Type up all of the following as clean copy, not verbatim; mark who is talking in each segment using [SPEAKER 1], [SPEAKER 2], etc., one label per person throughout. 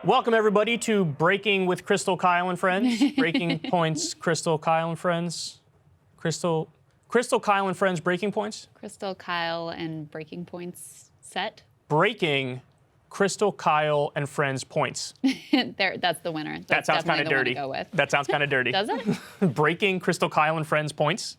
[SPEAKER 1] Welcome, everybody, to Breaking with Krystal, Kyle, and Friends. Breaking Points, Krystal, Kyle, and Friends. Krystal, Kyle, and Friends, Breaking Points?
[SPEAKER 2] Krystal, Kyle, and Breaking Points set.
[SPEAKER 1] Breaking Krystal, Kyle, and Friends points.
[SPEAKER 2] That's the winner.
[SPEAKER 1] That sounds kind of dirty. That sounds kind of dirty.
[SPEAKER 2] Does it?
[SPEAKER 1] Breaking Krystal, Kyle, and Friends points.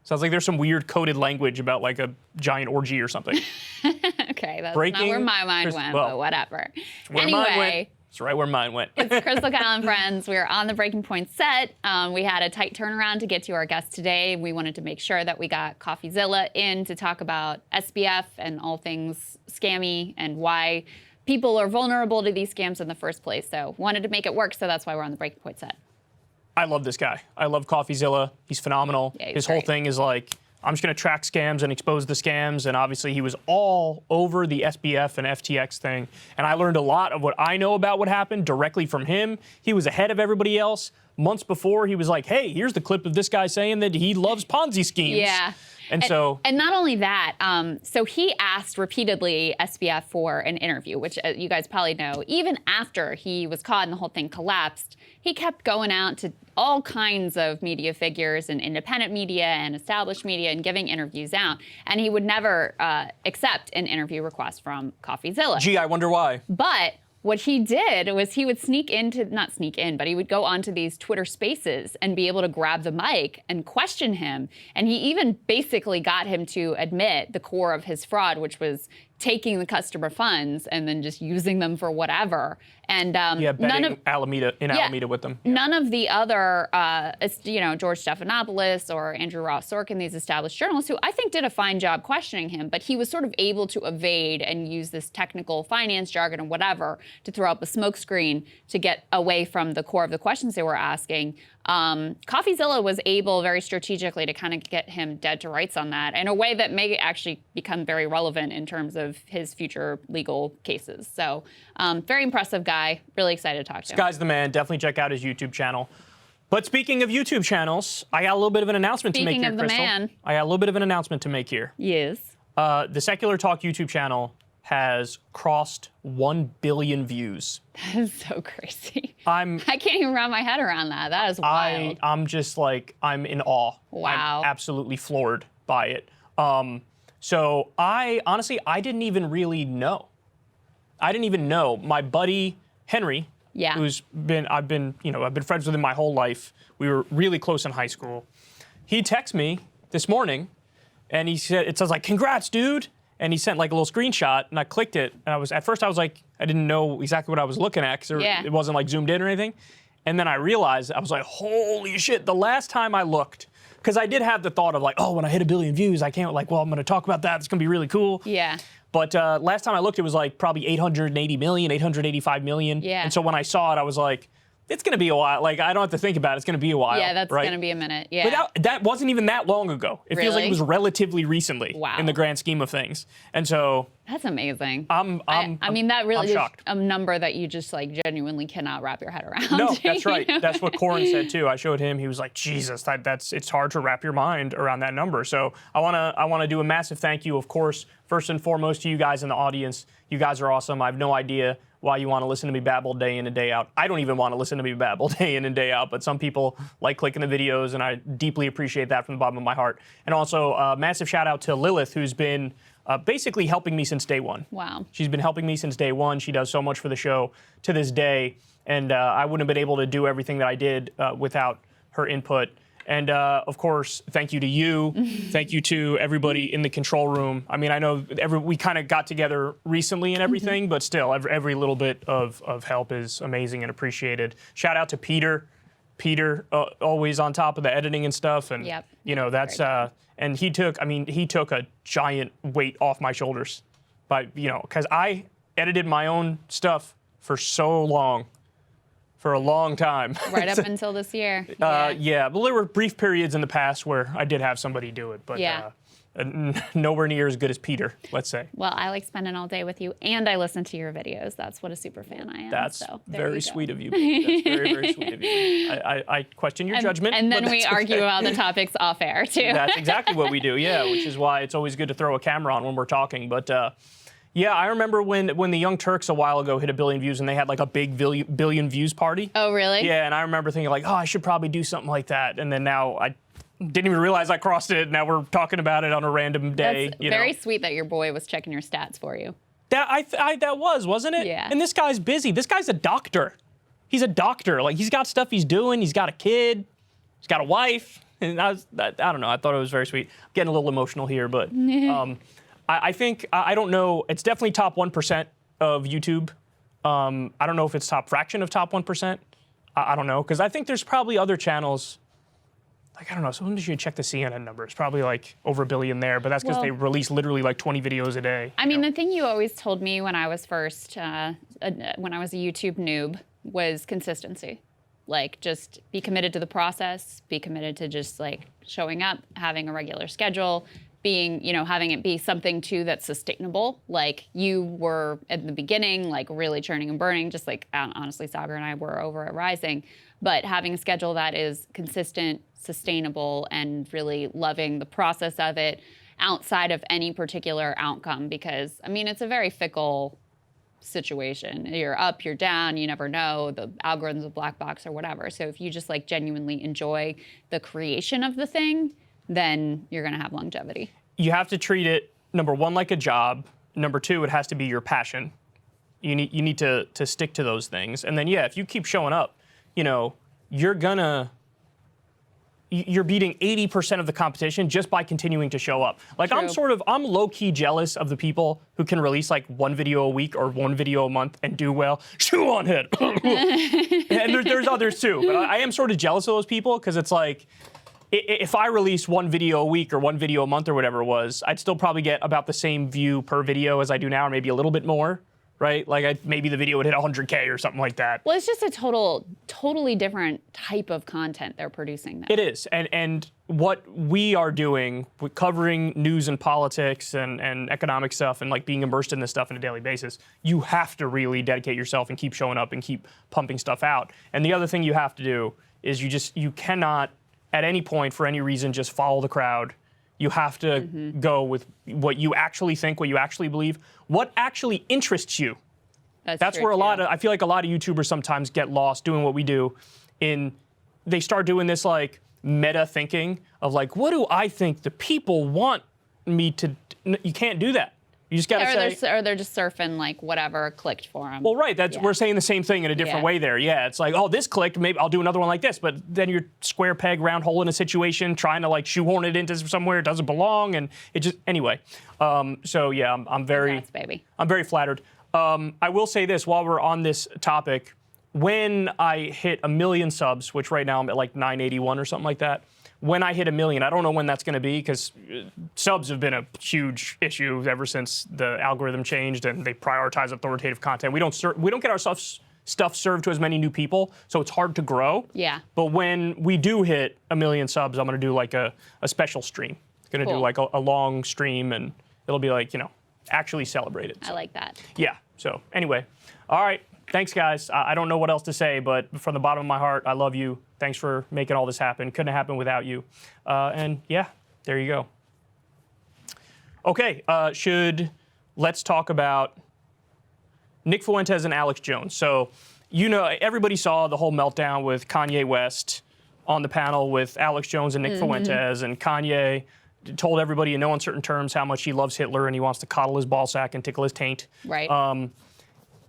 [SPEAKER 1] Sounds like there's some weird coded language about like a giant orgy or something.
[SPEAKER 2] Okay, that's not where my mind went, but whatever.
[SPEAKER 1] Anyway, it's right where mine went.
[SPEAKER 2] It's Krystal, Kyle, and Friends. We're on the Breaking Point set. We had a tight turnaround to get to our guest today. We wanted to make sure that we got Coffeezilla in to talk about SBF and all things scammy and why people are vulnerable to these scams in the first place. So wanted to make it work, so that's why we're on the Breaking Point set.
[SPEAKER 1] I love this guy. I love Coffeezilla. He's phenomenal.
[SPEAKER 2] Yeah,
[SPEAKER 1] His whole thing is like, I'm just going to track scams and expose the scams. And obviously, he was all over the SBF and FTX thing. And I learned a lot of what I know about what happened directly from him. He was ahead of everybody else. Months before, he was like, hey, here's the clip of this guy saying that he loves Ponzi schemes.
[SPEAKER 2] Yeah. And not only that, so he asked repeatedly SBF for an interview, which you guys probably know. Even after he was caught and the whole thing collapsed, he kept going out to all kinds of media figures and independent media and established media and giving interviews out. And he would never accept an interview request from Coffeezilla.
[SPEAKER 1] Gee, I wonder why.
[SPEAKER 2] But what he did was he would not sneak in, but he would go onto these Twitter spaces and be able to grab the mic and question him. And he even basically got him to admit the core of his fraud, which was taking the customer funds and then just using them for whatever. And
[SPEAKER 1] none of Alameda with them. Yeah.
[SPEAKER 2] None of the other, George Stephanopoulos or Andrew Ross Sorkin, these established journalists, who I think did a fine job questioning him, but he was sort of able to evade and use this technical finance jargon and whatever to throw up a smokescreen to get away from the core of the questions they were asking. Coffeezilla was able very strategically to kind of get him dead to rights on that in a way that may actually become very relevant in terms of his future legal cases. So very impressive guy. Really excited to talk to him.
[SPEAKER 1] This guy's the man. Definitely check out his YouTube channel. But speaking of YouTube channels, I got a little bit of an announcement to make here, Krystal. Speaking of the man. I got a little bit of an announcement to make here.
[SPEAKER 2] Yes.
[SPEAKER 1] The Secular Talk YouTube channel has crossed 1 billion views.
[SPEAKER 2] That is so crazy. I can't even wrap my head around that. That is wild.
[SPEAKER 1] I'm just like, I'm in awe.
[SPEAKER 2] Wow.
[SPEAKER 1] I'm absolutely floored by it. So I didn't even really know. I didn't even know. My buddy Henry, I've been friends with him my whole life. We were really close in high school. He texted me this morning, and it says like, "Congrats, dude." And he sent like a little screenshot, and I clicked it. And at first I was like, I didn't know exactly what I was looking at because it wasn't like zoomed in or anything. And then I realized, I was like, holy shit, the last time I looked, because I did have the thought of like, oh, when I hit 1 billion views, I'm going to talk about that. It's going to be really cool.
[SPEAKER 2] Yeah.
[SPEAKER 1] But last time I looked, it was like probably 880 million, 885 million.
[SPEAKER 2] Yeah.
[SPEAKER 1] And so when I saw it, I was like, it's going to be a while. Like, I don't have to think about it. It's going to be a while.
[SPEAKER 2] Yeah, that's going to be a minute. Yeah.
[SPEAKER 1] But that wasn't even that long ago. It feels like it was relatively recently in the grand scheme of things. And so
[SPEAKER 2] that's amazing.
[SPEAKER 1] I mean,
[SPEAKER 2] that really is
[SPEAKER 1] shocked.
[SPEAKER 2] A number that you just like genuinely cannot wrap your head around.
[SPEAKER 1] No, that's right. That's what Corin said too. I showed him. He was like, Jesus, it's hard to wrap your mind around that number. So I want to do a massive thank you, of course, first and foremost to you guys in the audience. You guys are awesome. I have no idea why you want to listen to me babble day in and day out. I don't even want to listen to me babble day in and day out, but some people like clicking the videos, and I deeply appreciate that from the bottom of my heart. And also, massive shout out to Lilith, who's been basically helping me since day one.
[SPEAKER 2] Wow.
[SPEAKER 1] She's been helping me since day one. She does so much for the show to this day, and I wouldn't have been able to do everything that I did without her input. And, of course, thank you to you. Thank you to everybody in the control room. I mean, I know we kind of got together recently and everything, but still, every little bit of help is amazing and appreciated. Shout out to Peter. Peter, always on top of the editing and stuff. And, that's, and he took a giant weight off my shoulders. Because I edited my own stuff for so long. For a long time.
[SPEAKER 2] Right up until this year.
[SPEAKER 1] Well, there were brief periods in the past where I did have somebody do it, but nowhere near as good as Peter, let's say.
[SPEAKER 2] Well, I like spending all day with you, and I listen to your videos. That's what a super fan I am.
[SPEAKER 1] That's very sweet of you. That's very, very sweet of you. I question your judgment.
[SPEAKER 2] And then we argue about the topics off air, too.
[SPEAKER 1] That's exactly what we do, which is why it's always good to throw a camera on when we're talking. But Yeah, I remember when the Young Turks a while ago hit 1 billion views and they had like a big billion views party.
[SPEAKER 2] Oh, really?
[SPEAKER 1] Yeah, and I remember thinking like, oh, I should probably do something like that. And then now I didn't even realize I crossed it. Now we're talking about it on a random day.
[SPEAKER 2] That's very sweet that your boy was checking your stats for you.
[SPEAKER 1] That wasn't it?
[SPEAKER 2] Yeah.
[SPEAKER 1] And this guy's busy. This guy's a doctor. He's a doctor. Like, he's got stuff he's doing. He's got a kid. He's got a wife. And I don't know. I thought it was very sweet. I'm getting a little emotional here, but I think, I don't know. It's definitely top 1% of YouTube. I don't know if it's top fraction of top 1%. I don't know. Because I think there's probably other channels. Like, I don't know, someone should check the CNN numbers. Probably like over 1 billion there, but that's because they release literally like 20 videos a day.
[SPEAKER 2] I mean, the thing you always told me when I was first, when I was a YouTube noob, was consistency. Like, just be committed to the process, be committed to just like showing up, having a regular schedule, being, having it be something too that's sustainable. Like, you were at the beginning, like really churning and burning, just like honestly, Sagar and I were over at Rising. But having a schedule that is consistent, sustainable, and really loving the process of it outside of any particular outcome. Because, I mean, it's a very fickle situation. You're up, you're down, you never know. The algorithm's a black box or whatever. So if you just like genuinely enjoy the creation of the thing, then you're going to have longevity. You
[SPEAKER 1] have to treat it, number one, like a job. Number two, it has to be your passion. You need to stick to those things. And then, yeah, if you keep showing up, you're beating 80% of the competition just by continuing to show up. Like, true. I'm low-key jealous of the people who can release like 1 video a week or 1 video a month and do well. Chew on it. And there's others too, but I am sort of jealous of those people because it's like, if I released 1 video a week or 1 video a month or whatever it was, I'd still probably get about the same view per video as I do now, or maybe a little bit more. Right? Like, maybe the video would hit 100K or something like that. Well, it's just a totally different type of content they're producing now. It is. And what we are doing, with covering news and politics and economic stuff and like being immersed in this stuff on a daily basis, you have to really dedicate yourself and keep showing up and keep pumping stuff out. And the other thing you have to do is you cannot, at any point, for any reason, just follow the crowd. You have to go with what you actually think, what you actually believe, what actually interests you. That's where I feel like a lot of YouTubers sometimes get lost doing what we do. They start doing this like meta thinking of like, what do I think the people want me to? You can't do that. You just gotta say. Or they're just surfing like whatever clicked for them. Well, right. We're saying the same thing in a different way there. Yeah, it's like, oh, this clicked. Maybe I'll do another one like this. But then you're square peg, round hole in a situation, trying to like shoehorn it into somewhere it doesn't belong, and it just anyway. So yeah, I'm very flattered. I will say this while we're on this topic. When I hit 1 million subs, which right now I'm at like 981 or something like that. When I hit 1 million, I don't know when that's going to be because subs have been a huge issue ever since the algorithm changed and they prioritize authoritative content. We don't get our stuff served to as many new people, so it's hard to grow. Yeah. But when we do hit 1 million subs, I'm going to do like a special stream. It's going to do like a long stream, and it'll be like, actually celebrate it. So. I like that. Yeah. So anyway, all right. Thanks, guys. I don't know what else to say, but from the bottom of my heart, I love you. Thanks for making all this happen. Couldn't have happened without you. And yeah, there you go. Okay, let's talk about Nick Fuentes and Alex Jones. So, everybody saw the whole meltdown with Kanye West on the panel with Alex Jones and Nick Fuentes, and Kanye told everybody in no uncertain terms how much he loves Hitler and he wants to coddle his ballsack and tickle his taint. Right.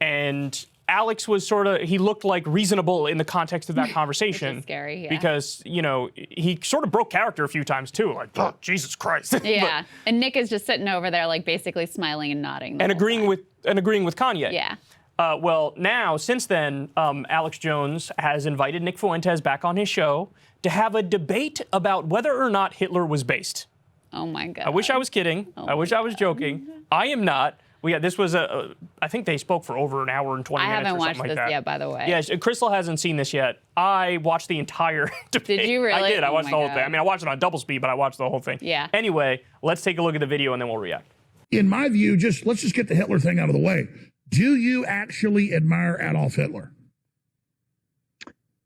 [SPEAKER 1] And Alex was he looked like reasonable in the context of that conversation. Which is scary, yeah. Because, he sort of broke character a few times too, like, oh, Jesus Christ. Yeah, and Nick is just sitting over there, like, basically smiling and nodding. And agreeing with Kanye. Yeah. Well, now, since then, Alex Jones has invited Nick Fuentes back on his show to have a debate about whether or not Hitler was based. Oh, my God. I wish I was kidding. I wish I was joking. I am not. This was I think they spoke for over an hour and 20 minutes or something like that. I haven't watched this yet, by the way. Yeah, Krystal hasn't seen this yet. I watched the entire debate. Did you really? I did. I watched the whole thing. I mean, I watched it on double speed, but I watched the whole thing. Yeah. Anyway, let's take a look at the video and then we'll react. In my view, let's just get the Hitler thing out of the way. Do you actually admire Adolf Hitler?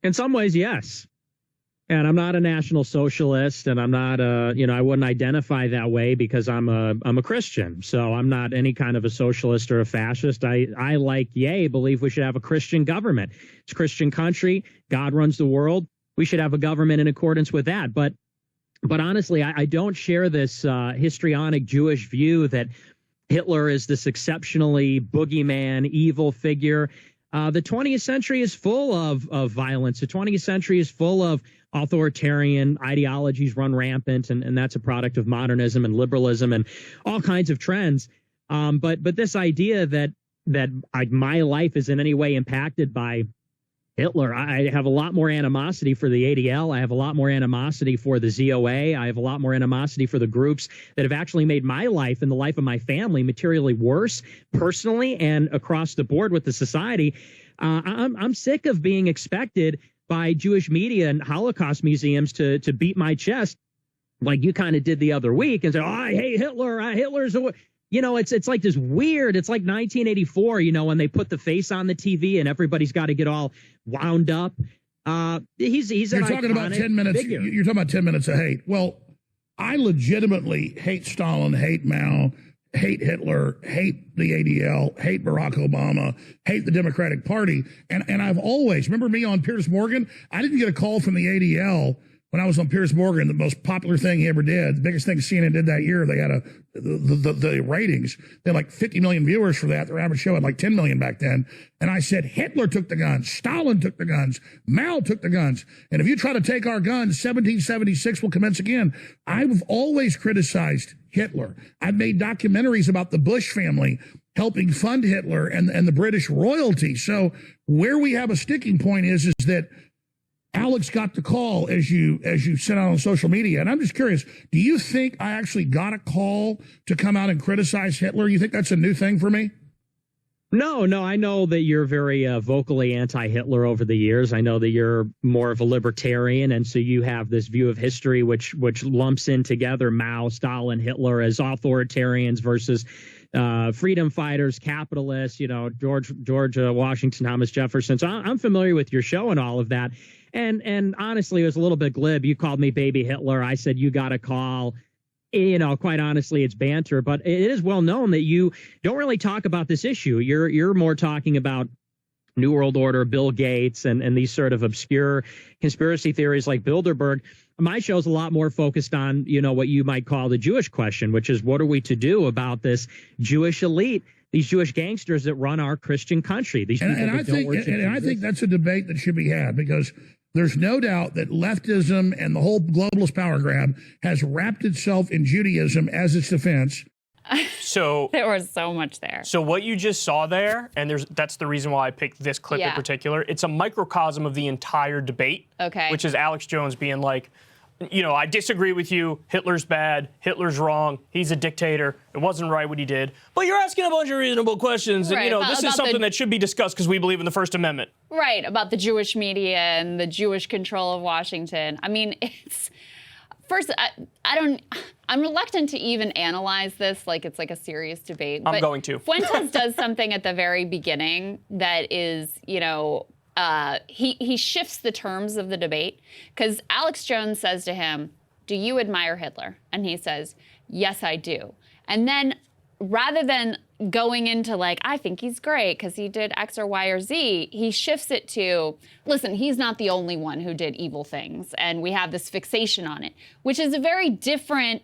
[SPEAKER 3] In some ways, yes. And I'm not a national socialist, and I'm not I wouldn't identify that way because I'm a Christian. So I'm not any kind of a socialist or a fascist. I like believe we should have a Christian government. It's a Christian country. God runs the world. We should have a government in accordance with that. But honestly, I don't share this histrionic Jewish view that Hitler is this exceptionally boogeyman, evil figure. The 20th century is full of violence. The 20th century is full of authoritarian ideologies run rampant, and that's a product of modernism and liberalism and all kinds of trends. But this idea that my life is in any way impacted by Hitler, I have a lot more animosity for the ADL. I have a lot more animosity for the ZOA. I have a lot more animosity for the groups that have actually made my life and the life of my family materially worse personally and across the board with the society. I'm sick of being expected by Jewish media and Holocaust museums to beat my chest like you kind of did the other week and say, oh, I hate Hitler. Hitler's a... it's like this weird, it's like 1984, when they put the face on the TV and everybody's got to get all wound up. He's
[SPEAKER 4] You're talking about 10 minutes.
[SPEAKER 3] Figure.
[SPEAKER 4] You're talking about 10 minutes of hate. Well, I legitimately hate Stalin, hate Mao, hate Hitler, hate the ADL, hate Barack Obama, hate the Democratic Party. And I've always, remember me on Piers Morgan? I didn't get a call from the ADL when I was on Piers Morgan, the most popular thing he ever did, the biggest thing CNN did that year. They had the ratings. They had like 50 million viewers for that. Their average show had like 10 million back then. And I said, Hitler took the guns. Stalin took the guns. Mao took the guns. And if you try to take our guns, 1776 will commence again. I've always criticized Hitler. I've made documentaries about the Bush family helping fund Hitler and the British royalty. So where we have a sticking point is that Alex got the call as you sent out on social media. And I'm just curious, do you think I actually got a call to come out and criticize Hitler? You think that's a new thing for me?
[SPEAKER 3] No, I know that you're very vocally anti-Hitler over the years. I know that you're more of a libertarian, and so you have this view of history which lumps in together Mao, Stalin, Hitler as authoritarians versus freedom fighters, capitalists, George Washington, Thomas Jefferson. So I'm familiar with your show and all of that. And honestly, it was a little bit glib. You called me baby Hitler. I said, you got a call. Quite honestly, it's banter, but it is well known that you don't really talk about this issue. You're more talking about New World Order, Bill Gates, and these sort of obscure conspiracy theories like Bilderberg. My show's a lot more focused on, what you might call the Jewish question, which is what are we to do about this Jewish elite, these Jewish gangsters that run our Christian country? These people
[SPEAKER 4] I think that's a debate that should be had, because there's no doubt that leftism and the whole globalist power grab has wrapped itself in Judaism as its defense.
[SPEAKER 1] So
[SPEAKER 2] there was so much there.
[SPEAKER 1] So what you just saw there, and that's the reason why I picked this clip in particular. It's a microcosm of the entire debate.
[SPEAKER 2] Okay.
[SPEAKER 1] Which is Alex Jones being like, I disagree with you. Hitler's bad. Hitler's wrong. He's a dictator. It wasn't right what he did. But you're asking a bunch of reasonable questions.
[SPEAKER 2] Right,
[SPEAKER 1] And, this is something that should be discussed because we believe in the First Amendment.
[SPEAKER 2] Right, about the Jewish media and the Jewish control of Washington. I mean, it's... First, I'm reluctant to even analyze this like it's like a serious debate.
[SPEAKER 1] I'm going to.
[SPEAKER 2] Fuentes does something at the very beginning that is, he shifts the terms of the debate, because Alex Jones says to him, do you admire Hitler? And he says, yes, I do. And then rather than going into like, I think he's great because he did X or Y or Z, he shifts it to, listen, he's not the only one who did evil things, and we have this fixation on it, which is a very different,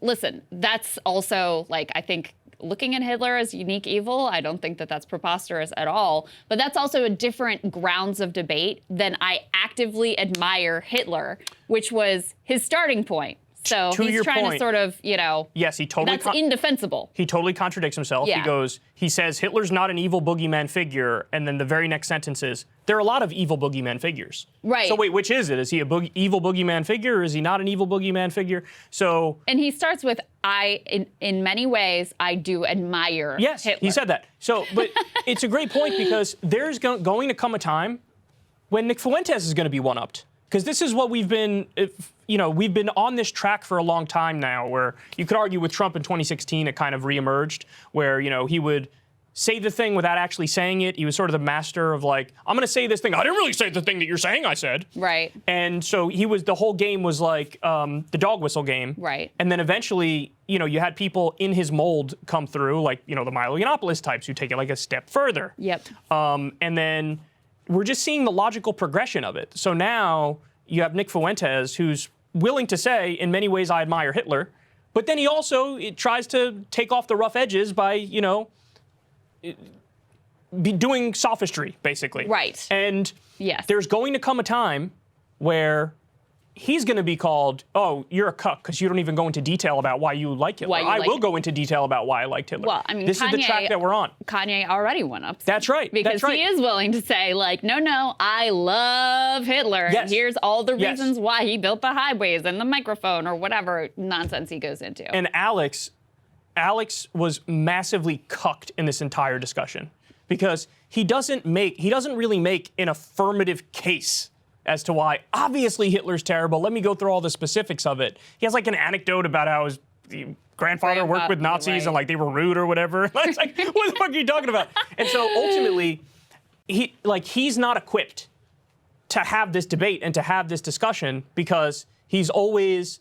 [SPEAKER 2] listen, that's also like, I think looking at Hitler as unique evil, I don't think that that's preposterous at all, but that's also a different grounds of debate than I actively admire Hitler, which was his starting point. So he's trying to sort of,
[SPEAKER 1] Yes, he totally...
[SPEAKER 2] That's indefensible.
[SPEAKER 1] He totally contradicts himself.
[SPEAKER 2] Yeah.
[SPEAKER 1] He says, Hitler's not an evil boogeyman figure, and then the very next sentence is, there are a lot of evil boogeyman figures.
[SPEAKER 2] Right.
[SPEAKER 1] So wait, which is it? Is he a evil boogeyman figure, or is he not an evil boogeyman figure? So...
[SPEAKER 2] And he starts with, in many ways, I do admire Hitler.
[SPEAKER 1] He said that. So, but it's a great point, because there's going to come a time when Nick Fuentes is going to be one-upped. Because this is what we've been on this track for a long time now, where you could argue with Trump in 2016, it kind of reemerged, where, he would say the thing without actually saying it. He was sort of the master of like, I'm going to say this thing. I didn't really say the thing that you're saying I said.
[SPEAKER 2] Right.
[SPEAKER 1] And so the whole game was like the dog whistle game.
[SPEAKER 2] Right.
[SPEAKER 1] And then eventually, you had people in his mold come through, like, the Milo Yiannopoulos types who take it like a step further.
[SPEAKER 2] Yep.
[SPEAKER 1] And then we're just seeing the logical progression of it. So now you have Nick Fuentes, who's willing to say, in many ways, I admire Hitler. But then he also tries to take off the rough edges by, be doing sophistry, basically.
[SPEAKER 2] Right.
[SPEAKER 1] And
[SPEAKER 2] yes,
[SPEAKER 1] there's going to come a time where he's going to be called, oh, you're a cuck because you don't even go into detail about why you like Hitler. I will go into detail about why I liked Hitler.
[SPEAKER 2] Well, I mean,
[SPEAKER 1] this is the track that we're on.
[SPEAKER 2] Kanye already went up.
[SPEAKER 1] That's right.
[SPEAKER 2] Because he is willing to say, like, no, I love Hitler.
[SPEAKER 1] Yes.
[SPEAKER 2] And here's all the reasons why he built the highways and the microphone or whatever nonsense he goes into.
[SPEAKER 1] And Alex was massively cucked in this entire discussion because he doesn't really make an affirmative case as to why obviously Hitler's terrible. Let me go through all the specifics of it. He has like an anecdote about how his grandfather worked with Nazis and like they were rude or whatever. It's like, what the fuck are you talking about? And so ultimately, he's not equipped to have this debate and to have this discussion because he's always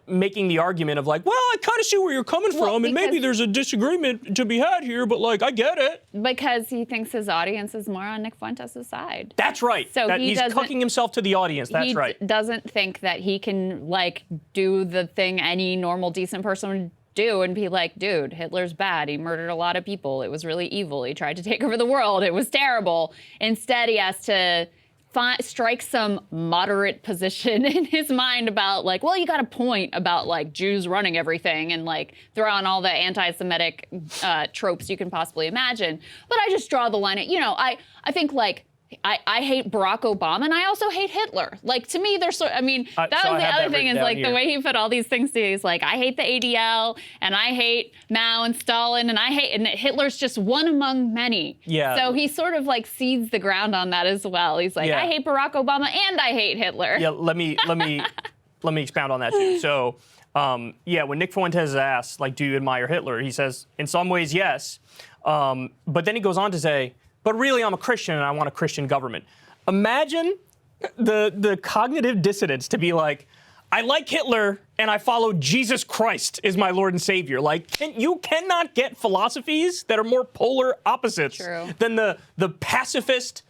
[SPEAKER 1] making the argument of like, well, I kind of see where you're coming from, and maybe there's a disagreement to be had here, but like, I get it.
[SPEAKER 2] Because he thinks his audience is more on Nick Fuentes' side.
[SPEAKER 1] That's right.
[SPEAKER 2] So
[SPEAKER 1] he's cucking himself to the audience. That's right.
[SPEAKER 2] He doesn't think that he can like do the thing any normal, decent person would do and be like, dude, Hitler's bad. He murdered a lot of people. It was really evil. He tried to take over the world. It was terrible. Instead, he has to strike some moderate position in his mind about like, well, you got a point about like Jews running everything and like throw on all the anti-Semitic tropes you can possibly imagine. But I just draw the line at, I think like, I hate Barack Obama and I also hate Hitler. Like to me, there's that was the other thing is like the way he put all these things together. He's like, I hate the ADL and I hate Mao and Stalin and and Hitler's just one among many.
[SPEAKER 1] Yeah.
[SPEAKER 2] So he sort of like cedes the ground on that as well. He's like, I hate Barack Obama and I hate Hitler.
[SPEAKER 1] Yeah. Let me expound on that too. So when Nick Fuentes is asked like, do you admire Hitler? He says, in some ways, yes. But then he goes on to say, but really, I'm a Christian and I want a Christian government. Imagine the cognitive dissonance to be like, I like Hitler and I follow Jesus Christ as my Lord and Savior. Like, you cannot get philosophies that are more polar opposites than the pacifist,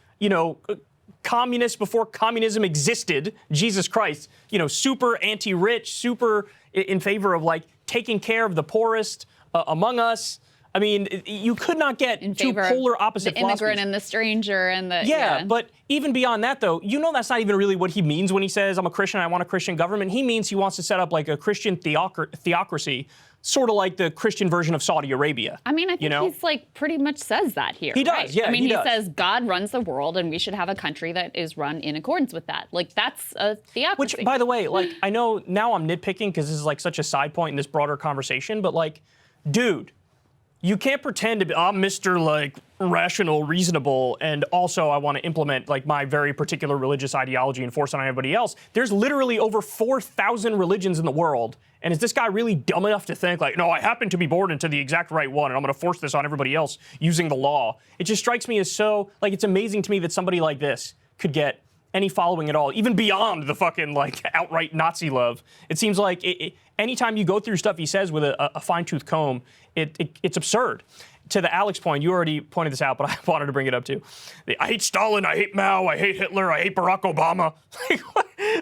[SPEAKER 1] communist before communism existed, Jesus Christ, super anti-rich, super in favor of like taking care of the poorest among us. I mean, you could not get two polar opposite
[SPEAKER 2] the
[SPEAKER 1] philosophies.
[SPEAKER 2] Immigrant and the stranger and the...
[SPEAKER 1] Yeah, but even beyond that, though, that's not even really what he means when he says, I'm a Christian, I want a Christian government. He means he wants to set up like a Christian theocracy, sort of like the Christian version of Saudi Arabia.
[SPEAKER 2] I mean, I think he's like pretty much says that here.
[SPEAKER 1] He does,
[SPEAKER 2] right?
[SPEAKER 1] yeah,
[SPEAKER 2] I mean,
[SPEAKER 1] he does.
[SPEAKER 2] Says God runs the world and we should have a country that is run in accordance with that. Like, that's a theocracy.
[SPEAKER 1] Which, by the way, like, I know now I'm nitpicking because this is like such a side point in this broader conversation, but like, dude, you can't pretend to be, I'm Mr. like rational, reasonable, and also I want to implement like my very particular religious ideology and force it on everybody else. There's literally over 4,000 religions in the world. And is this guy really dumb enough to think like, no, I happen to be born into the exact right one and I'm going to force this on everybody else using the law? It just strikes me as so, like, it's amazing to me that somebody like this could get any following at all, even beyond the fucking like outright Nazi love. It seems like anytime you go through stuff he says with a fine-tooth comb, it's absurd. To the Alex point, you already pointed this out, but I wanted to bring it up too. I hate Stalin, I hate Mao, I hate Hitler, I hate Barack Obama.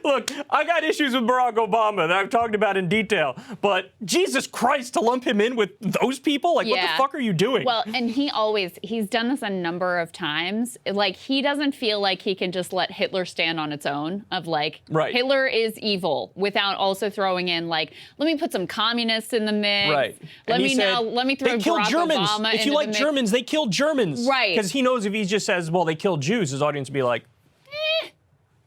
[SPEAKER 1] Look, I got issues with Barack Obama that I've talked about in detail, but Jesus Christ, to lump him in with those people? Like, what the fuck are you doing?
[SPEAKER 2] Well, and he's done this a number of times. Like, he doesn't feel like he can just let Hitler stand on its own of like, Hitler is evil without also throwing in like, let me put some communists in the mix.
[SPEAKER 1] Right.
[SPEAKER 2] Let me throw Barack Obama
[SPEAKER 1] if you like Germans, they killed Germans.
[SPEAKER 2] Right.
[SPEAKER 1] Because he knows if he just says, well, they killed Jews, his audience would be like,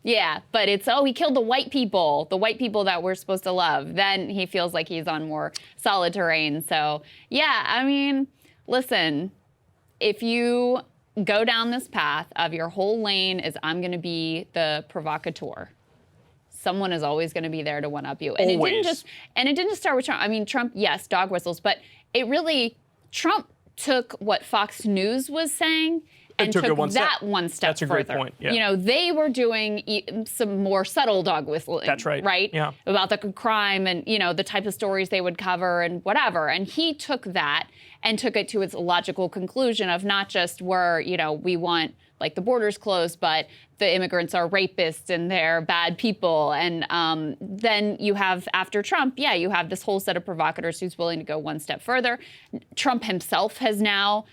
[SPEAKER 2] Yeah, but it's, he killed the white people that we're supposed to love. Then he feels like he's on more solid terrain. So, yeah, I mean, listen, if you go down this path of your whole lane is I'm going to be the provocateur, someone is always going to be there to one-up you. And it didn't just start with Trump. I mean, Trump, yes, dog whistles, but Trump took what Fox News was saying and took that one step
[SPEAKER 1] That's a
[SPEAKER 2] further.
[SPEAKER 1] great point. Yeah.
[SPEAKER 2] You know, they were doing some more subtle dog whistling.
[SPEAKER 1] That's right.
[SPEAKER 2] Right?
[SPEAKER 1] Yeah.
[SPEAKER 2] About the crime and, you know, the type of stories they would cover and whatever. And he took that and took it to its logical conclusion of not just where, you know, we want like the borders closed, but the immigrants are rapists and they're bad people. And then you have, after Trump, you have this whole set of provocateurs who's willing to go one step further. Trump himself has now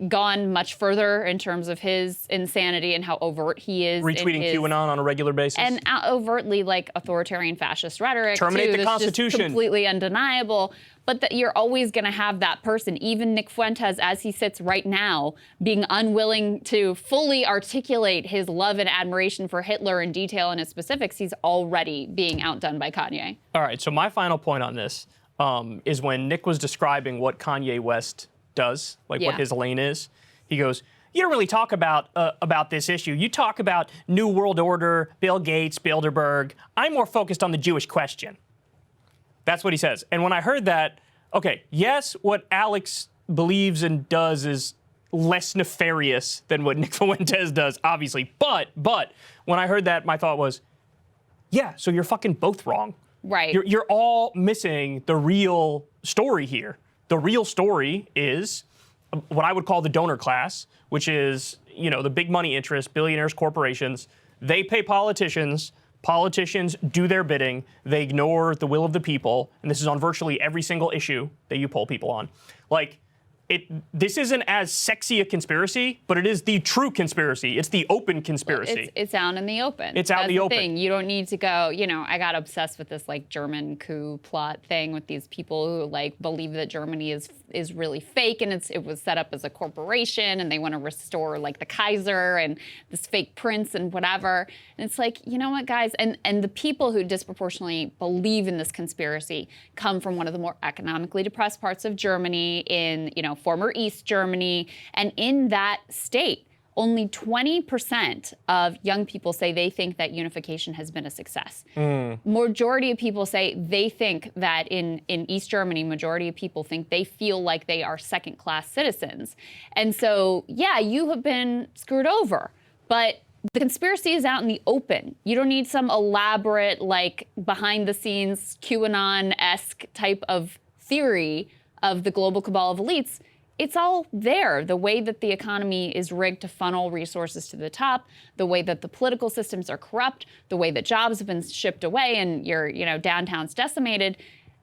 [SPEAKER 2] gone much further in terms of his insanity and how overt he is.
[SPEAKER 1] Retweeting QAnon on a regular basis.
[SPEAKER 2] And overtly authoritarian fascist rhetoric.
[SPEAKER 1] Terminate
[SPEAKER 2] too,
[SPEAKER 1] the Constitution.
[SPEAKER 2] Just completely undeniable. But that you're always going to have that person, even Nick Fuentes, as he sits right now, being unwilling to fully articulate his love and admiration for Hitler in detail and in specifics. He's already being outdone by Kanye.
[SPEAKER 1] All right, so my final point on this is when Nick was describing what Kanye West does, what his lane is, he goes, you don't really talk about this issue. You talk about New World Order, Bill Gates, Bilderberg. I'm more focused on the Jewish question. That's what he says. And when I heard that, okay, yes, what Alex believes and does is less nefarious than what Nick Fuentes does, obviously. But when I heard that, my thought was, yeah, so you're fucking both wrong.
[SPEAKER 2] Right.
[SPEAKER 1] You're all missing the real story here. The real story is what I would call the donor class, which is, you know, the big money interests, billionaires, corporations. They pay politicians. Politicians do their bidding. They ignore the will of the people. And this is on virtually every single issue that you poll people on. This isn't as sexy a conspiracy, but it is the true conspiracy. It's the open conspiracy.
[SPEAKER 2] It's out in the open.
[SPEAKER 1] It's out in the open.
[SPEAKER 2] Thing. You don't need to go, you know, I got obsessed with this German coup plot thing with these people who believe that Germany is really fake and it was set up as a corporation and they want to restore the Kaiser and this fake prince and whatever. And it's you know what, guys? And the people who disproportionately believe in this conspiracy come from one of the more economically depressed parts of Germany in, former East Germany. And in that state, only 20% of young people say they think that unification has been a success. Majority of people say they think that in East Germany, majority of people think they feel like they are second-class citizens. And so, yeah, you have been screwed over. But the conspiracy is out in the open. You don't need some elaborate, behind-the-scenes QAnon-esque type of theory of the global cabal of elites. It's all there. The way that the economy is rigged to funnel resources to the top, the way that the political systems are corrupt, the way that jobs have been shipped away and your, downtown's decimated.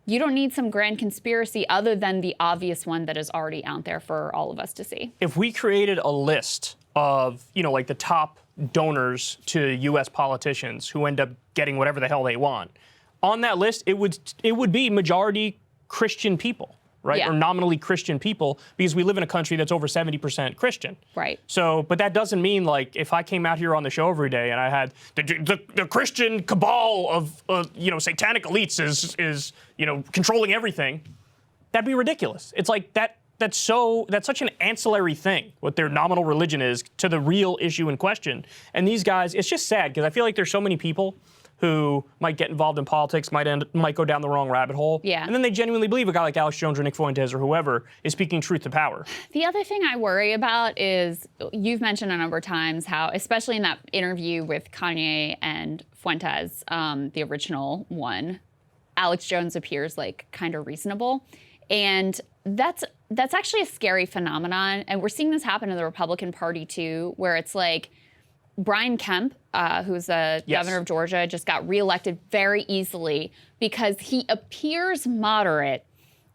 [SPEAKER 2] You don't need some grand conspiracy other than the obvious one that is already out there for all of us to see.
[SPEAKER 1] If we created a list of, the top donors to U.S. politicians who end up getting whatever the hell they want, on that list, it would be majority Christian people. Right?
[SPEAKER 2] Yeah.
[SPEAKER 1] Or nominally Christian people, because we live in a country that's over 70% Christian.
[SPEAKER 2] Right.
[SPEAKER 1] So, but that doesn't mean if I came out here on the show every day and I had the Christian cabal of satanic elites is controlling everything, that'd be ridiculous. It's that's such an ancillary thing, what their nominal religion is to the real issue in question. And these guys, it's just sad because I feel like there's so many people who might get involved in politics, might go down the wrong rabbit hole.
[SPEAKER 2] Yeah.
[SPEAKER 1] And then they genuinely believe a guy like Alex Jones or Nick Fuentes or whoever is speaking truth to power.
[SPEAKER 2] The other thing I worry about is, you've mentioned a number of times how, especially in that interview with Kanye and Fuentes, the original one, Alex Jones appears kind of reasonable. And that's actually a scary phenomenon. And we're seeing this happen in the Republican Party too, where it's Brian Kemp, who's the governor of Georgia, just got reelected very easily because he appears moderate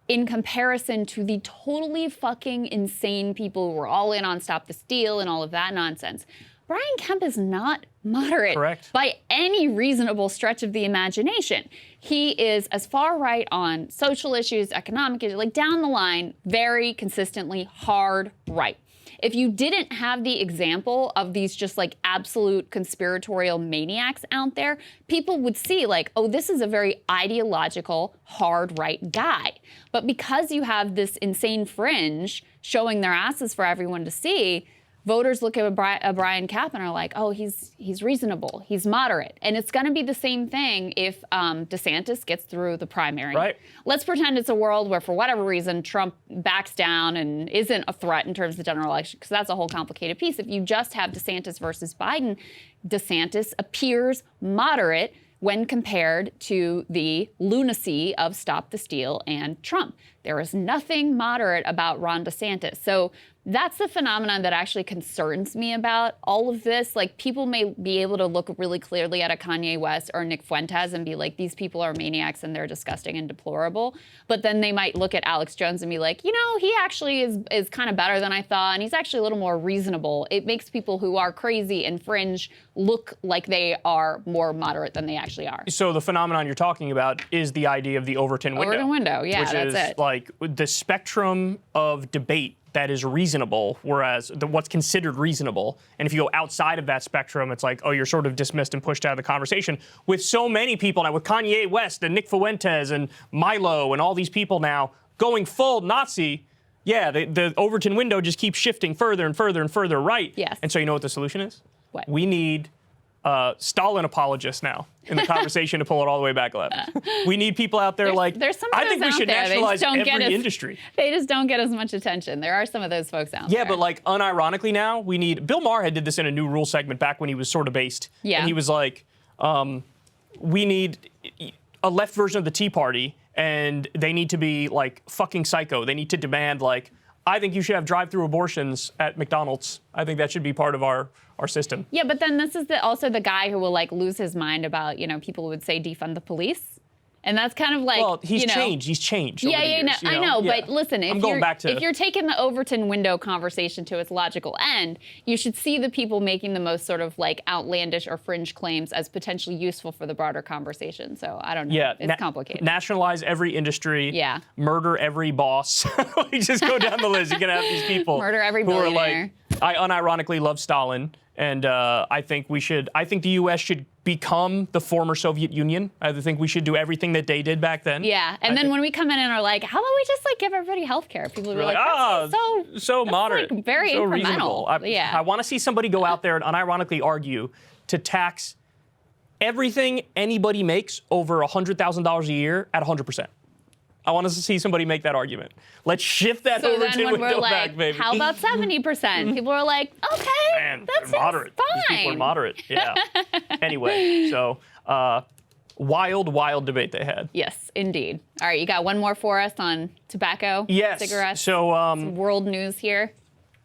[SPEAKER 2] in comparison to the totally fucking insane people who were all in on Stop the Steal and all of that nonsense. Brian Kemp is not moderate by any reasonable stretch of the imagination. He is as far right on social issues, economic issues, down the line, very consistently hard right. If you didn't have the example of these just absolute conspiratorial maniacs out there, people would see oh, this is a very ideological, hard right guy. But because you have this insane fringe showing their asses for everyone to see, voters look at Brian Kapp and are like, oh, he's reasonable, he's moderate. And it's going to be the same thing if DeSantis gets through the primary.
[SPEAKER 1] Right.
[SPEAKER 2] Let's pretend it's a world where, for whatever reason, Trump backs down and isn't a threat in terms of the general election, because that's a whole complicated piece. If you just have DeSantis versus Biden, DeSantis appears moderate when compared to the lunacy of Stop the Steal and Trump. There is nothing moderate about Ron DeSantis. So that's the phenomenon that actually concerns me about all of this. Like, people may be able to look really clearly at a Kanye West or Nick Fuentes and be like, these people are maniacs and they're disgusting and deplorable. But then they might look at Alex Jones and be like, you know, he actually is kind of better than I thought, and he's actually a little more reasonable. It makes people who are crazy and fringe look like they are more moderate than they actually are.
[SPEAKER 1] So the phenomenon you're talking about is the idea of the Overton window.
[SPEAKER 2] Overton window, yeah,
[SPEAKER 1] which
[SPEAKER 2] that's
[SPEAKER 1] is
[SPEAKER 2] it.
[SPEAKER 1] Like the spectrum of debate that is reasonable, whereas what's considered reasonable. And if you go outside of that spectrum, it's like, oh, you're sort of dismissed and pushed out of the conversation. With so many people now, with Kanye West and Nick Fuentes and Milo and all these people now going full Nazi, yeah, the Overton window just keeps shifting further and further and further right.
[SPEAKER 2] Yes.
[SPEAKER 1] And so you know what the solution is?
[SPEAKER 2] What?
[SPEAKER 1] We need Stalin apologists now in the conversation to pull it all the way back left. We need people out there
[SPEAKER 2] there's some of
[SPEAKER 1] I think
[SPEAKER 2] those
[SPEAKER 1] we
[SPEAKER 2] out
[SPEAKER 1] should
[SPEAKER 2] there. They
[SPEAKER 1] nationalize
[SPEAKER 2] just don't get
[SPEAKER 1] every
[SPEAKER 2] as-
[SPEAKER 1] industry.
[SPEAKER 2] They just don't get as much attention. There are some of those folks out there.
[SPEAKER 1] Yeah, but like unironically now, we need, Bill Maher had did this in a New Rule segment back when he was sort of based.
[SPEAKER 2] Yeah.
[SPEAKER 1] And he was like, we need a left version of the Tea Party, and they need to be like fucking psycho. They need to demand like, I think you should have drive-through abortions at McDonald's. I think that should be part of our system.
[SPEAKER 2] Yeah, but then this is also the guy who will like lose his mind about, you know, people would say defund the police. And that's kind of like,
[SPEAKER 1] Well, he's
[SPEAKER 2] you know,
[SPEAKER 1] changed. He's changed.
[SPEAKER 2] Yeah,
[SPEAKER 1] over the
[SPEAKER 2] yeah,
[SPEAKER 1] years,
[SPEAKER 2] no,
[SPEAKER 1] you
[SPEAKER 2] I know.
[SPEAKER 1] Yeah.
[SPEAKER 2] But listen,
[SPEAKER 1] I'm going back to
[SPEAKER 2] if you're taking the Overton window conversation to its logical end, you should see the people making the most sort of like outlandish or fringe claims as potentially useful for the broader conversation. So I don't know.
[SPEAKER 1] Yeah,
[SPEAKER 2] It's complicated.
[SPEAKER 1] Nationalize every industry.
[SPEAKER 2] Yeah.
[SPEAKER 1] Murder every boss. You just go down the list. You can have these people
[SPEAKER 2] Murder every
[SPEAKER 1] who are
[SPEAKER 2] billionaire.
[SPEAKER 1] like, I unironically love Stalin, and I think the U.S. should become the former Soviet Union. I think we should do everything that they did back then.
[SPEAKER 2] Yeah, and then when we come in and are like, how about we just like give everybody health care? People will be like,
[SPEAKER 1] so moderate,
[SPEAKER 2] like very
[SPEAKER 1] so
[SPEAKER 2] incremental.
[SPEAKER 1] reasonable. I want to see somebody go out there and unironically argue to tax everything anybody makes over $100,000 a year at 100%. I want us to see somebody make that argument. Let's shift that
[SPEAKER 2] So
[SPEAKER 1] Overton
[SPEAKER 2] then when
[SPEAKER 1] window
[SPEAKER 2] we're like,
[SPEAKER 1] back, baby.
[SPEAKER 2] how about 70%? People are like, okay,
[SPEAKER 1] Man,
[SPEAKER 2] that's
[SPEAKER 1] they're moderate. These people are
[SPEAKER 2] fine.
[SPEAKER 1] moderate. Yeah. Anyway, so wild debate they had.
[SPEAKER 2] Yes, indeed. All right, you got one more for us on tobacco,
[SPEAKER 1] Yes.
[SPEAKER 2] cigarettes,
[SPEAKER 1] So
[SPEAKER 2] world news here.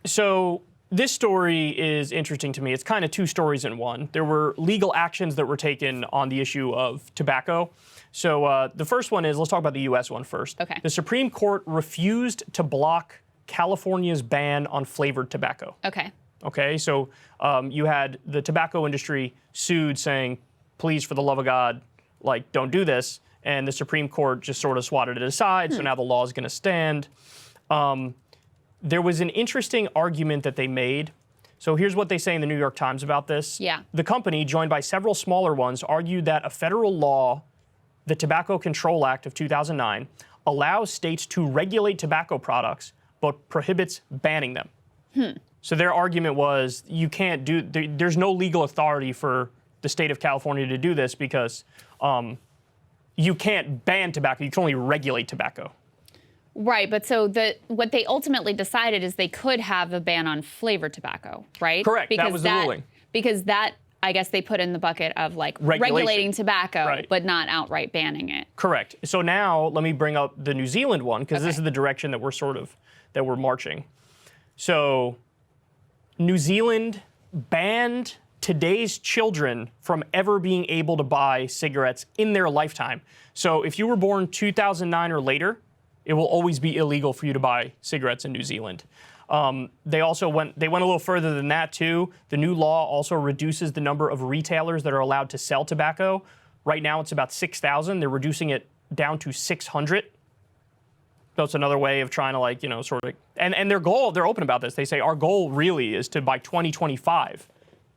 [SPEAKER 1] So this story is interesting to me. It's kind of two stories in one. There were legal actions that were taken on the issue of tobacco. So the first one is, let's talk about the U.S. one first.
[SPEAKER 2] Okay.
[SPEAKER 1] The Supreme Court refused to block California's ban on flavored tobacco.
[SPEAKER 2] Okay.
[SPEAKER 1] Okay, so you had the tobacco industry sued saying, please, for the love of God, like, don't do this. And the Supreme Court just sort of swatted it aside, so now the law is going to stand. There was an interesting argument that they made. So here's what they say in the New York Times about this.
[SPEAKER 2] Yeah.
[SPEAKER 1] The company, joined by several smaller ones, argued that a federal law, the Tobacco Control Act of 2009, allows states to regulate tobacco products, but prohibits banning them. So their argument was, you can't do, there's no legal authority for the state of California to do this because you can't ban tobacco, you can only regulate tobacco.
[SPEAKER 2] Right, but so what they ultimately decided is they could have a ban on flavored tobacco, right?
[SPEAKER 1] Correct, that was the ruling.
[SPEAKER 2] Because that, I guess they put in the bucket of like regulating tobacco,
[SPEAKER 1] Right.
[SPEAKER 2] but not outright banning it.
[SPEAKER 1] Correct. So now let me bring up the New Zealand one, because this is the direction that we're marching. So New Zealand banned today's children from ever being able to buy cigarettes in their lifetime. So if you were born 2009 or later, it will always be illegal for you to buy cigarettes in New Zealand. They went a little further than that too. The new law also reduces the number of retailers that are allowed to sell tobacco. Right now it's about 6,000. They're reducing it down to 600. So it's another way of trying to sort of, and their goal, they're open about this. They say our goal really is to by 2025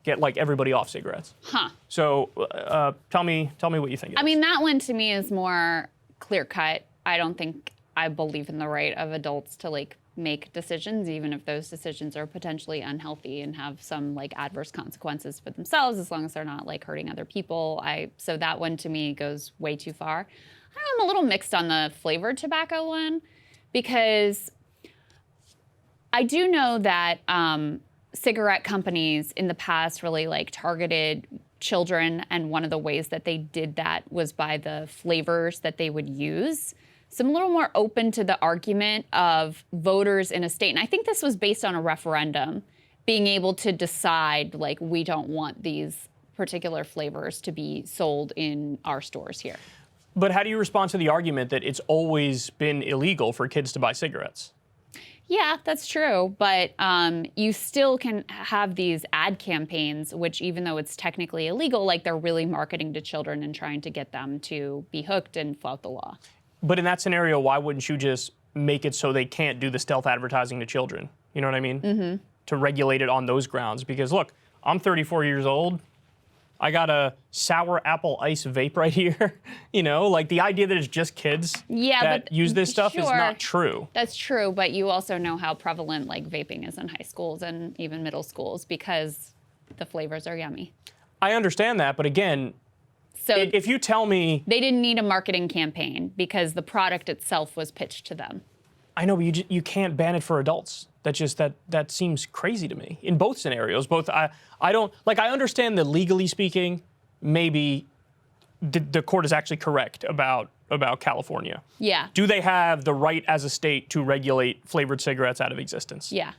[SPEAKER 1] get everybody off cigarettes.
[SPEAKER 2] Huh.
[SPEAKER 1] So tell me what you think.
[SPEAKER 2] I mean, that one to me is more clear cut. I don't think I believe in the right of adults to make decisions, even if those decisions are potentially unhealthy and have some like adverse consequences for themselves, as long as they're not like hurting other people. So that one to me goes way too far. I'm a little mixed on the flavored tobacco one, because I do know that cigarette companies in the past really like targeted children, and one of the ways that they did that was by the flavors that they would use. So I'm a little more open to the argument of voters in a state, and I think this was based on a referendum, being able to decide, like, we don't want these particular flavors to be sold in our stores here.
[SPEAKER 1] But how do you respond to the argument that it's always been illegal for kids to buy cigarettes?
[SPEAKER 2] Yeah, that's true. But you still can have these ad campaigns, which even though it's technically illegal, like they're really marketing to children and trying to get them to be hooked and flout the law.
[SPEAKER 1] But in that scenario, why wouldn't you just make it so they can't do the stealth advertising to children? You know what I mean? Mm-hmm. To regulate it on those grounds. Because look, I'm 34 years old. I got a sour apple ice vape right here. You know, like the idea that it's just kids that use this stuff is not true.
[SPEAKER 2] That's true, but you also know how prevalent like vaping is in high schools and even middle schools because the flavors are yummy.
[SPEAKER 1] I understand that, but again, so if you tell me...
[SPEAKER 2] They didn't need a marketing campaign because the product itself was pitched to them.
[SPEAKER 1] I know, but you can't ban it for adults. That seems crazy to me in both scenarios. I don't, like, I understand that legally speaking, maybe the court is actually correct about California.
[SPEAKER 2] Yeah.
[SPEAKER 1] Do they have the right as a state to regulate flavored cigarettes out of existence?
[SPEAKER 2] Yeah.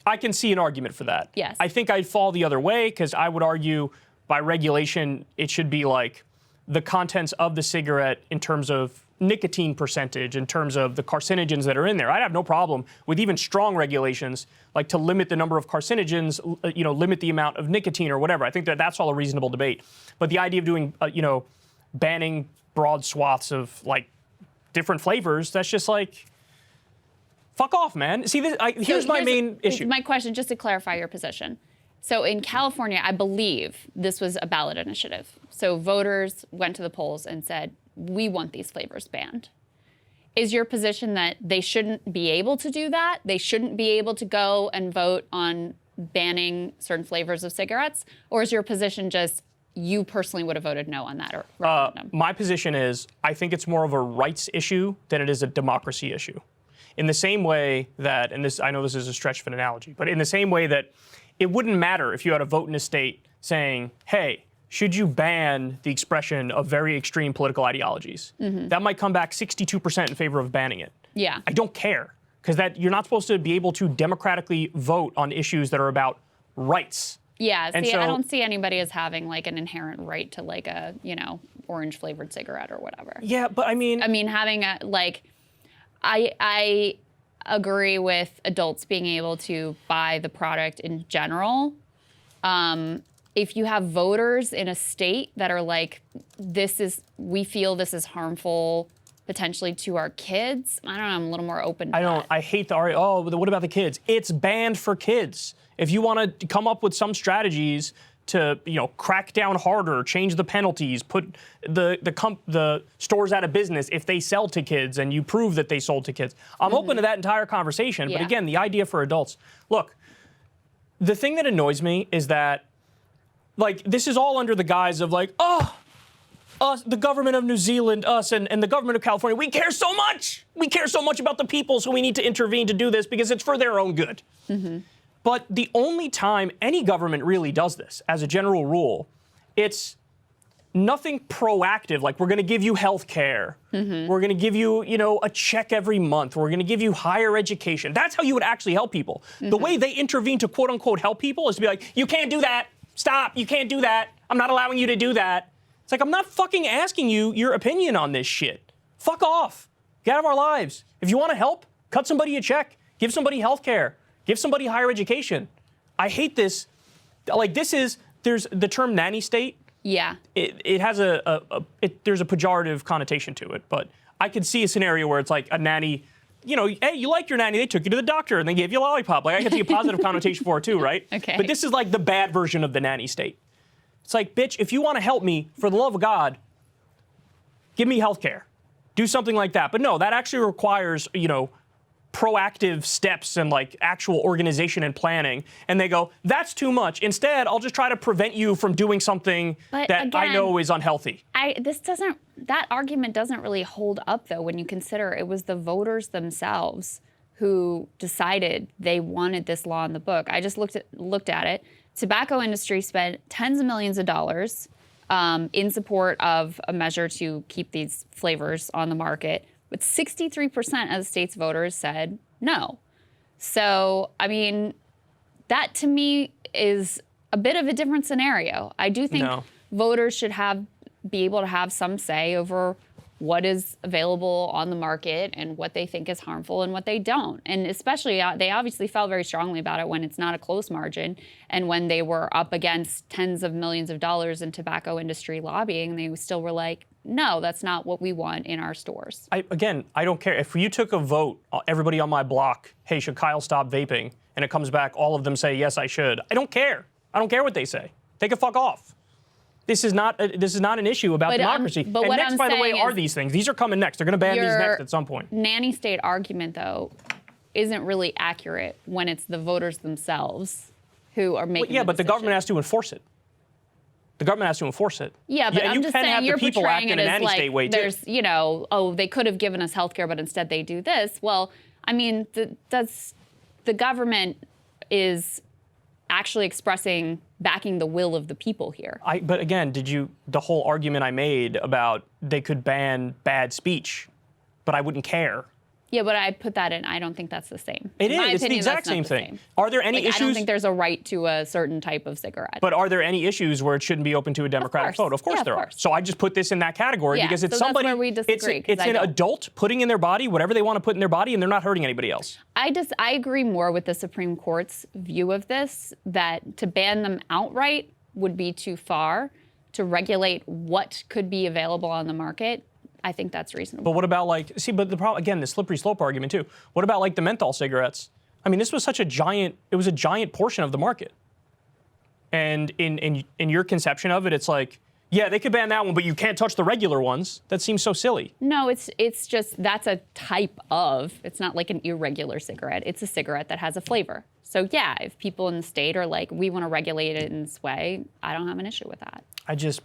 [SPEAKER 1] I can see an argument for that.
[SPEAKER 2] Yes.
[SPEAKER 1] I think I'd fall the other way because I would argue by regulation, it should be like the contents of the cigarette in terms of nicotine percentage, in terms of the carcinogens that are in there. I'd have no problem with even strong regulations, like to limit the number of carcinogens, limit the amount of nicotine or whatever. I think that's all a reasonable debate. But the idea of doing, banning broad swaths of like different flavors, that's just like, fuck off, man. See, here's my main issue.
[SPEAKER 2] My question, just to clarify your position. So in California, I believe this was a ballot initiative. So voters went to the polls and said, we want these flavors banned. Is your position that they shouldn't be able to do that? They shouldn't be able to go and vote on banning certain flavors of cigarettes? Or is your position just you personally would have voted no on that referendum?
[SPEAKER 1] My position is I think it's more of a rights issue than it is a democracy issue. In the same way that, and I know this is a stretch of an analogy, but in the same way that it wouldn't matter if you had a vote in a state saying, hey, should you ban the expression of very extreme political ideologies? Mm-hmm. That might come back 62% in favor of banning it.
[SPEAKER 2] Yeah.
[SPEAKER 1] I don't care, because you're not supposed to be able to democratically vote on issues that are about rights.
[SPEAKER 2] Yeah, I don't see anybody as having like an inherent right to like a, orange flavored cigarette or whatever.
[SPEAKER 1] Yeah, but I mean
[SPEAKER 2] having a I agree with adults being able to buy the product in general. If you have voters in a state that are like, we feel this is harmful potentially to our kids, I don't know, I'm a little more open to that.
[SPEAKER 1] I hate the argument, what about the kids? It's banned for kids. If you want to come up with some strategies to, crack down harder, change the penalties, put the stores out of business if they sell to kids and you prove that they sold to kids. I'm open to that entire conversation. Yeah. But again, the idea for adults. Look, the thing that annoys me is that, like, this is all under the guise of like, us, the government of New Zealand, us, and the government of California, we care so much. We care so much about the people, so we need to intervene to do this because it's for their own good. Mm-hmm. But the only time any government really does this, as a general rule, it's nothing proactive, like we're going to give you health care. Mm-hmm. We're going to give you, a check every month. We're going to give you higher education. That's how you would actually help people. Mm-hmm. The way they intervene to quote unquote help people is to be like, you can't do that. Stop. You can't do that. I'm not allowing you to do that. It's like, I'm not fucking asking you your opinion on this shit. Fuck off. Get out of our lives. If you want to help, cut somebody a check. Give somebody health care. Give somebody higher education. I hate this. Like, there's the term nanny state.
[SPEAKER 2] Yeah.
[SPEAKER 1] It has there's a pejorative connotation to it, but I could see a scenario where it's like a nanny, hey, you like your nanny, they took you to the doctor and they gave you a lollipop. Like, I could see a positive connotation for it too, right?
[SPEAKER 2] Okay.
[SPEAKER 1] But this is like the bad version of the nanny state. It's like, bitch, if you want to help me, for the love of God, give me health care. Do something like that. But no, that actually requires, proactive steps and like actual organization and planning, and they go, that's too much. Instead, I'll just try to prevent you from doing something that
[SPEAKER 2] again,
[SPEAKER 1] I know is unhealthy.
[SPEAKER 2] That argument doesn't really hold up though when you consider it was the voters themselves who decided they wanted this law in the book. I just looked at it. Tobacco industry spent tens of millions of dollars in support of a measure to keep these flavors on the market. But 63% of the state's voters said no. So, I mean, that to me is a bit of a different scenario. I do think voters should be able to have some say over what is available on the market and what they think is harmful and what they don't. And especially, they obviously felt very strongly about it when it's not a close margin and when they were up against tens of millions of dollars in tobacco industry lobbying, they still were like, no, that's not what we want in our stores.
[SPEAKER 1] I don't care. If you took a vote, everybody on my block, hey, should Kyle stop vaping? And it comes back, all of them say, yes, I should. I don't care. I don't care what they say. They can fuck off. This is not an issue about democracy.
[SPEAKER 2] But
[SPEAKER 1] and
[SPEAKER 2] what
[SPEAKER 1] next,
[SPEAKER 2] I'm
[SPEAKER 1] by the way,
[SPEAKER 2] saying
[SPEAKER 1] are these things. These are coming next. They're going to ban these next at some point.
[SPEAKER 2] Nanny state argument, though, isn't really accurate when it's the voters themselves who are making
[SPEAKER 1] but the government has to enforce it. The government has to enforce it.
[SPEAKER 2] Yeah, but I'm just saying you're portraying it as like there's, they could have given us health care, but instead they do this. Well, I mean, the government is actually backing the will of the people here.
[SPEAKER 1] But again, the whole argument I made about they could ban bad speech, but I wouldn't care.
[SPEAKER 2] Yeah, but I put that in. I don't think that's the same.
[SPEAKER 1] It's the exact same thing. Are there any issues?
[SPEAKER 2] I don't think there's a right to a certain type of cigarette.
[SPEAKER 1] But are there any issues where it shouldn't be open to a Democratic vote? Of course there are. So I just put this in that category because it's somebody.
[SPEAKER 2] That's where we disagree.
[SPEAKER 1] It's an adult putting in their body whatever they want to put in their body, and they're not hurting anybody else.
[SPEAKER 2] I agree more with the Supreme Court's view of this, that to ban them outright would be too far. To regulate what could be available on the market, I think that's reasonable.
[SPEAKER 1] But what about but the problem, again, the slippery slope argument too. What about the menthol cigarettes? I mean, this was a giant portion of the market. And in your conception of it, it's like, yeah, they could ban that one, but you can't touch the regular ones. That seems so silly.
[SPEAKER 2] No, it's just, that's a type of, it's not like an irregular cigarette. It's a cigarette that has a flavor. So yeah, if people in the state are like, we want to regulate it in this way, I don't have an issue with that.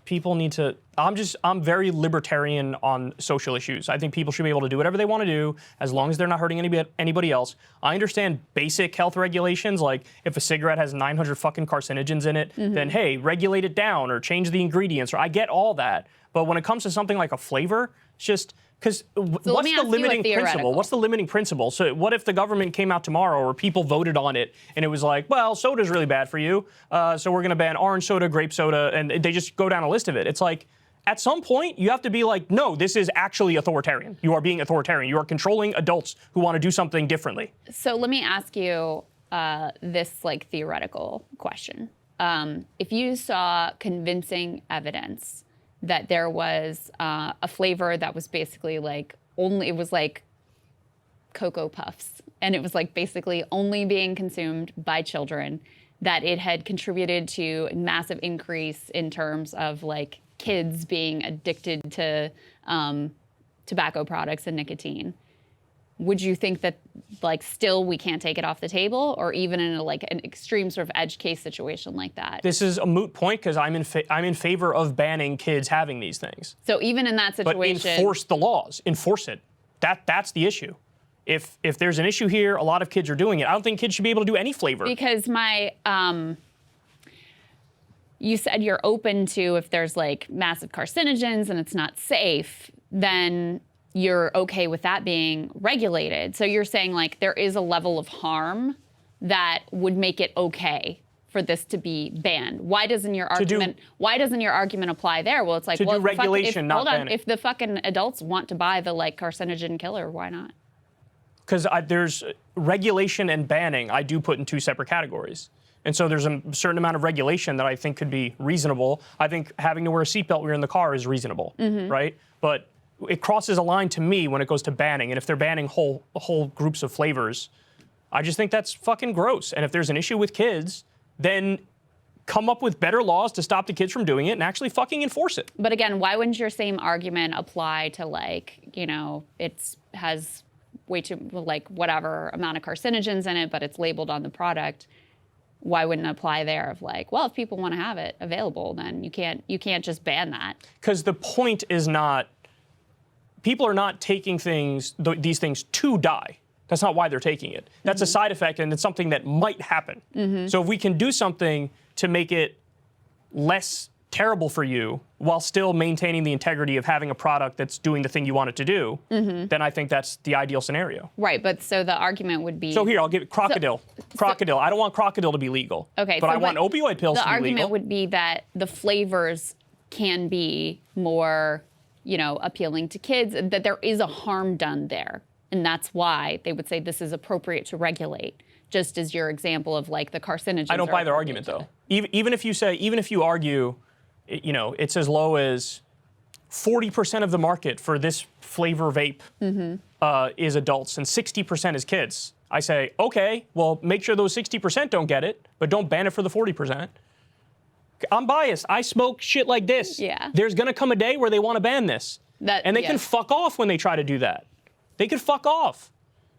[SPEAKER 1] People need to, I'm very libertarian on social issues. I think people should be able to do whatever they want to do as long as they're not hurting anybody else. I understand basic health regulations, like if a cigarette has 900 fucking carcinogens in it, then hey, regulate it down or change the ingredients. Or I get all that. But when it comes to something like a flavor, it's just, because what's the limiting principle? What's the limiting principle? So what if the government came out tomorrow or people voted on it and it was like, well, soda's really bad for you, so we're going to ban orange soda, grape soda, and they just go down a list of it. It's like, at some point, you have to be like, no, this is actually authoritarian. You are being authoritarian. You are controlling adults who want to do something differently.
[SPEAKER 2] So let me ask you this theoretical question. If you saw convincing evidence that there was a flavor that was basically it was like Cocoa Puffs, and it was basically only being consumed by children, that it had contributed to a massive increase in terms of kids being addicted to tobacco products and nicotine. Would you think that still we can't take it off the table, or even in an extreme sort of edge case situation like that?
[SPEAKER 1] This is a moot point because I'm in favor of banning kids having these things.
[SPEAKER 2] So even in that situation,
[SPEAKER 1] but enforce the laws, enforce it. That's the issue. If there's an issue here, a lot of kids are doing it. I don't think kids should be able to do any flavor.
[SPEAKER 2] Because you said you're open to if there's massive carcinogens and it's not safe, then you're okay with that being regulated. So you're saying there is a level of harm that would make it okay for this to be banned. Why doesn't your argument apply there? Well, it's
[SPEAKER 1] do regulation, not banning.
[SPEAKER 2] If the fucking adults want to buy the carcinogen killer, why not?
[SPEAKER 1] Because there's regulation and banning I do put in two separate categories. And so there's a certain amount of regulation that I think could be reasonable. I think having to wear a seatbelt when you're in the car is reasonable, right? But it crosses a line to me when it goes to banning. And if they're banning whole groups of flavors, I just think that's fucking gross. And if there's an issue with kids, then come up with better laws to stop the kids from doing it and actually fucking enforce it.
[SPEAKER 2] But again, why wouldn't your same argument apply to it has way too, like whatever amount of carcinogens in it, but it's labeled on the product. Why wouldn't it apply there of like, well, if people want to have it available, then you can't just ban that.
[SPEAKER 1] Because the point is not, people are not taking these things to die. That's not why they're taking it. That's a side effect, and it's something that might happen. So if we can do something to make it less terrible for you while still maintaining the integrity of having a product that's doing the thing you want it to do, then I think that's the ideal scenario.
[SPEAKER 2] Right, but so the argument would be...
[SPEAKER 1] So here, I'll give it crocodile. Crocodile. I don't want crocodile to be legal.
[SPEAKER 2] Okay,
[SPEAKER 1] but I want opioid pills to be legal.
[SPEAKER 2] The argument would be that the flavors can be more, appealing to kids, that there is a harm done there. And that's why they would say this is appropriate to regulate, just as your example of like the carcinogens.
[SPEAKER 1] I don't buy their argument, though. Even if you argue, it's as low as 40% of the market for this flavor vape is adults and 60% is kids. I say, okay, well, make sure those 60% don't get it, but don't ban it for the 40%. I'm biased. I smoke shit like this.
[SPEAKER 2] Yeah.
[SPEAKER 1] There's going to come a day where they want to ban this. And they can fuck off when they try to do that. They could fuck off.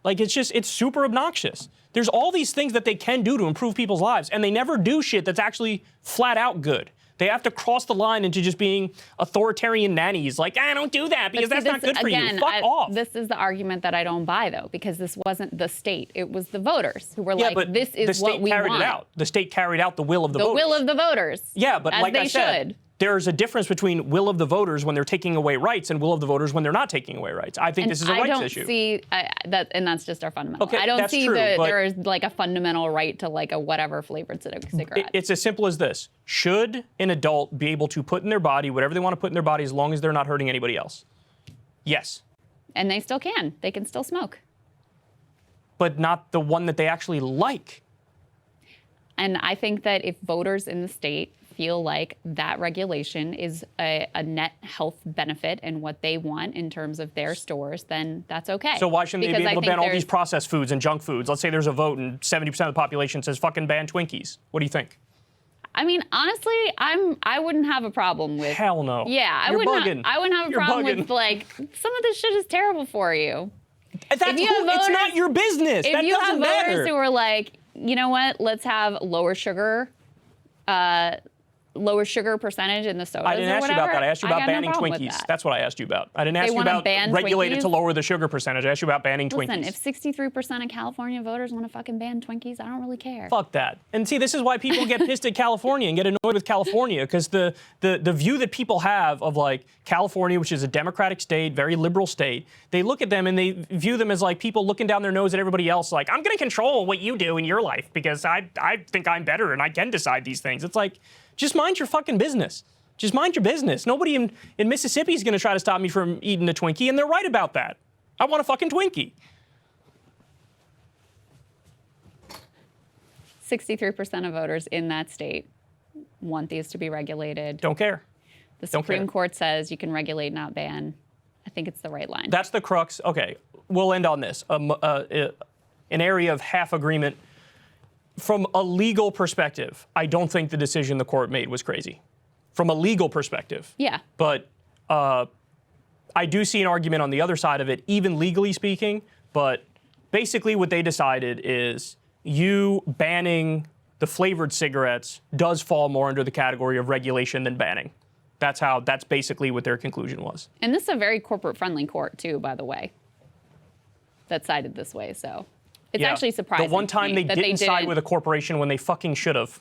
[SPEAKER 1] Like, it's super obnoxious. There's all these things that they can do to improve people's lives, and they never do shit that's actually flat out good. They have to cross the line into just being authoritarian nannies. Like, I don't do that because that's not good for you. Fuck off.
[SPEAKER 2] This is the argument that I don't buy, though, because this wasn't the state. It was the voters who were like, this is what we want.
[SPEAKER 1] The state carried it out. The state carried out the will of the voters.
[SPEAKER 2] The will of the voters.
[SPEAKER 1] Yeah, but like I said, there's a difference between will of the voters when they're taking away rights and will of the voters when they're not taking away rights. I think this is a rights issue.
[SPEAKER 2] See that, and that's just our fundamental.
[SPEAKER 1] Okay,
[SPEAKER 2] I don't
[SPEAKER 1] that's
[SPEAKER 2] see
[SPEAKER 1] true,
[SPEAKER 2] that there is like a fundamental right to like a whatever flavored cigarette.
[SPEAKER 1] It's as simple as this. Should an adult be able to put in their body whatever they want to put in their body as long as they're not hurting anybody else? Yes.
[SPEAKER 2] And they still can. They can still smoke.
[SPEAKER 1] But not the one that they actually like.
[SPEAKER 2] And I think that if voters in the state feel like that regulation is a net health benefit and what they want in terms of their stores, then that's okay.
[SPEAKER 1] So why shouldn't they be able to ban all these processed foods and junk foods? Let's say there's a vote and 70% of the population says fucking ban Twinkies. What do you think?
[SPEAKER 2] I mean, honestly, I wouldn't have a problem with...
[SPEAKER 1] Hell no.
[SPEAKER 2] Yeah, I wouldn't have a problem with, like, some of this shit is terrible for you.
[SPEAKER 1] It's not your business. That doesn't matter.
[SPEAKER 2] If you have voters who are like, you know what, let's have lower sugar percentage in the sodas.
[SPEAKER 1] I didn't ask you about that. I asked you about banning Twinkies. That's what I asked you about. I didn't ask you about regulate it to lower the sugar percentage. I asked you about banning Twinkies.
[SPEAKER 2] Listen, if 63% of California voters want to fucking ban Twinkies, I don't really care.
[SPEAKER 1] Fuck that. And see, this is why people get pissed at California and get annoyed with California, because the view that people have of like California, which is a democratic state, very liberal state, they look at them and they view them as like people looking down their nose at everybody else, like, I'm going to control what you do in your life because I think I'm better and I can decide these things. It's like, just mind your fucking business. Just mind your business. Nobody in Mississippi is going to try to stop me from eating a Twinkie, and they're right about that. I want a fucking Twinkie.
[SPEAKER 2] 63% of voters in that state want these to be regulated.
[SPEAKER 1] Don't care.
[SPEAKER 2] The Supreme Court says you can regulate, not ban. I think it's the right line.
[SPEAKER 1] That's the crux. Okay, we'll end on this. An area of half agreement. From a legal perspective, I don't think the decision the court made was crazy. From a legal perspective.
[SPEAKER 2] Yeah.
[SPEAKER 1] But I do see an argument on the other side of it, even legally speaking. But basically what they decided is you banning the flavored cigarettes does fall more under the category of regulation than banning. That's basically what their conclusion was.
[SPEAKER 2] And this is a very corporate-friendly court, too, by the way, that sided this way, so... It's actually surprising.
[SPEAKER 1] The one time they didn't side with a corporation when they fucking should have.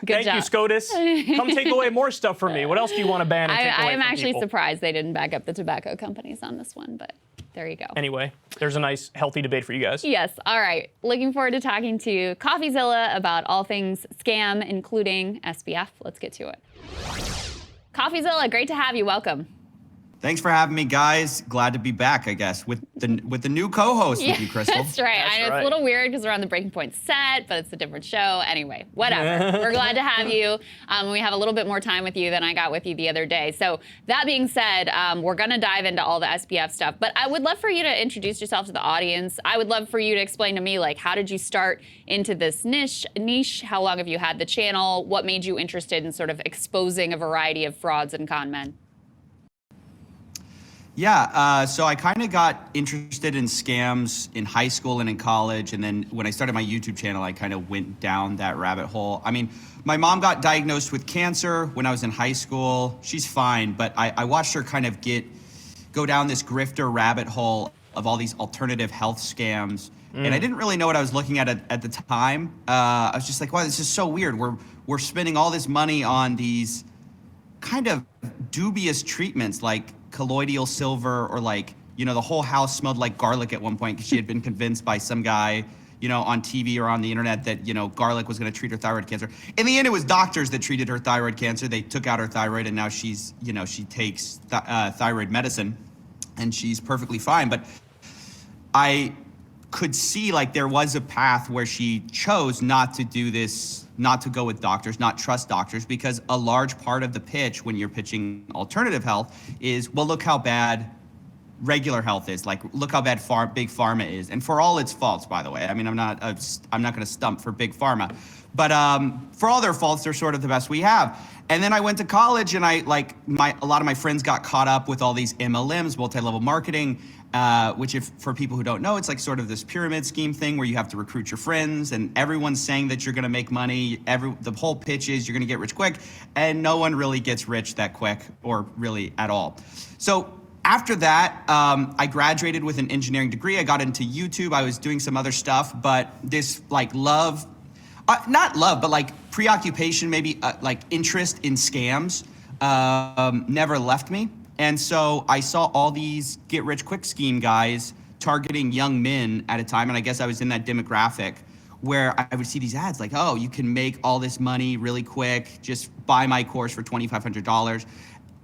[SPEAKER 1] Thank you, SCOTUS. Come take away more stuff from me. What else do you want to ban and take away from
[SPEAKER 2] I'm actually
[SPEAKER 1] people?
[SPEAKER 2] surprised they didn't back up the tobacco companies on this one, but there you go.
[SPEAKER 1] Anyway, there's a nice, healthy debate for you guys.
[SPEAKER 2] Yes. All right. Looking forward to talking to Coffeezilla about all things scam, including SBF. Let's get to it. Coffeezilla, great to have you. Welcome.
[SPEAKER 5] Thanks for having me, guys. Glad to be back, I guess, with the new co-host with you, Krystal.
[SPEAKER 2] That's right. I know it's a little weird because we're on the Breaking Point set, but it's a different show. Anyway, whatever. We're glad to have you. We have a little bit more time with you than I got with you the other day. So that being said, we're going to dive into all the SBF stuff, but I would love for you to introduce yourself to the audience. I would love for you to explain to me, like, how did you start into this niche? How long have you had the channel? What made you interested in sort of exposing a variety of frauds and con men?
[SPEAKER 5] Yeah, so I kind of got interested in scams in high school and in college. And then when I started my YouTube channel, I kind of went down that rabbit hole. I mean, my mom got diagnosed with cancer when I was in high school. She's fine, but I watched her kind of go down this grifter rabbit hole of all these alternative health scams. And I didn't really know what I was looking at the time. I was just like, wow, this is so weird. We're spending all this money on these kind of dubious treatments like colloidal silver, or like, you know, the whole house smelled like garlic at one point because she had been convinced by some guy, you know, on TV or on the internet that, you know, garlic was going to treat her thyroid cancer. In the end, it was doctors that treated her thyroid cancer. They took out her thyroid, and now she's, you know, she takes thyroid medicine and she's perfectly fine. But I could see like there was a path where she chose not to do this, not to go with doctors, not trust doctors, because a large part of the pitch when you're pitching alternative health is, well, look how bad regular health is. Like, look how bad big pharma is, and for all its faults, by the way. I mean, I'm not going to stump for big pharma, but for all their faults, they're sort of the best we have. And then I went to college, and a lot of my friends got caught up with all these MLMs, multi-level marketing. Which, if for people who don't know, it's like sort of this pyramid scheme thing where you have to recruit your friends, and everyone's saying that you're going to make money. The whole pitch is you're going to get rich quick, and no one really gets rich that quick, or really at all. So after that, I graduated with an engineering degree. I got into YouTube. I was doing some other stuff, but this like not love, but like preoccupation, maybe like interest in scams, never left me. And so I saw all these get-rich-quick scheme guys targeting young men at a time, and I guess I was in that demographic where I would see these ads like, oh, you can make all this money really quick, just buy my course for $2,500.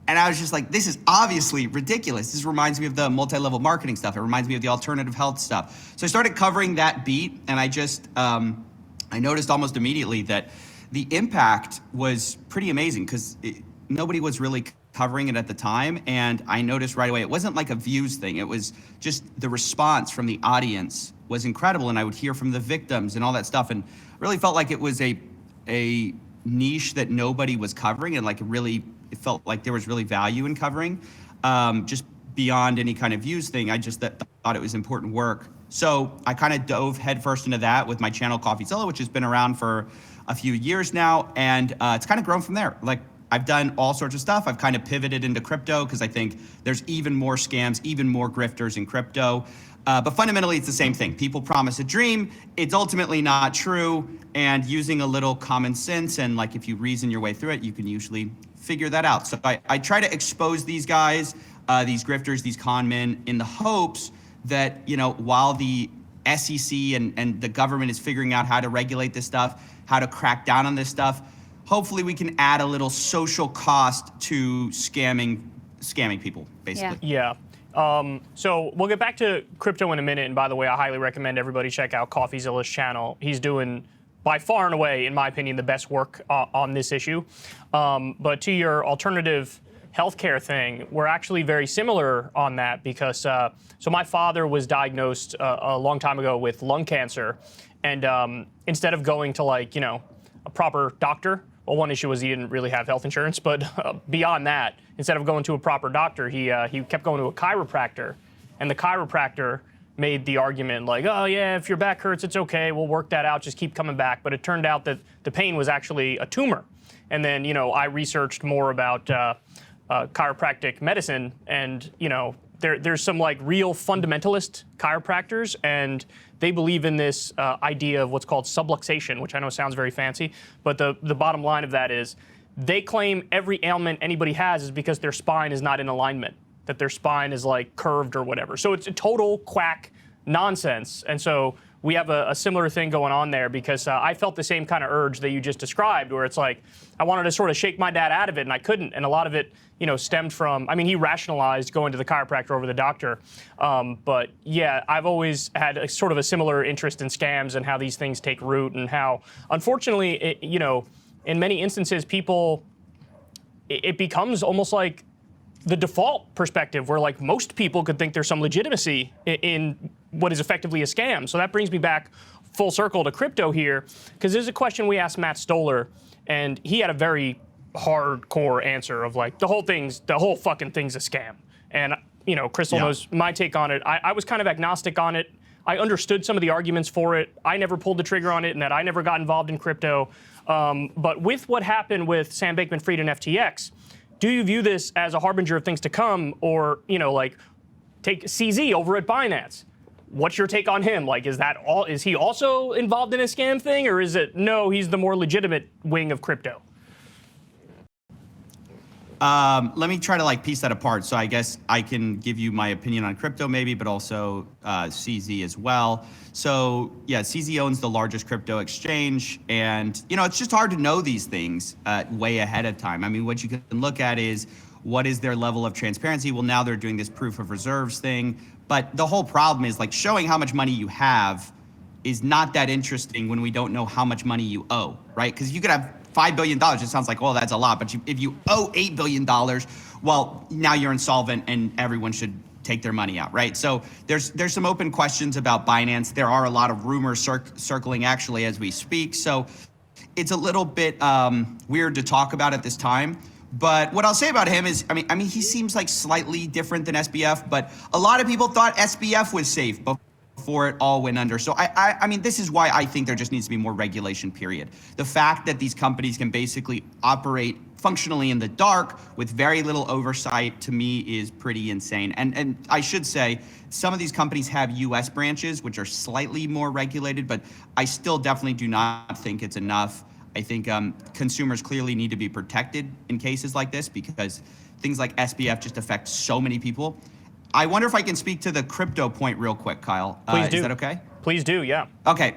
[SPEAKER 5] And I was just like, this is obviously ridiculous. This reminds me of the multi-level marketing stuff. It reminds me of the alternative health stuff. So I started covering that beat, and I just, I noticed almost immediately that the impact was pretty amazing because nobody was really covering it at the time. And I noticed right away, it wasn't like a views thing. It was just the response from the audience was incredible. And I would hear from the victims and all that stuff. And really felt like it was a niche that nobody was covering. And like it felt like there was really value in covering, just beyond any kind of views thing. I just thought it was important work. So I kind of dove headfirst into that with my channel Coffeezilla, which has been around for a few years now. And it's kind of grown from there. Like, I've done all sorts of stuff. I've kind of pivoted into crypto because I think there's even more scams, even more grifters in crypto. But fundamentally, it's the same thing. People promise a dream. It's ultimately not true. And using a little common sense and like if you reason your way through it, you can usually figure that out. So I try to expose these guys, these grifters, these con men, in the hopes that, you know, while the SEC and the government is figuring out how to regulate this stuff, how to crack down on this stuff, hopefully we can add a little social cost to scamming people, basically.
[SPEAKER 1] Yeah. So we'll get back to crypto in a minute. And by the way, I highly recommend everybody check out Coffeezilla's channel. He's doing, by far and away, in my opinion, the best work on this issue. But to your alternative healthcare thing, we're actually very similar on that because, so my father was diagnosed a long time ago with lung cancer. And instead of going to like, you know, a proper doctor, well, one issue was he didn't really have health insurance, but beyond that, instead of going to a proper doctor, he kept going to a chiropractor, and the chiropractor made the argument like, oh yeah, if your back hurts, it's okay, we'll work that out, just keep coming back. But it turned out that the pain was actually a tumor. And then, you know, I researched more about chiropractic medicine, and, you know, there's some like real fundamentalist chiropractors, and they believe in this idea of what's called subluxation, which I know sounds very fancy, but the bottom line of that is they claim every ailment anybody has is because their spine is not in alignment, that their spine is like curved or whatever. So it's a total quack nonsense. And so we have a similar thing going on there because I felt the same kind of urge that you just described, where it's like I wanted to sort of shake my dad out of it and I couldn't. And a lot of it, you know, stemmed from, I mean, he rationalized going to the chiropractor over the doctor. But yeah, I've always had a sort of a similar interest in scams and how these things take root and how, unfortunately, you know, in many instances, it becomes almost like the default perspective where like most people could think there's some legitimacy in what is effectively a scam. So that brings me back full circle to crypto here, because there's a question we asked Matt Stoller, and he had a very hardcore answer of like the whole fucking thing's a scam. And Krystal knows my take on it. I was kind of agnostic on it. I understood some of the arguments for it. I never pulled the trigger on it, and that I never got involved in crypto. But with what happened with Sam Bankman-Fried and FTX, do you view this as a harbinger of things to come, or take CZ over at Binance? What's your take on him? Is he also involved in a scam thing, or is it no? He's the more legitimate wing of crypto.
[SPEAKER 5] Let me try to piece that apart. So I guess I can give you my opinion on crypto maybe, but also CZ as well. So yeah, CZ owns the largest crypto exchange, and it's just hard to know these things way ahead of time. I mean, what you can look at is what is their level of transparency. Well, now they're doing this proof of reserves thing, but the whole problem is showing how much money you have is not that interesting when we don't know how much money you owe, right? Because you could have $5 billion, it sounds like, well, that's a lot. But if you owe $8 billion, well, now you're insolvent and everyone should take their money out, right? So there's some open questions about Binance. There are a lot of rumors circling actually as we speak. So it's a little bit weird to talk about at this time. But what I'll say about him is, I mean, he seems like slightly different than SBF, but a lot of people thought SBF was safe before it all went under. So I mean, this is why I think there just needs to be more regulation, period. The fact that these companies can basically operate functionally in the dark with very little oversight, to me, is pretty insane. And I should say, some of these companies have US branches, which are slightly more regulated, but I still definitely do not think it's enough. I think consumers clearly need to be protected in cases like this, because things like SBF just affect so many people. I wonder if I can speak to the crypto point real quick, Kyle.
[SPEAKER 1] Please do.
[SPEAKER 5] Is that okay?
[SPEAKER 1] Please do, yeah.
[SPEAKER 5] Okay.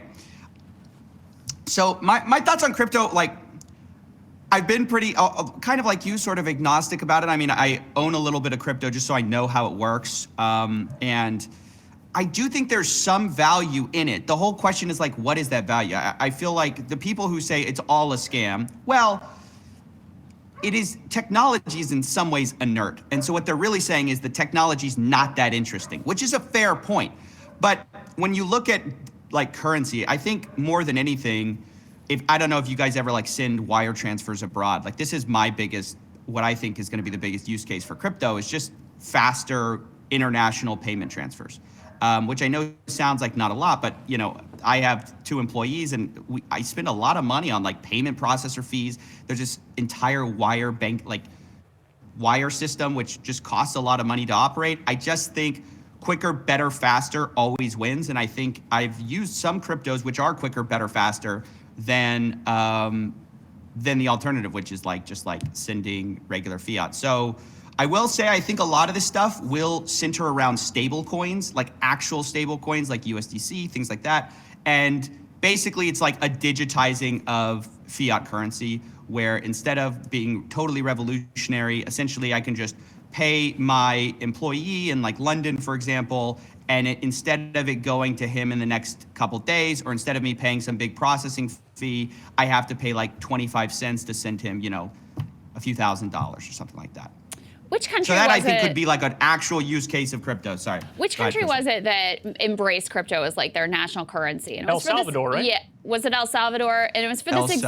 [SPEAKER 5] So my thoughts on crypto, I've been pretty, kind of like you, sort of agnostic about it. I mean, I own a little bit of crypto just so I know how it works. And I do think there's some value in it. The whole question is what is that value? I feel like the people who say it's all a scam, well, it is, technology is in some ways inert. And so what they're really saying is the technology is not that interesting, which is a fair point. But when you look at currency, I think more than anything, I don't know if you guys ever send wire transfers abroad. This is my biggest, what I think is going to be the biggest use case for crypto, is just faster international payment transfers. Which I know sounds like not a lot, but I have 2 employees, and I spend a lot of money on payment processor fees. There's this entire wire wire system, which just costs a lot of money to operate. I just think quicker, better, faster always wins. And I think I've used some cryptos which are quicker, better, faster than the alternative, which is just sending regular fiat. So I will say, I think a lot of this stuff will center around stable coins, actual stable coins like USDC, things like that. And basically it's a digitizing of fiat currency, where instead of being totally revolutionary, essentially I can just pay my employee in London, for example, and instead of it going to him in the next couple days, or instead of me paying some big processing fee, I have to pay 25 cents to send him, a few $1,000s or something like that.
[SPEAKER 2] Which country
[SPEAKER 5] so that
[SPEAKER 2] was
[SPEAKER 5] I think
[SPEAKER 2] it?
[SPEAKER 5] could be an actual use case of crypto. Sorry.
[SPEAKER 2] Which country was it that embraced crypto as their national currency? And it was
[SPEAKER 1] El Salvador, right?
[SPEAKER 2] Yeah. Was it El Salvador? And it was for this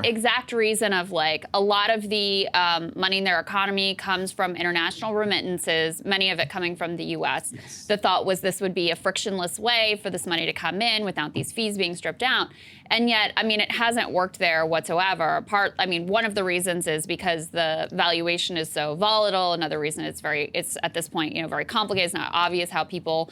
[SPEAKER 2] exact reason of a lot of the money in their economy comes from international remittances, many of it coming from the US. Yes. The thought was this would be a frictionless way for this money to come in without these fees being stripped out. And yet, I mean, it hasn't worked there whatsoever. One of the reasons is because the valuation is so volatile. Another reason it's at this point, very complicated. It's not obvious how people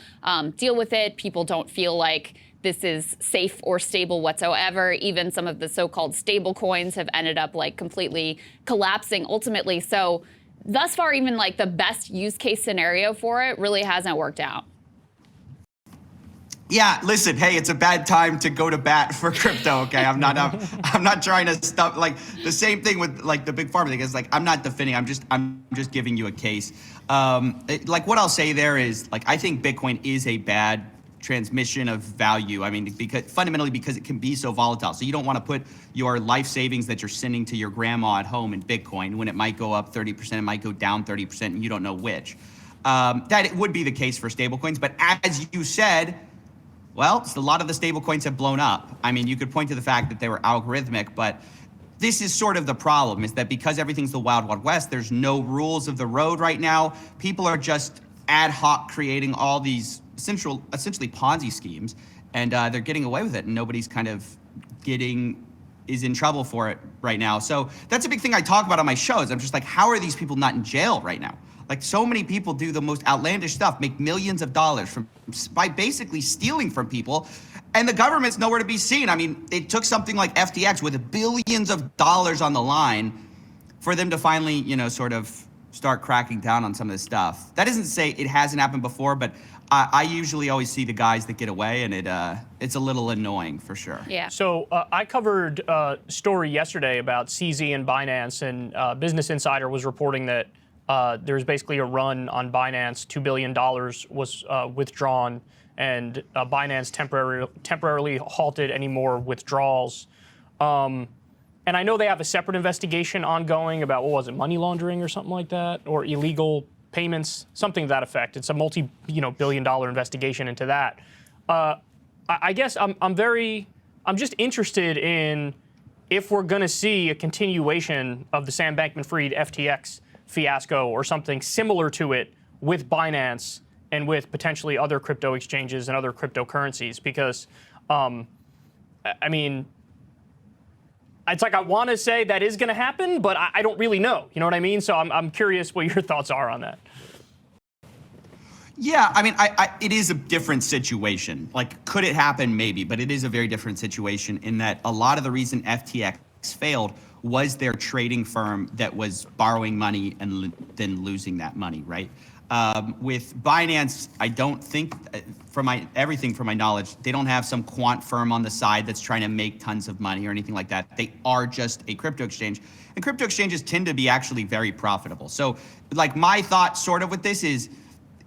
[SPEAKER 2] deal with it. People don't feel like this is safe or stable whatsoever. Even some of the so-called stable coins have ended up completely collapsing ultimately. So thus far, even the best use case scenario for it really hasn't worked out.
[SPEAKER 5] Yeah, listen, hey, it's a bad time to go to bat for crypto, okay? I'm not trying to stop, the same thing with the big pharma thing. It's I'm not defending, I'm just giving you a case. What I'll say there is I think Bitcoin is a bad transmission of value. I mean, fundamentally because it can be so volatile. So you don't want to put your life savings that you're sending to your grandma at home in Bitcoin when it might go up 30%, it might go down 30%, and you don't know which. That it would be the case for stablecoins, but as you said, well, a lot of the stablecoins have blown up. I mean, you could point to the fact that they were algorithmic, but this is sort of the problem, is that because everything's the wild, wild west, there's no rules of the road right now. People are just ad hoc creating all these essentially Ponzi schemes, and they're getting away with it, and nobody's kind of is in trouble for it right now. So that's a big thing I talk about on my shows. I'm just like, how are these people not in jail right now? Like, so many people do the most outlandish stuff, make millions of dollars by basically stealing from people, and the government's nowhere to be seen. I mean, it took something like FTX with billions of dollars on the line for them to finally, you know, sort of start cracking down on some of this stuff. That doesn't say it hasn't happened before, but I usually always see the guys that get away, and it's a little annoying for sure.
[SPEAKER 2] Yeah.
[SPEAKER 1] So I covered a story yesterday about CZ and Binance, and Business Insider was reporting that there's basically a run on Binance. $2 billion was withdrawn, and Binance temporarily halted any more withdrawals. And I know they have a separate investigation ongoing about, what was it, money laundering or something like that, or illegal payments, something to that effect. It's a multi-billion-dollar investigation into that. I guess I'm just interested in if we're going to see a continuation of the Sam Bankman-Fried FTX fiasco or something similar to it with Binance and with potentially other crypto exchanges and other cryptocurrencies, because, I mean, it's like I want to say that is going to happen, but I don't really know. You know what I mean? So I'm curious what your thoughts are on that.
[SPEAKER 5] Yeah, I mean, it is a different situation. Like, could it happen? Maybe, but it is a very different situation in that a lot of the reason FTX failed was their trading firm that was borrowing money and then losing that money, right? With Binance, I don't think, everything from my knowledge, they don't have some quant firm on the side that's trying to make tons of money or anything like that. They are just a crypto exchange, and crypto exchanges tend to be actually very profitable. So, like, my thought sort of with this is,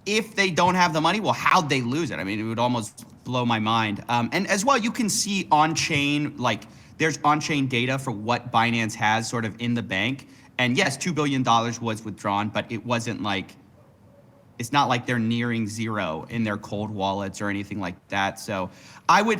[SPEAKER 5] if they don't have the money, well, how'd they lose it? I mean, it would almost blow my mind. And as well, you can see on-chain, like, there's on-chain data for what Binance has sort of in the bank. And yes, $2 billion was withdrawn, but it wasn't like, it's not like they're nearing zero in their cold wallets or anything like that. So I would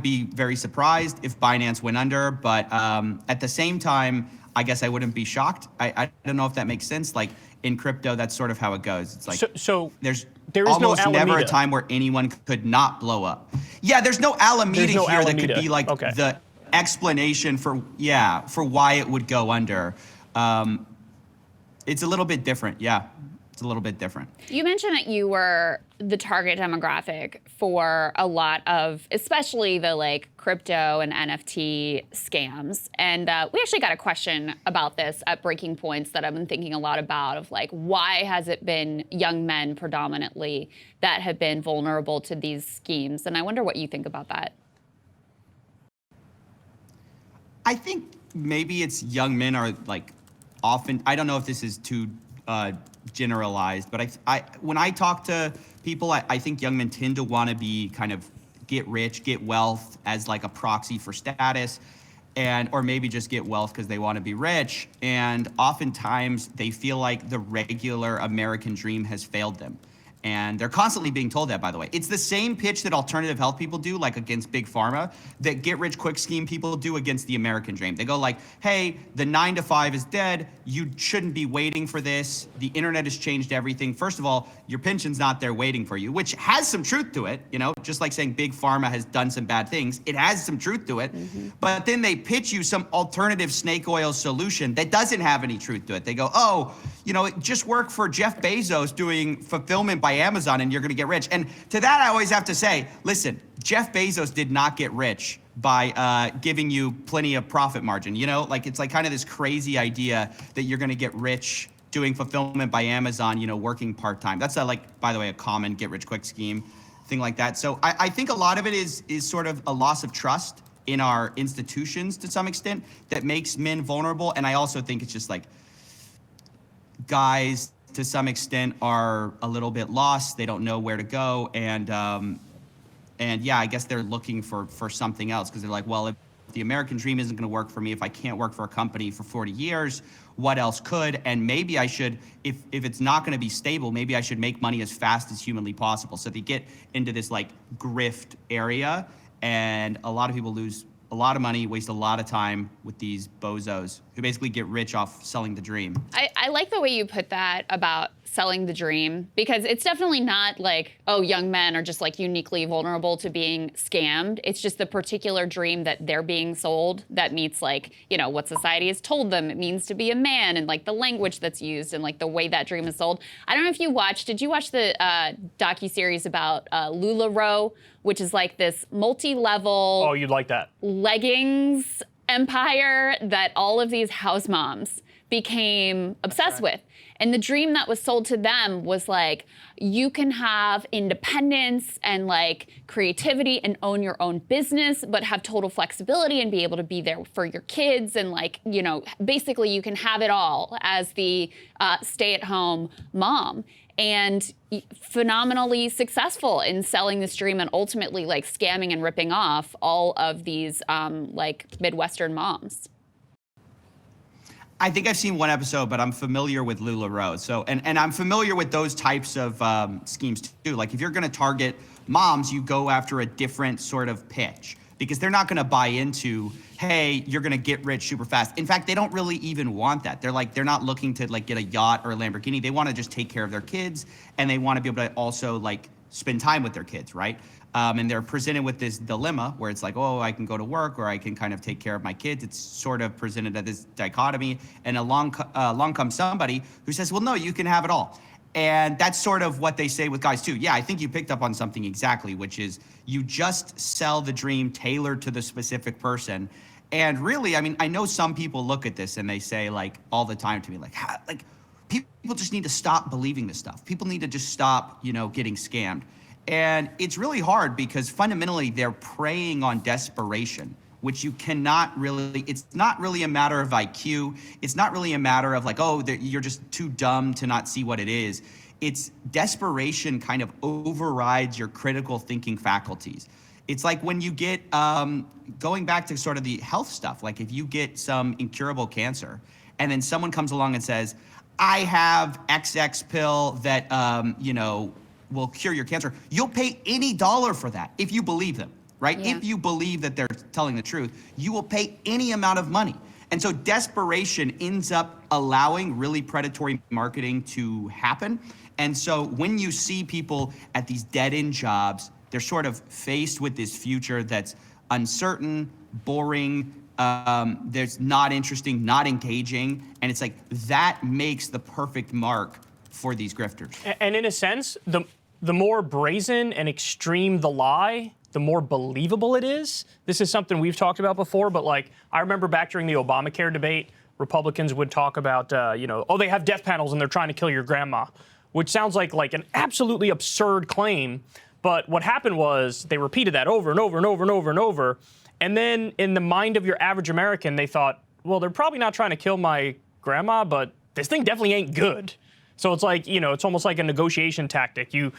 [SPEAKER 5] be very surprised if Binance went under, but at the same time, I guess I wouldn't be shocked. I don't know if that makes sense. Like, in crypto, that's sort of how it goes. It's like,
[SPEAKER 1] so
[SPEAKER 5] there's
[SPEAKER 1] almost
[SPEAKER 5] no never a
[SPEAKER 1] Alameda.
[SPEAKER 5] time where anyone could not blow up. Yeah, there's no Alameda here that could be like the explanation for why it would go under. It's a little bit different. Yeah, it's a little bit different.
[SPEAKER 2] You mentioned that you were the target demographic for a lot of, especially the like crypto and NFT scams. And we actually got a question about this at Breaking Points that I've been thinking a lot about, of like, why has it been young men predominantly that have been vulnerable to these schemes? And I wonder what you think about that.
[SPEAKER 5] I think maybe it's young men are like often, I don't know if this is too generalized, but when I talk to people, I think young men tend to want to be kind of get rich, get wealth as like a proxy for status, or maybe just get wealth because they want to be rich. And oftentimes they feel like the regular American dream has failed them. And they're constantly being told that, by the way. It's the same pitch that alternative health people do, like against Big Pharma, that get-rich-quick scheme people do against the American dream. They go like, hey, the 9 to 5 is dead. You shouldn't be waiting for this. The internet has changed everything. First of all, your pension's not there waiting for you, which has some truth to it. You know, just like saying Big Pharma has done some bad things. It has some truth to it. Mm-hmm. But then they pitch you some alternative snake oil solution that doesn't have any truth to it. They go, oh, you know, just work for Jeff Bezos doing fulfillment by Amazon and you're going to get rich. And to that, I always have to say, listen, Jeff Bezos did not get rich by giving you plenty of profit margin. You know, like it's like kind of this crazy idea that you're going to get rich doing fulfillment by Amazon, you know, working part-time. That's like, by the way, a common get rich quick scheme, thing like that. So I think a lot of it is sort of a loss of trust in our institutions to some extent that makes men vulnerable. And I also think it's just like, guys to some extent are a little bit lost. They don't know where to go. And yeah, I guess they're looking for something else because they're like, well, if the American dream isn't going to work for me, if I can't work for a company for 40 years, what else could? And maybe I should, if it's not going to be stable, maybe I should make money as fast as humanly possible. So they get into this like grift area, and a lot of people lose a lot of money, waste a lot of time with these bozos who basically get rich off selling the dream.
[SPEAKER 2] I like the way you put that about selling the dream, because it's definitely not like, oh, young men are just like uniquely vulnerable to being scammed. It's just the particular dream that they're being sold that meets like, you know, what society has told them it means to be a man, and like the language that's used and like the way that dream is sold. I don't know if did you watch the docuseries about LuLaRoe, which is like this multi-level
[SPEAKER 1] Oh, you'd like that.
[SPEAKER 2] leggings empire that all of these house moms became obsessed with. And the dream that was sold to them was like, you can have independence and like creativity and own your own business, but have total flexibility and be able to be there for your kids. And like, you know, basically you can have it all as the stay-at-home mom. And phenomenally successful in selling this dream and ultimately like scamming and ripping off all of these like Midwestern moms.
[SPEAKER 5] I think I've seen one episode, but I'm familiar with LuLaRoe. So, and I'm familiar with those types of schemes too. Like if you're going to target moms, you go after a different sort of pitch, because they're not going to buy into, hey, you're going to get rich super fast. In fact, they don't really even want that. They're not looking to like get a yacht or a Lamborghini. They want to just take care of their kids, and they want to be able to also like spend time with their kids, right? And they're presented with this dilemma where it's like, oh, I can go to work or I can kind of take care of my kids. It's sort of presented as this dichotomy, and along comes somebody who says, well, no, you can have it all. And that's sort of what they say with guys too. Yeah, I think you picked up on something exactly, which is you just sell the dream tailored to the specific person. And really, I mean, I know some people look at this and they say like all the time to me, like people just need to stop believing this stuff. People need to just stop, you know, getting scammed. And it's really hard because fundamentally they're preying on desperation, which you cannot really, it's not really a matter of IQ. It's not really a matter of like, oh, you're just too dumb to not see what it is. It's desperation kind of overrides your critical thinking faculties. It's like when you get, going back to sort of the health stuff, like if you get some incurable cancer and then someone comes along and says, I have XX pill that, you know, will cure your cancer, you'll pay any dollar for that if you believe them, right?
[SPEAKER 2] Yeah.
[SPEAKER 5] If you believe that they're telling the truth, you will pay any amount of money. And so desperation ends up allowing really predatory marketing to happen. And so when you see people at these dead-end jobs, they're sort of faced with this future that's uncertain, boring, there's not interesting, not engaging, and it's like that makes the perfect mark for these grifters.
[SPEAKER 1] And in a sense, the more brazen and extreme the lie, the more believable it is. This is something we've talked about before, but like I remember back during the Obamacare debate, Republicans would talk about, you know, oh, they have death panels and they're trying to kill your grandma, which sounds like an absolutely absurd claim. But what happened was they repeated that over and over and over and over and over. And then in the mind of your average American, they thought, well, they're probably not trying to kill my grandma, but this thing definitely ain't good. So it's like, you know, it's almost like a negotiation tactic. You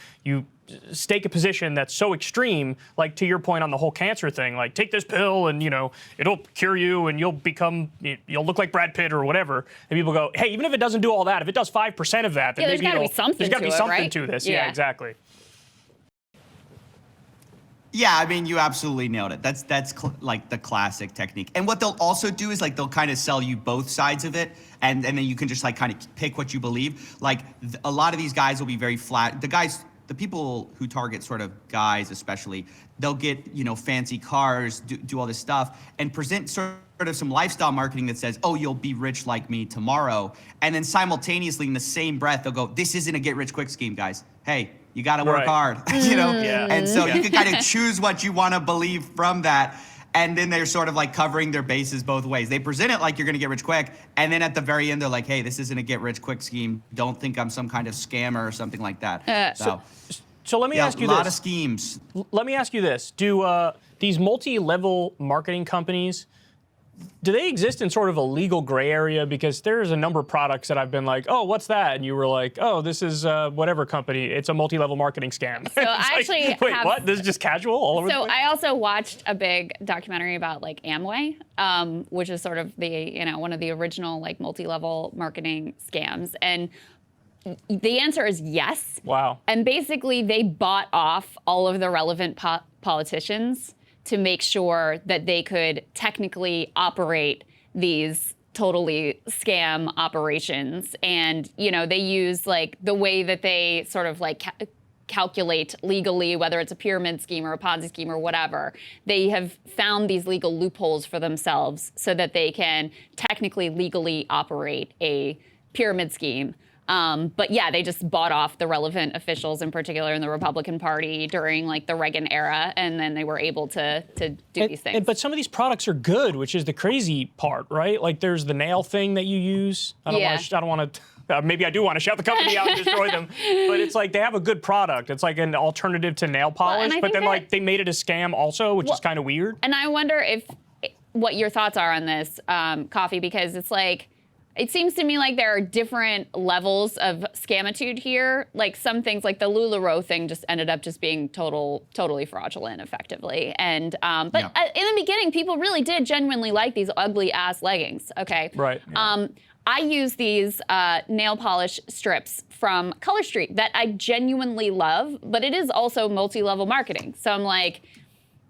[SPEAKER 1] stake a position that's so extreme, like to your point on the whole cancer thing, like take this pill and, you know, it'll cure you and you'll look like Brad Pitt or whatever. And people go, hey, even if it doesn't do all that, if it does 5% of that, then maybe
[SPEAKER 2] there's gotta be something
[SPEAKER 1] to this.
[SPEAKER 2] Yeah.
[SPEAKER 1] Yeah, exactly.
[SPEAKER 5] Yeah, I mean, you absolutely nailed it. That's like the classic technique. And what they'll also do is like they'll kind of sell you both sides of it, and then you can just like kind of pick what you believe. Like a lot of these guys will be very flat. The people who target sort of guys especially, they'll get, you know, fancy cars, do all this stuff, and present sort of some lifestyle marketing that says, oh, you'll be rich like me tomorrow. And then simultaneously in the same breath, they'll go, this isn't a get rich quick scheme, guys. Hey, you got to work hard, you know?
[SPEAKER 1] Yeah.
[SPEAKER 5] And so you can kind of choose what you want to believe from that. And then they're sort of like covering their bases both ways. They present it like you're going to get rich quick. And then at the very end, they're like, hey, this isn't a get rich quick scheme. Don't think I'm some kind of scammer or something like that.
[SPEAKER 1] So let me ask you this.
[SPEAKER 5] A lot of schemes.
[SPEAKER 1] Let me ask you this. Do these multi-level marketing companies, do they exist in sort of a legal gray area? Because there's a number of products that I've been like, oh, what's that? And you were like, oh, this is whatever company. It's a multi-level marketing scam.
[SPEAKER 2] So I actually
[SPEAKER 1] wait, what? This is just casual all over the place?
[SPEAKER 2] So I also watched a big documentary about like Amway, which is sort of the, you know, one of the original like multi-level marketing scams. And the answer is yes.
[SPEAKER 1] Wow.
[SPEAKER 2] And basically they bought off all of the relevant politicians to make sure that they could technically operate these totally scam operations. And, you know, they use like the way that they sort of like calculate legally, whether it's a pyramid scheme or a Ponzi scheme or whatever. They have found these legal loopholes for themselves so that they can technically legally operate a pyramid scheme. But yeah, they just bought off the relevant officials, in particular in the Republican Party during like the Reagan era, and then they were able to do these things.
[SPEAKER 1] But some of these products are good, which is the crazy part, right? Like there's the nail thing that you use. I don't want to. Maybe I do want to shout the company out and destroy them, but it's like they have a good product. It's like an alternative to nail polish, but then like they made it a scam also, which is kind of weird.
[SPEAKER 2] And I wonder what your thoughts are on this, Coffee, because it's like. It seems to me like there are different levels of scamitude here. Like some things, like the LuLaRoe thing, just ended up just being totally fraudulent, effectively. And in the beginning, people really did genuinely like these ugly ass leggings. Okay.
[SPEAKER 1] Right. Yeah.
[SPEAKER 2] I use these nail polish strips from Color Street that I genuinely love, but it is also multi-level marketing. So I'm like,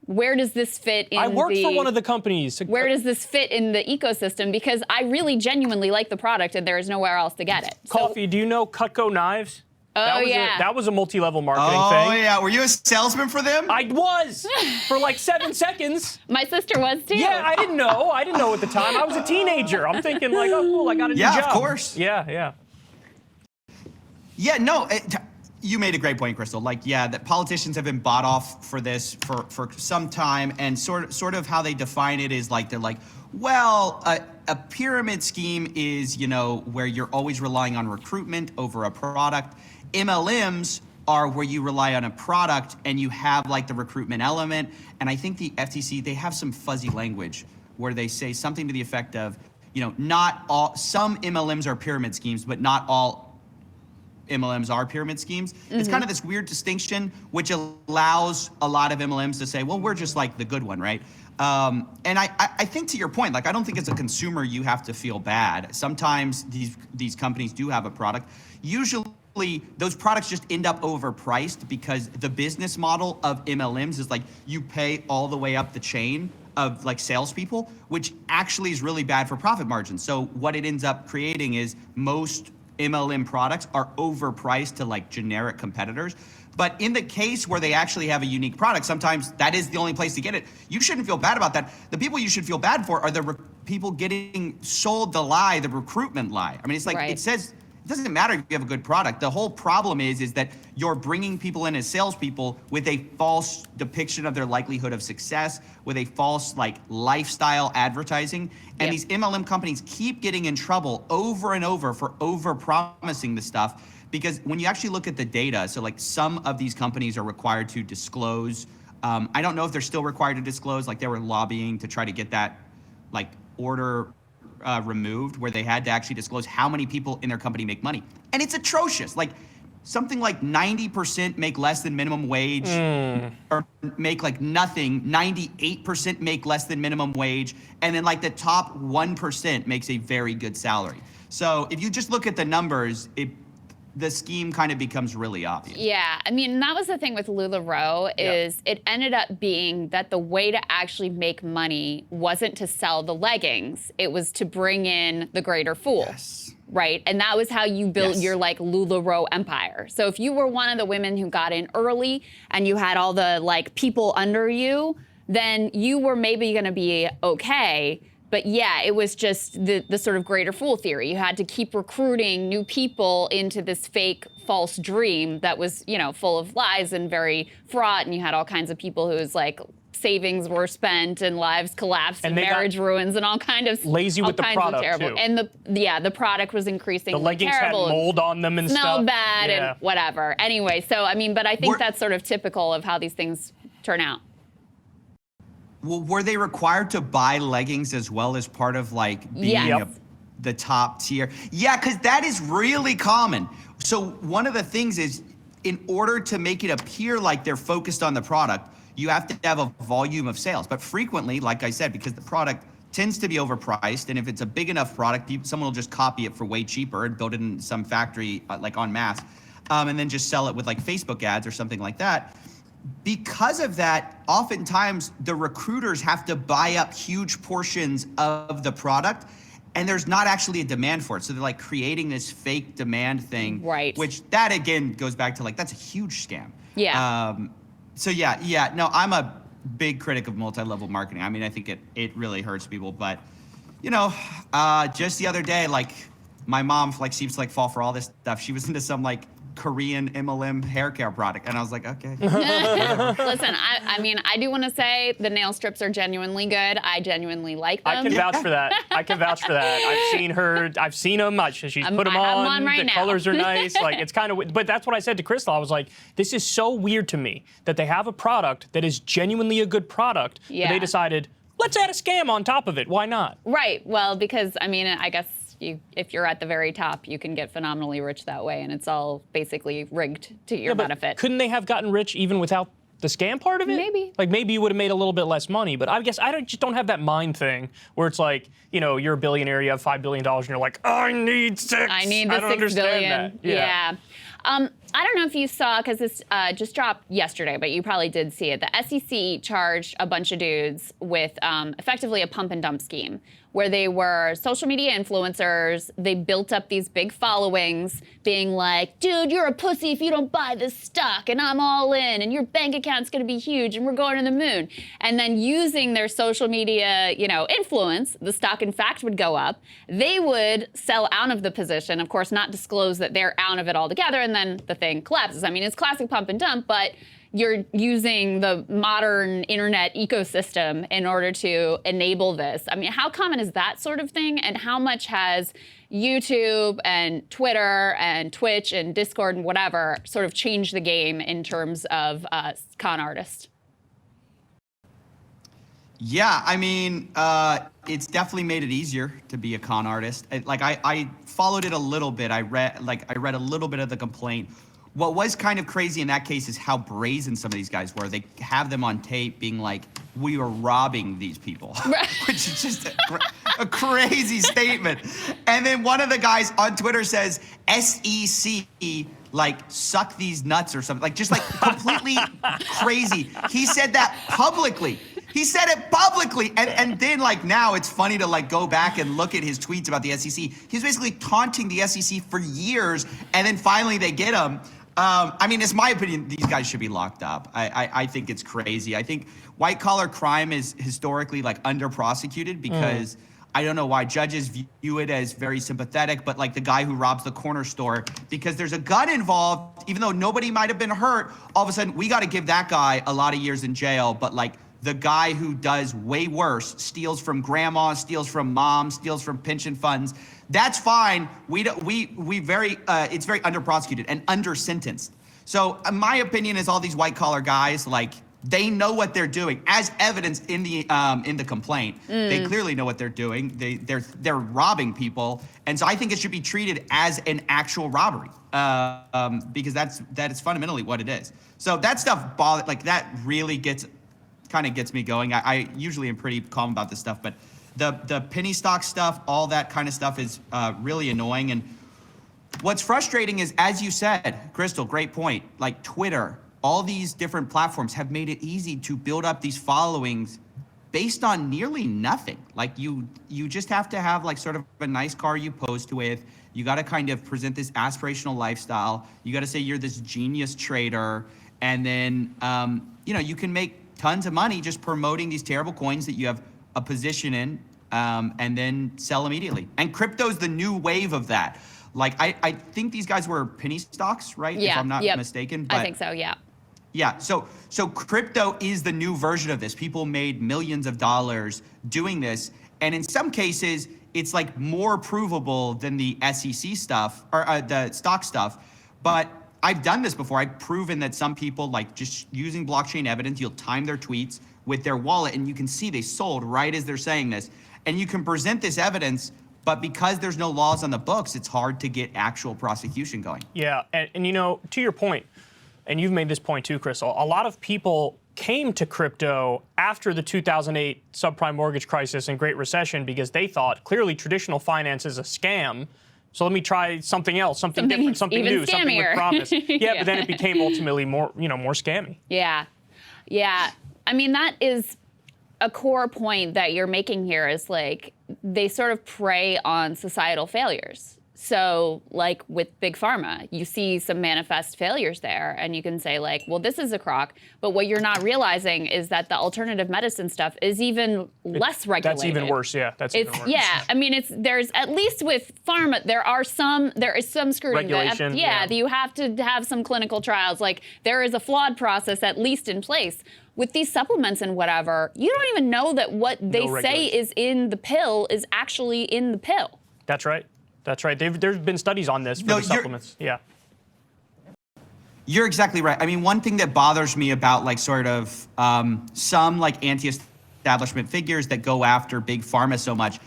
[SPEAKER 2] where does this fit in
[SPEAKER 1] I worked for one of the companies.
[SPEAKER 2] Where does this fit in the ecosystem? Because I really genuinely like the product and there is nowhere else to get it.
[SPEAKER 1] Coffee, do you know Cutco knives?
[SPEAKER 2] Oh,
[SPEAKER 1] that was a multi-level marketing thing.
[SPEAKER 5] Oh, yeah. Were you a salesman for them?
[SPEAKER 1] I was, for like 7 seconds.
[SPEAKER 2] My sister was, too.
[SPEAKER 1] Yeah, I didn't know. I didn't know at the time. I was a teenager. I'm thinking like, oh, cool, I got a new job.
[SPEAKER 5] Yeah, of course.
[SPEAKER 1] Yeah.
[SPEAKER 5] Yeah, no. You made a great point, Krystal. Like, yeah, that politicians have been bought off for this for some time, and sort of how they define it is like they're like, well, a pyramid scheme is, you know, where you're always relying on recruitment over a product. MLMs are where you rely on a product and you have like the recruitment element. And I think the FTC, they have some fuzzy language where they say something to the effect of, you know, some MLMs are pyramid schemes, but not all MLMs are pyramid schemes. It's kind of this weird distinction, which allows a lot of MLMs to say, well, we're just like the good one, right? And I think to your point, like, I don't think as a consumer you have to feel bad. Sometimes these companies do have a product. Usually those products just end up overpriced because the business model of MLMs is like you pay all the way up the chain of like salespeople, which actually is really bad for profit margins. So what it ends up creating is most MLM products are overpriced to like generic competitors. But in the case where they actually have a unique product, sometimes that is the only place to get it. You shouldn't feel bad about that. The people you should feel bad for are the people getting sold the lie, the recruitment lie. I mean, it's like It says, it doesn't matter if you have a good product. The whole problem is that you're bringing people in as salespeople with a false depiction of their likelihood of success, with a false like lifestyle advertising. And these MLM companies keep getting in trouble over and over for over-promising the stuff. Because when you actually look at the data, so like some of these companies are required to disclose. I don't know if they're still required to disclose, like they were lobbying to try to get that like order removed, where they had to actually disclose how many people in their company make money. And it's atrocious. Like something like 90% make less than minimum wage or make like nothing. 98% make less than minimum wage. And then like the top 1% makes a very good salary. So if you just look at the numbers, the scheme kind of becomes really obvious.
[SPEAKER 2] Yeah, I mean, that was the thing with LuLaRoe is it ended up being that the way to actually make money wasn't to sell the leggings, it was to bring in the greater fool.
[SPEAKER 5] Yes.
[SPEAKER 2] Right? And that was how you built your like LuLaRoe empire. So if you were one of the women who got in early and you had all the like people under you, then you were maybe gonna be okay. But yeah, it was just the sort of greater fool theory. You had to keep recruiting new people into this fake false dream that was, you know, full of lies and very fraught. And you had all kinds of people whose like savings were spent and lives collapsed and marriage ruins and all kind of
[SPEAKER 1] lazy with the product
[SPEAKER 2] terrible.
[SPEAKER 1] Too.
[SPEAKER 2] And the product was increasingly
[SPEAKER 1] the leggings
[SPEAKER 2] terrible.
[SPEAKER 1] had mold on them and
[SPEAKER 2] smelled
[SPEAKER 1] stuff.
[SPEAKER 2] bad and whatever. Anyway, so I mean, but I think that's sort of typical of how these things turn out.
[SPEAKER 5] Well, were they required to buy leggings as well as part of like being the top tier? Yeah, because that is really common. So one of the things is, in order to make it appear like they're focused on the product, you have to have a volume of sales. But frequently, like I said, because the product tends to be overpriced, and if it's a big enough product, someone will just copy it for way cheaper and build it in some factory like en masse, and then just sell it with like Facebook ads or something like that. Because of that, oftentimes the recruiters have to buy up huge portions of the product, and there's not actually a demand for it. So they're like creating this fake demand thing,
[SPEAKER 2] right?
[SPEAKER 5] Which that again goes back to like that's a huge scam.
[SPEAKER 2] Yeah.
[SPEAKER 5] So yeah. No, I'm a big critic of multi-level marketing. I mean, I think it really hurts people. But you know, just the other day, like my mom like seems to like fall for all this stuff. She was into some like Korean MLM hair care product, and I was like, okay.
[SPEAKER 2] Listen, I mean, I do want to say the nail strips are genuinely good. I genuinely like them.
[SPEAKER 1] I can vouch for that. I've seen them. She's put them on.
[SPEAKER 2] Right
[SPEAKER 1] the
[SPEAKER 2] now.
[SPEAKER 1] colors are nice. Like it's kind of. But that's what I said to Krystal. I was like, this is so weird to me that they have a product that is genuinely a good product, but they decided let's add a scam on top of it. Why not?
[SPEAKER 2] Right. Well, because I mean, I guess. If you're at the very top, you can get phenomenally rich that way, and it's all basically rigged to your benefit.
[SPEAKER 1] Couldn't they have gotten rich even without the scam part of it?
[SPEAKER 2] Maybe.
[SPEAKER 1] Like maybe you would have made a little bit less money, but I guess I just don't have that mind thing where it's like, you know, you're a billionaire, you have $5 billion, and you're like, I need $6.
[SPEAKER 2] I need the
[SPEAKER 1] I don't
[SPEAKER 2] $6
[SPEAKER 1] understand
[SPEAKER 2] billion.
[SPEAKER 1] that.
[SPEAKER 2] Yeah. I don't know if you saw, because this just dropped yesterday, but you probably did see it. The SEC charged a bunch of dudes with effectively a pump and dump scheme, where they were social media influencers. They built up these big followings, being like, dude, you're a pussy if you don't buy this stock, and I'm all in, and your bank account's gonna be huge, and we're going to the moon. And then using their social media, influence, the stock in fact would go up. They would sell out of the position, of course, not disclose that they're out of it altogether, and then the thing collapses. I mean, it's classic pump and dump, but you're using the modern internet ecosystem in order to enable this. I mean, how common is that sort of thing? And how much has YouTube and Twitter and Twitch and Discord and whatever sort of changed the game in terms of con artists?
[SPEAKER 5] Yeah, I mean, it's definitely made it easier to be a con artist. I followed it a little bit. I read a little bit of the complaint. What was kind of crazy in that case is how brazen some of these guys were. They have them on tape being like, we were robbing these people, which is just a crazy statement. And then one of the guys on Twitter says, SEC, like, suck these nuts or something. Like, just like completely crazy. He said that publicly. He said it publicly. And then, like, now it's funny to, like, go back and look at his tweets about the SEC. He's basically taunting the SEC for years, and then finally they get him. I mean, it's my opinion, these guys should be locked up. I think it's crazy. I think white-collar crime is historically, like, under-prosecuted because I don't know why judges view it as very sympathetic, but, like, the guy who robs the corner store, because there's a gun involved, even though nobody might have been hurt, all of a sudden, we got to give that guy a lot of years in jail, but, like, the guy who does way worse, steals from grandma, steals from mom, steals from pension funds, that's fine. It's very under prosecuted and under sentenced. So my opinion is all these white collar guys, like, they know what they're doing, as evidenced in the complaint. They clearly know what they're doing. They're robbing people, and so I think it should be treated as an actual robbery, because that is fundamentally what it is. So that stuff that really gets me going. I usually am pretty calm about this stuff, but the penny stock stuff, all that kind of stuff is really annoying. And what's frustrating is, as you said, Krystal, great point, like Twitter, all these different platforms have made it easy to build up these followings based on nearly nothing. Like you just have to have like sort of a nice car you post with. You got to kind of present this aspirational lifestyle. You got to say you're this genius trader. And then, you can make tons of money just promoting these terrible coins that you have a position in, and then sell immediately. And crypto's the new wave of that. Like, I think these guys were penny stocks, right?
[SPEAKER 2] Yeah,
[SPEAKER 5] if I'm not mistaken.
[SPEAKER 2] But I think so, yeah.
[SPEAKER 5] Yeah, so crypto is the new version of this. People made millions of dollars doing this. And in some cases, it's like more provable than the SEC stuff, or the stock stuff. But I've done this before. I've proven that some people, like just using blockchain evidence, you'll time their tweets with their wallet, and you can see they sold right as they're saying this. And you can present this evidence, but because there's no laws on the books, it's hard to get actual prosecution going.
[SPEAKER 1] Yeah, and to your point, and you've made this point too, Krystal, a lot of people came to crypto after the 2008 subprime mortgage crisis and Great Recession because they thought clearly traditional finance is a scam. So let me try something else, something different, something new,
[SPEAKER 2] scammier.
[SPEAKER 1] something with promise. Yeah, but then it became ultimately more scammy.
[SPEAKER 2] Yeah. I mean, that is a core point that you're making here is like they sort of prey on societal failures. So like with Big Pharma, you see some manifest failures there and you can say like, well, this is a crock. But what you're not realizing is that the alternative medicine stuff is even less regulated.
[SPEAKER 1] That's even worse, yeah. That's even worse.
[SPEAKER 2] Yeah, I mean, there's at least with pharma, there is some scrutiny.
[SPEAKER 1] Regulation.
[SPEAKER 2] You have to have some clinical trials. Like there is a flawed process at least in place. With these supplements and whatever, you don't even know that what they say is in the pill is actually in the pill.
[SPEAKER 1] That's right. That's right. There's been studies on this for the supplements. Yeah.
[SPEAKER 5] You're exactly right. I mean, one thing that bothers me about like sort of some like anti-establishment figures that go after Big Pharma so much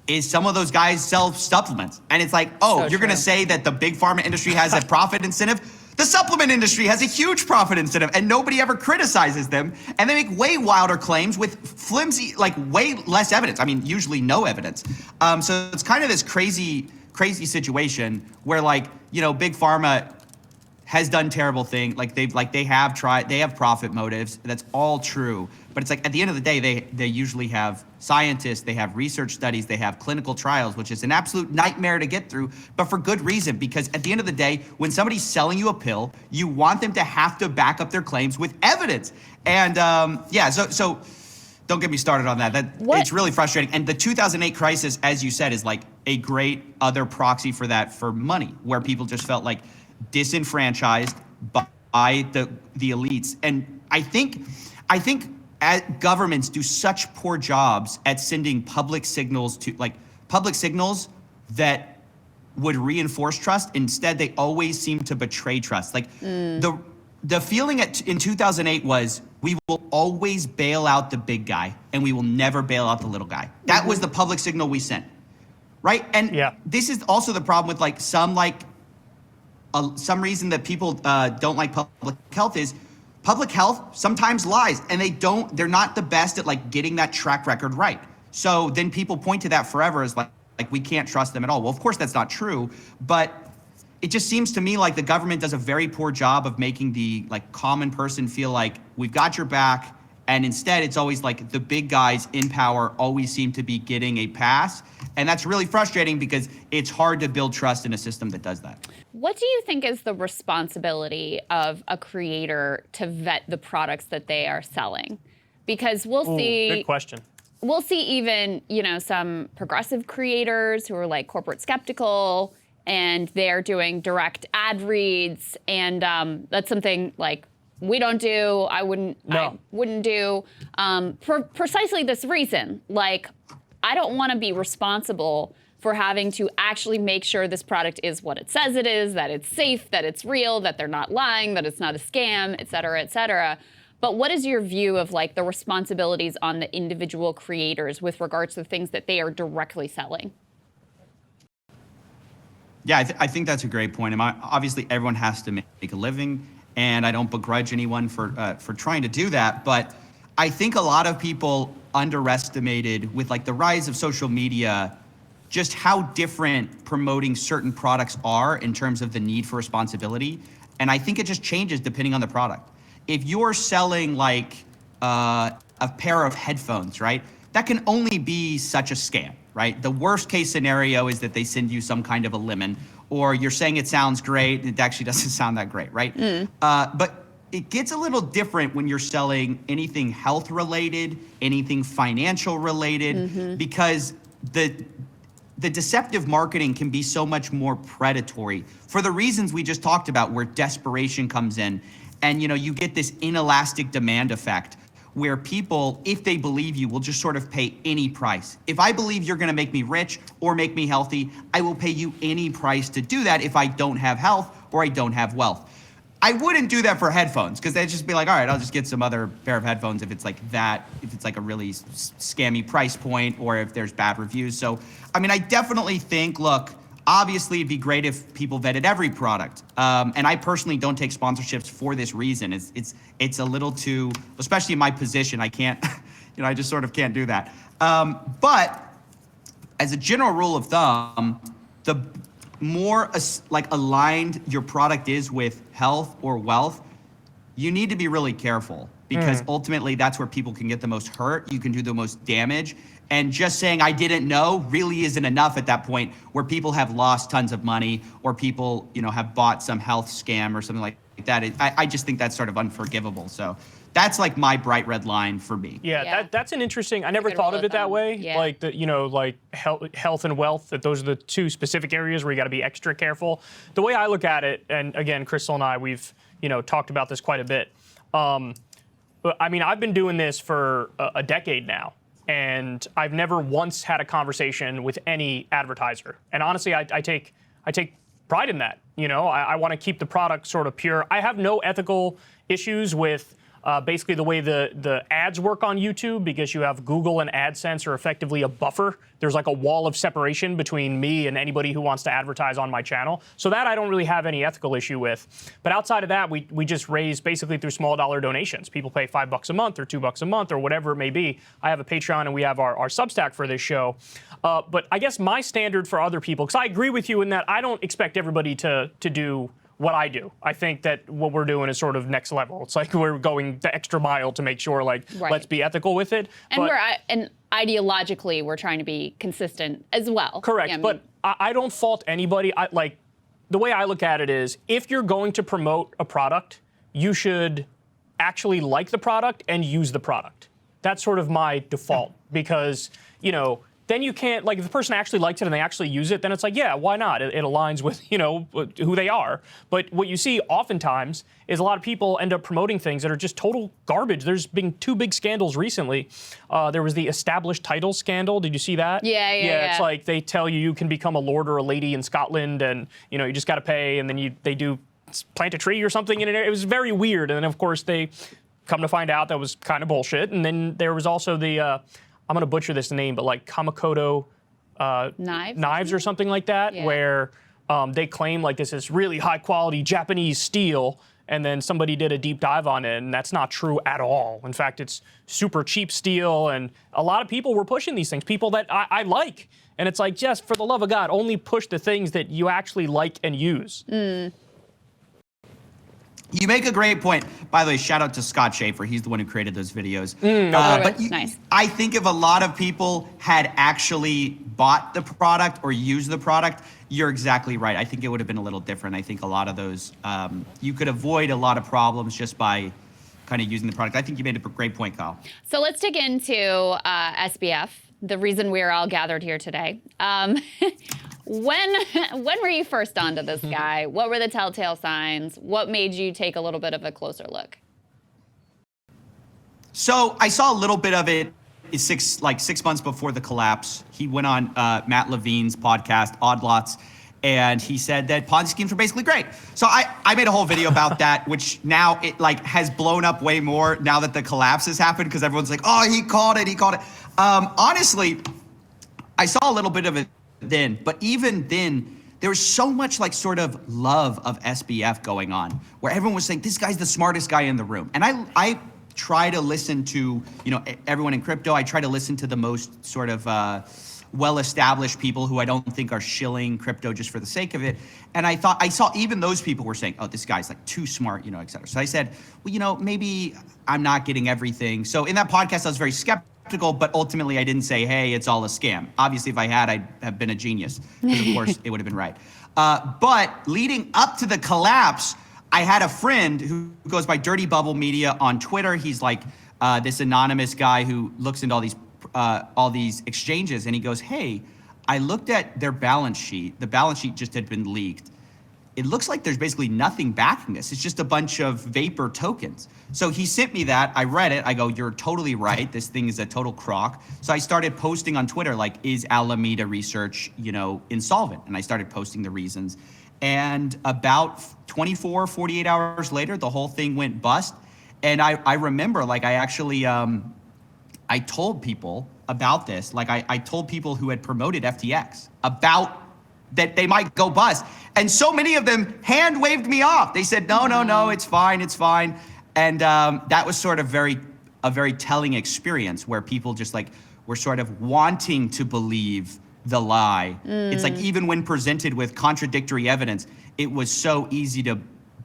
[SPEAKER 5] is some of those guys sell supplements. And it's like, oh, you're going to say that the Big Pharma industry has a profit incentive? The supplement industry has a huge profit incentive and nobody ever criticizes them. And they make way wilder claims with flimsy, like way less evidence. I mean, usually no evidence. So it's kind of this crazy situation where like, you know, Big Pharma has done terrible things. Like they have profit motives. That's all true. But it's like at the end of the day, they usually have scientists, they have research studies, they have clinical trials, which is an absolute nightmare to get through, but for good reason, because at the end of the day, when somebody's selling you a pill, you want them to have to back up their claims with evidence. And so don't get me started on that. It's really frustrating. And the 2008 crisis, as you said, is like a great other proxy for that, for money, where people just felt like disenfranchised by the elites. And I think governments do such poor jobs at sending public signals that would reinforce trust. Instead, they always seem to betray trust. Like the feeling in 2008 was, we will always bail out the big guy and we will never bail out the little guy. That was the public signal we sent, right? And this is also the problem with like some reason that people don't like public health is public health sometimes lies, and they're not the best at like getting that track record right. So then people point to that forever as like we can't trust them at all. Well, of course that's not true, but it just seems to me like the government does a very poor job of making the like common person feel like we've got your back. And instead it's always like the big guys in power always seem to be getting a pass. And that's really frustrating because it's hard to build trust in a system that does that.
[SPEAKER 2] What do you think is the responsibility of a creator to vet the products that they are selling? Because we'll see.
[SPEAKER 1] Good question.
[SPEAKER 2] We'll see even, some progressive creators who are like corporate skeptical and they're doing direct ad reads. And that's something like we don't do, I wouldn't do, for precisely this reason. Like, I don't want to be responsible for having to actually make sure this product is what it says it is, that it's safe, that it's real, that they're not lying, that it's not a scam, et cetera, et cetera. But what is your view of like the responsibilities on the individual creators with regards to the things that they are directly selling?
[SPEAKER 5] Yeah, I think that's a great point. Obviously, everyone has to make a living, and I don't begrudge anyone for trying to do that. But I think a lot of people underestimated with like the rise of social media just how different promoting certain products are in terms of the need for responsibility. And I think it just changes depending on the product. If you're selling like a pair of headphones, right? That can only be such a scam, right? The worst case scenario is that they send you some kind of a lemon, or you're saying it sounds great, it actually doesn't sound that great, right? But it gets a little different when you're selling anything health related, anything financial related, because the deceptive marketing can be so much more predatory for the reasons we just talked about, where desperation comes in. And you get this inelastic demand effect where people, if they believe you, will just sort of pay any price. If I believe you're gonna make me rich or make me healthy, I will pay you any price to do that if I don't have health or I don't have wealth. I wouldn't do that for headphones, because they'd just be like, all right, I'll just get some other pair of headphones if it's like that, if it's like a really scammy price point, or if there's bad reviews. So, I definitely think, look, obviously it'd be great if people vetted every product. And I personally don't take sponsorships for this reason. It's a little too, especially in my position, I can't, I just sort of can't do that. But as a general rule of thumb, the more aligned your product is with health or wealth, you need to be really careful, because ultimately that's where people can get the most hurt. You can do the most damage. And just saying I didn't know really isn't enough at that point, where people have lost tons of money, or people, have bought some health scam or something like that. I just think that's sort of unforgivable. So that's like my bright red line for me.
[SPEAKER 1] Yeah. That's an interesting, I never thought of it that way.
[SPEAKER 2] Yeah.
[SPEAKER 1] Like like health and wealth, that those are the two specific areas where you got to be extra careful. The way I look at it, and again, Krystal and I, we've, talked about this quite a bit. But I mean, I've been doing this for a decade now, and I've never once had a conversation with any advertiser. And honestly, I take pride in that. I want to keep the product sort of pure. I have no ethical issues with basically the way the ads work on YouTube, because you have Google and AdSense are effectively a buffer. There's like a wall of separation between me and anybody who wants to advertise on my channel. So that I don't really have any ethical issue with. But outside of that, we just raise basically through small dollar donations. People pay $5 a month or $2 a month or whatever it may be. I have a Patreon and we have our Substack for this show. But I guess my standard for other people, because I agree with you in that I don't expect everybody to do what I do. I think that what we're doing is sort of next level. It's like we're going the extra mile to make sure, let's be ethical with it.
[SPEAKER 2] And and ideologically, we're trying to be consistent as well.
[SPEAKER 1] Correct. Yeah, but I don't fault anybody. The way I look at it is, if you're going to promote a product, you should actually like the product and use the product. That's sort of my default, because, then you can't, if the person actually likes it and they actually use it, then it's like, yeah, why not? It aligns with, who they are. But what you see oftentimes is a lot of people end up promoting things that are just total garbage. There's been two big scandals recently. There was the established title scandal. Did you see that?
[SPEAKER 2] Yeah.
[SPEAKER 1] It's like they tell you can become a lord or a lady in Scotland, and, you just got to pay, and then they do plant a tree or something in it. It was very weird. And then, of course, they come to find out that was kind of bullshit. And then there was also the... I'm going to butcher this name, but Kamakoto knives or something like that, where they claim this is really high quality Japanese steel, and then somebody did a deep dive on it, and that's not true at all. In fact, it's super cheap steel, and a lot of people were pushing these things, people that I like. And it's like, just for the love of God, only push the things that you actually like and use.
[SPEAKER 5] You make a great point. By the way, shout out to Scott Schaefer. He's the one who created those videos.
[SPEAKER 2] Nice.
[SPEAKER 5] I think if a lot of people had actually bought the product or used the product, you're exactly right. I think it would have been a little different. I think a lot of those, you could avoid a lot of problems just by kind of using the product. I think you made a great point, Kyle.
[SPEAKER 2] So let's dig into SBF, the reason we're all gathered here today. When were you first onto this guy? What were the telltale signs? What made you take a little bit of a closer look?
[SPEAKER 5] So I saw a little bit of it 6 months before the collapse. He went on Matt Levine's podcast, Odd Lots, and he said that Ponzi schemes were basically great. So I made a whole video about that, which now it has blown up way more now that the collapse has happened, because everyone's like, oh, he called it. Honestly, I saw a little bit of it then, but even then, there was so much sort of love of SBF going on, where everyone was saying, this guy's the smartest guy in the room. And I try to listen to, everyone in crypto. I try to listen to the most sort of well-established people who I don't think are shilling crypto just for the sake of it. And I saw even those people were saying, oh, this guy's too smart, et cetera. So I said, well, maybe I'm not getting everything. So in that podcast, I was very skeptical, but ultimately I didn't say, hey, it's all a scam. Obviously, if I had, I'd have been a genius, because of course it would have been right. But leading up to the collapse, I had a friend who goes by Dirty Bubble Media on Twitter. He's this anonymous guy who looks into all these exchanges, and he goes, hey, I looked at their balance sheet. The balance sheet just had been leaked. It looks like there's basically nothing backing this. It's just a bunch of vapor tokens. So he sent me that. I read it. I go, you're totally right. This thing is a total crock. So I started posting on Twitter, is Alameda Research, insolvent? And I started posting the reasons. And about 24, 48 hours later, the whole thing went bust. And I remember, I actually, I told people about this. I told people who had promoted FTX about that they might go bust. And so many of them hand waved me off. They said, no, it's fine. And that was sort of a very telling experience, where people just were sort of wanting to believe the lie. It's even when presented with contradictory evidence, it was so easy to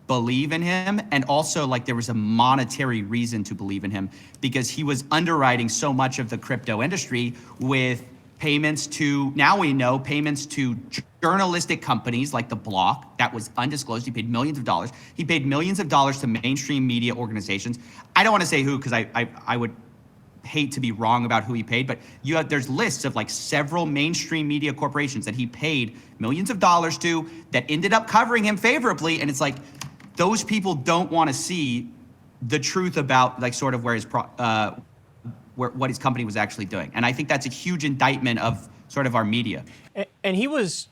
[SPEAKER 5] believe in him, and also like there was a monetary reason to believe in him because he was underwriting so much of the crypto industry with payments to, now we know, payments to journalistic companies like The Block. That was undisclosed. He paid millions of dollars. He paid millions of dollars to mainstream media organizations. I don't want to say who because I would hate to be wrong about who he paid, but there's lists of like several mainstream media corporations that he paid millions of dollars to that ended up covering him favorably. And it's like, those people don't want to see the truth about like sort of where his what his company was actually doing. And I think that's a huge indictment of sort of our media.
[SPEAKER 1] And he was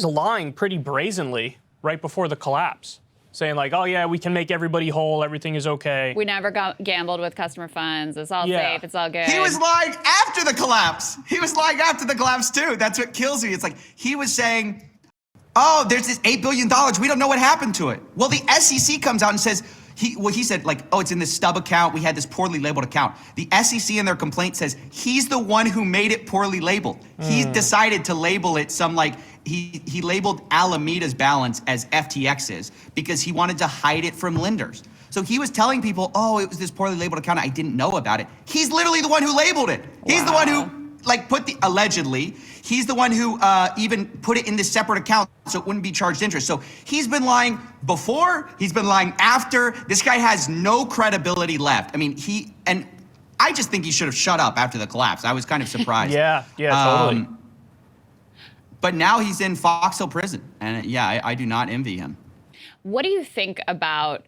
[SPEAKER 1] lying pretty brazenly right before the collapse, saying like, oh yeah, we can make everybody whole, everything is okay.
[SPEAKER 2] We never gambled with customer funds. It's all safe, it's all good.
[SPEAKER 5] He was lying after the collapse. He was lying after the collapse too. That's what kills me. It's like he was saying, oh, there's this $8 billion. We don't know what happened to it. Well, the SEC comes out and says, he said like, oh, it's in this stub account. We had this poorly labeled account. The SEC in their complaint says he's the one who made it poorly labeled. He decided to label it some like, he labeled Alameda's balance as FTX's because he wanted to hide it from lenders. So he was telling people, oh, it was this poorly labeled account. I didn't know about it. He's literally the one who labeled it. He's the one who like allegedly, he's the one who even put it in this separate account so it wouldn't be charged interest. So he's been lying before, he's been lying after. This guy has no credibility left. I mean, I just think he should have shut up after the collapse. I was kind of surprised.
[SPEAKER 1] Yeah, totally.
[SPEAKER 5] But now he's in Fox Hill prison. And yeah, I do not envy him.
[SPEAKER 2] What do you think about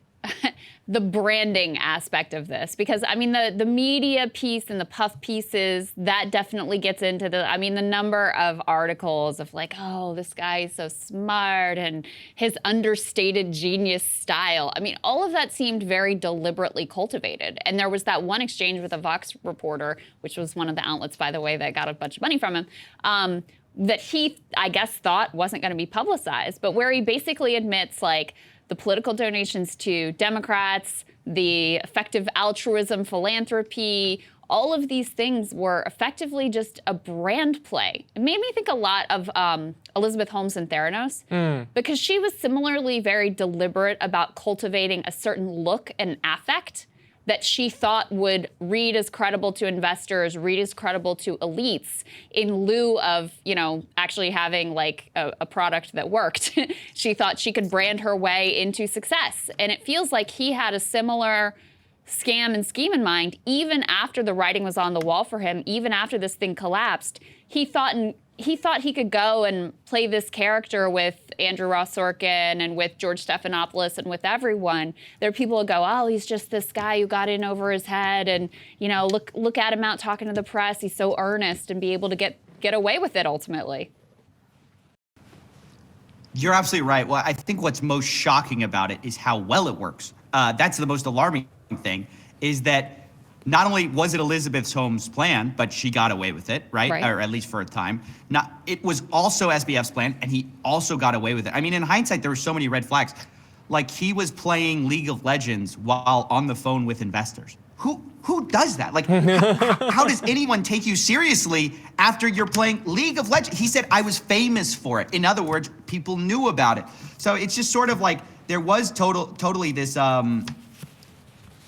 [SPEAKER 2] the branding aspect of this? Because I mean, the media piece and the puff pieces, that definitely gets into the number of articles of like, oh, this guy is so smart and his understated genius style. I mean, all of that seemed very deliberately cultivated. And there was that one exchange with a Vox reporter, which was one of the outlets, by the way, that got a bunch of money from him, that he, I guess, thought wasn't going to be publicized, but where he basically admits like, the political donations to Democrats, the effective altruism, philanthropy, all of these things were effectively just a brand play. It made me think a lot of Elizabeth Holmes and Theranos, because she was similarly very deliberate about cultivating a certain look and affect that she thought would read as credible to investors, read as credible to elites, in lieu of, actually having like a product that worked. She thought she could brand her way into success. And it feels like he had a similar scam and scheme in mind, even after the writing was on the wall for him, even after this thing collapsed. He thought he could go and play this character with Andrew Ross Sorkin and with George Stephanopoulos and with everyone. There are people who go, oh, he's just this guy who got in over his head, and look at him out talking to the press. He's so earnest, and be able to get away with it ultimately.
[SPEAKER 5] You're absolutely right. Well, I think what's most shocking about it is how well it works. That's the most alarming thing, is that not only was it Elizabeth Holmes' plan, but she got away with it, right? Or at least for a time. It was also SBF's plan, and he also got away with it. I mean, in hindsight, there were so many red flags. Like, he was playing League of Legends while on the phone with investors. Who does that? Like, how does anyone take you seriously after you're playing League of Legends? He said, I was famous for it. In other words, people knew about it. So it's just sort of like there was totally this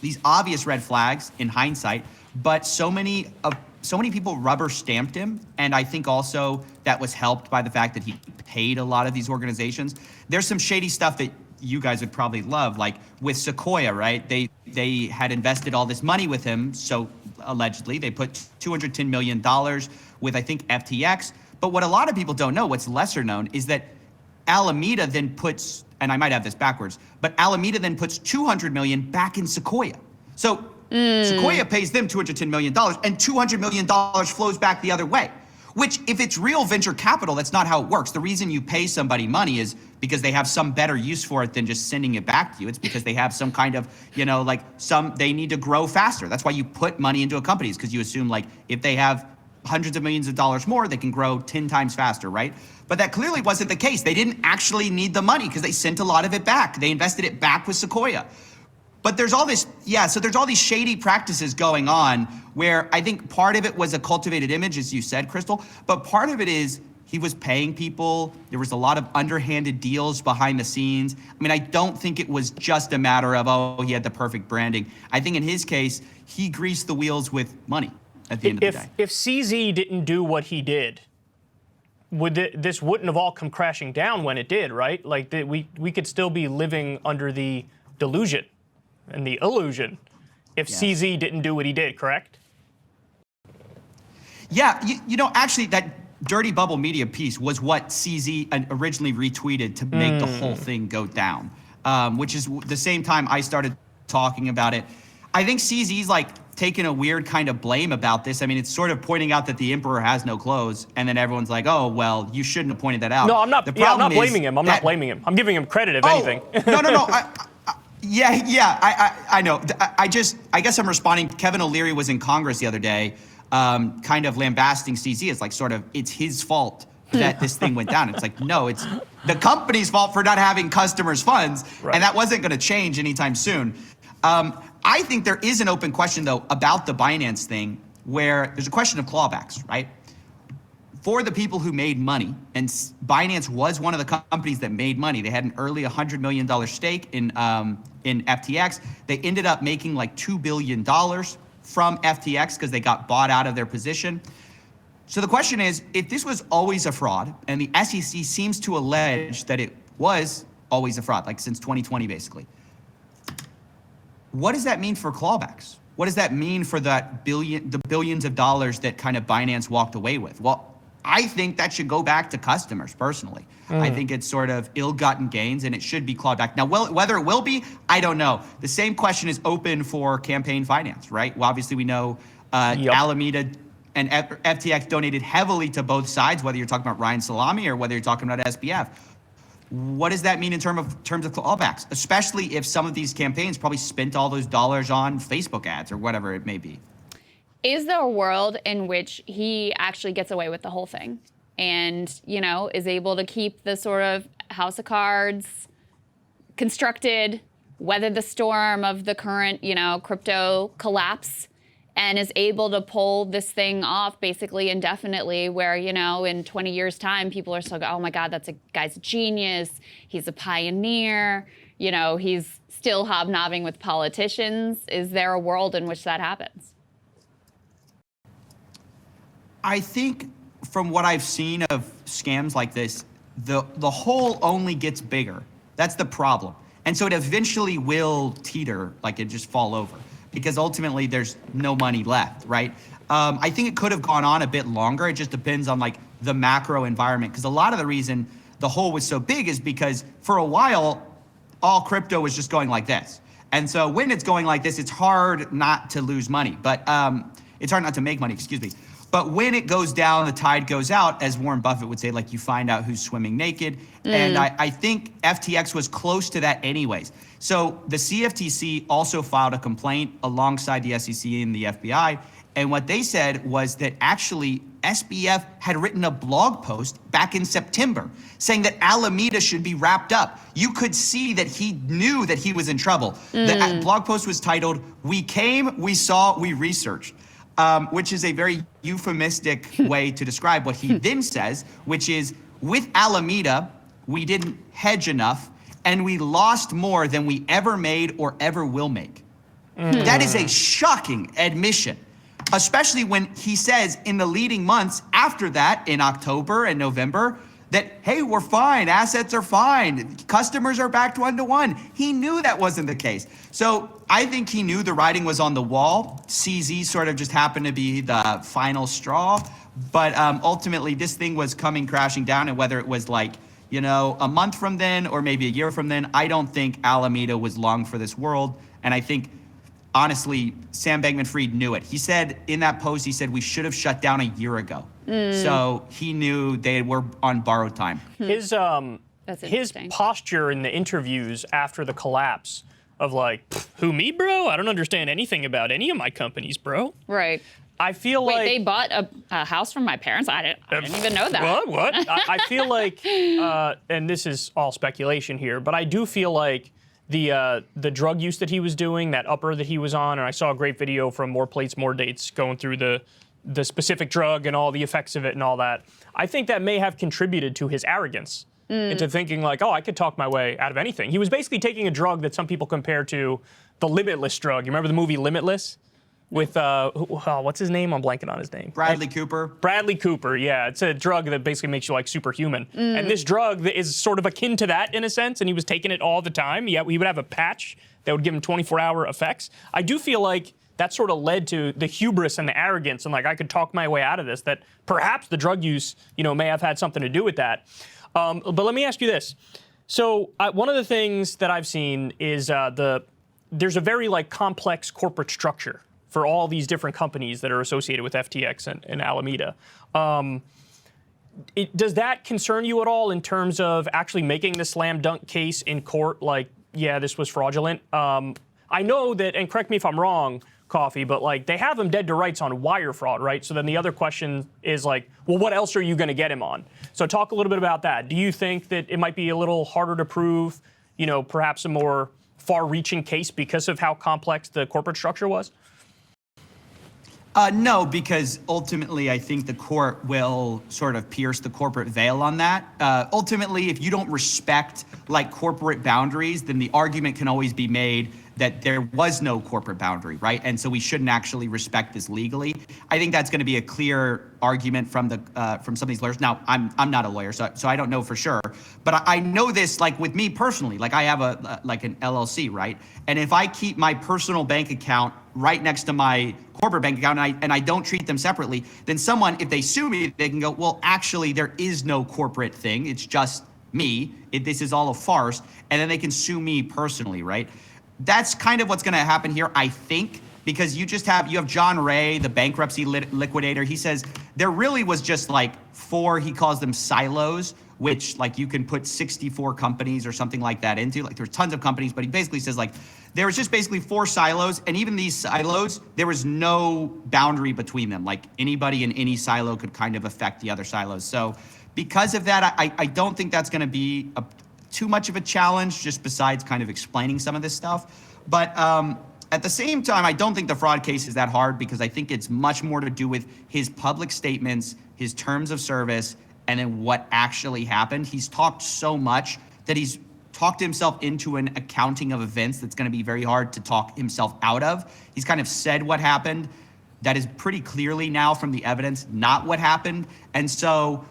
[SPEAKER 5] these obvious red flags in hindsight, but so many people rubber stamped him. And I think also that was helped by the fact that he paid a lot of these organizations. There's some shady stuff that you guys would probably love, like with Sequoia, right? They had invested all this money with him. So allegedly they put $210 million with, I think, FTX. But what a lot of people don't know, what's lesser known, is that Alameda then puts, and I might have this backwards, but Alameda then puts $200 million back in Sequoia. So Sequoia pays them $210 million, and $200 million flows back the other way. Which, if it's real venture capital, that's not how it works. The reason you pay somebody money is because they have some better use for it than just sending it back to you. It's because they have some kind of, they need to grow faster. That's why you put money into a company, is because you assume, like, if they have hundreds of millions of dollars more, they can grow 10 times faster, right? But that clearly wasn't the case. They didn't actually need the money because they sent a lot of it back. They invested it back with Sequoia. But there's all this, so there's all these shady practices going on where I think part of it was a cultivated image, as you said, Krystal, but part of it is He was paying people. There was a lot of underhanded deals behind the scenes. I mean, I don't think it was just a matter of, oh, he had the perfect branding. I think in his case, he greased the wheels with money at the end of the day.
[SPEAKER 1] If CZ didn't do what he did, this wouldn't have all come crashing down when it did, right? Like we could still be living under the delusion and the illusion if CZ didn't do what he did, correct?
[SPEAKER 5] Yeah, you know, actually that Dirty Bubble Media piece was what CZ originally retweeted to make the whole thing go down, which is the same time I started talking about it. I think CZ's like taking a weird kind of blame about this. I mean, it's sort of pointing out that the emperor has no clothes, and then everyone's like, oh, well, you shouldn't have pointed that out.
[SPEAKER 1] No, I'm not. I'm not blaming him. I'm not blaming him. I'm giving him credit, if anything.
[SPEAKER 5] No. I know. I guess I'm responding. Kevin O'Leary was in Congress the other day, kind of lambasting CZ. It's like sort of, it's his fault that this thing went down. It's like, no, it's the company's fault for not having customers' funds, and that wasn't going to change anytime soon. I think there is an open question, though, about the Binance thing, where there's a question of clawbacks, right? For the people who made money, and Binance was one of the companies that made money. They had an early $100 million stake in FTX. They ended up making like $2 billion from FTX because they got bought out of their position. So the question is, if this was always a fraud, and the SEC seems to allege that it was always a fraud, like since 2020, basically, what does that mean for clawbacks? What does that mean for the billions of dollars that kind of Binance walked away with? Well, I think that should go back to customers, personally. I think it's sort of ill-gotten gains, and it should be clawed back. Now, whether it will be, I don't know. The same question is open for campaign finance, right? Well, obviously, we know Alameda and FTX donated heavily to both sides, whether you're talking about Ryan Salami or whether you're talking about SBF. What does that mean in terms of clawbacks, especially if some of these campaigns probably spent all those dollars on Facebook ads or whatever it may be?
[SPEAKER 2] Is there a world in which he actually gets away with the whole thing and, you know, is able to keep the sort of house of cards constructed, weather the storm of the current, you know, crypto collapse, and is able to pull this thing off basically indefinitely where, you know, in 20 years' time, people are still going, oh my God, that's a guy's a genius. He's a pioneer. You know, he's still hobnobbing with politicians. Is there a world in which that happens?
[SPEAKER 5] I think from what I've seen of scams like this, the hole only gets bigger. That's the problem. And so it eventually will teeter, like it just fall over, because ultimately there's no money left, right? I think it could have gone on a bit longer. It just depends on like the macro environment, because a lot of the reason the hole was so big is because for a while, all crypto was just going like this. And so when it's going like this, it's hard not to lose money, but it's hard not to make money, excuse me. But when it goes down, the tide goes out, as Warren Buffett would say, like you find out who's swimming naked. And I think FTX was close to that anyways. So the CFTC also filed a complaint alongside the SEC and the FBI. And what they said was that actually SBF had written a blog post back in September saying that Alameda should be wrapped up. You could see that he knew that he was in trouble. The blog post was titled, "We Came, We Saw, We Researched." Which is a very euphemistic way to describe what he then says, which is, with Alameda, we didn't hedge enough, and we lost more than we ever made or ever will make. That is a shocking admission, especially when he says in the leading months after that, in October and November, that, hey, we're fine, assets are fine, customers are backed one-to-one. He knew that wasn't the case. So I think he knew the writing was on the wall. CZ sort of just happened to be the final straw. But ultimately, this thing was coming crashing down, and whether it was like, you know, a month from then or maybe a year from then, I don't think Alameda was long for this world. And I think, honestly, Sam Bankman-Fried knew it. He said in that post, he said, we should have shut down a year ago. So he knew they were on borrowed time.
[SPEAKER 1] His posture in the interviews after the collapse of like, who, me, bro? I don't understand anything about any of my companies, bro.
[SPEAKER 2] Right.
[SPEAKER 1] I feel
[SPEAKER 2] Wait,
[SPEAKER 1] like
[SPEAKER 2] they bought a house from my parents? I didn't even know that.
[SPEAKER 1] What? I feel like, and this is all speculation here, but I do feel like the drug use that he was doing, that upper that he was on, and I saw a great video from More Plates, More Dates going through the the specific drug and all the effects of it and all that. I think that may have contributed to his arrogance into thinking like, oh, I could talk my way out of anything. He was basically taking a drug that some people compare to the Limitless drug. You remember the movie Limitless? With, what's his name? I'm blanking on his name.
[SPEAKER 5] Bradley Cooper.
[SPEAKER 1] Bradley Cooper, yeah. It's a drug that basically makes you like superhuman. And this drug is sort of akin to that in a sense, and he was taking it all the time. Yeah, he would have a patch that would give him 24-hour effects. I do feel like that sort of led to the hubris and the arrogance and like, I could talk my way out of this, that perhaps the drug use, may have had something to do with that. But let me ask you this. So one of the things that I've seen is there's a very like complex corporate structure for all these different companies that are associated with FTX and Alameda. Does that concern you at all in terms of actually making the slam dunk case in court? Like, yeah, this was fraudulent. I know that, and correct me if I'm wrong, Coffee, but like they have him dead to rights on wire fraud, right? So then the other question is like, well, what else are you going to get him on? So talk a little bit about that. Do you think that it might be a little harder to prove, perhaps a more far-reaching case because of how complex the corporate structure was?
[SPEAKER 5] No, because ultimately I think the court will sort of pierce the corporate veil on that. Ultimately, if you don't respect like corporate boundaries, then the argument can always be made that there was no corporate boundary, right? And so we shouldn't actually respect this legally. I think that's going to be a clear argument from some of these lawyers. Now, I'm not a lawyer, so I don't know for sure, but I know this like with me personally. Like I have like an LLC, right? And if I keep my personal bank account right next to my corporate bank account and I don't treat them separately, then someone, if they sue me, they can go, well, actually, there is no corporate thing. It's just me. This is all a farce. And then they can sue me personally, right? That's kind of what's going to happen here, I think, because you have John Ray, the bankruptcy liquidator. He says there really was just like 4, he calls them silos, which like you can put 64 companies or something like that into. Like there's tons of companies, but he basically says like there was just basically 4 silos, and even these silos, there was no boundary between them. Like anybody in any silo could kind of affect the other silos. So because of that, I don't think that's going to be too much of a challenge, just besides kind of explaining some of this stuff. But at the same time, I don't think the fraud case is that hard, because I think it's much more to do with his public statements, his terms of service, and then what actually happened. He's talked so much that he's talked himself into an accounting of events that's going to be very hard to talk himself out of. He's kind of said what happened. That is pretty clearly now from the evidence not what happened. And so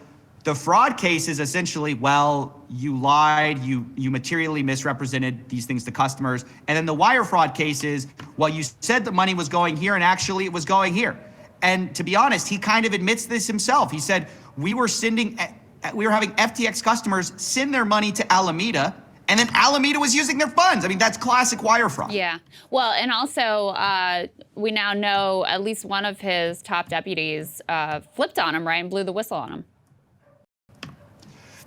[SPEAKER 5] the fraud case is essentially, well, you lied, you materially misrepresented these things to customers. And then the wire fraud case is, well, you said the money was going here and actually it was going here. And to be honest, he kind of admits this himself. He said, we were having FTX customers send their money to Alameda, and then Alameda was using their funds. I mean, that's classic wire fraud.
[SPEAKER 2] Yeah. Well, and also we now know at least one of his top deputies flipped on him, right, and blew the whistle on him.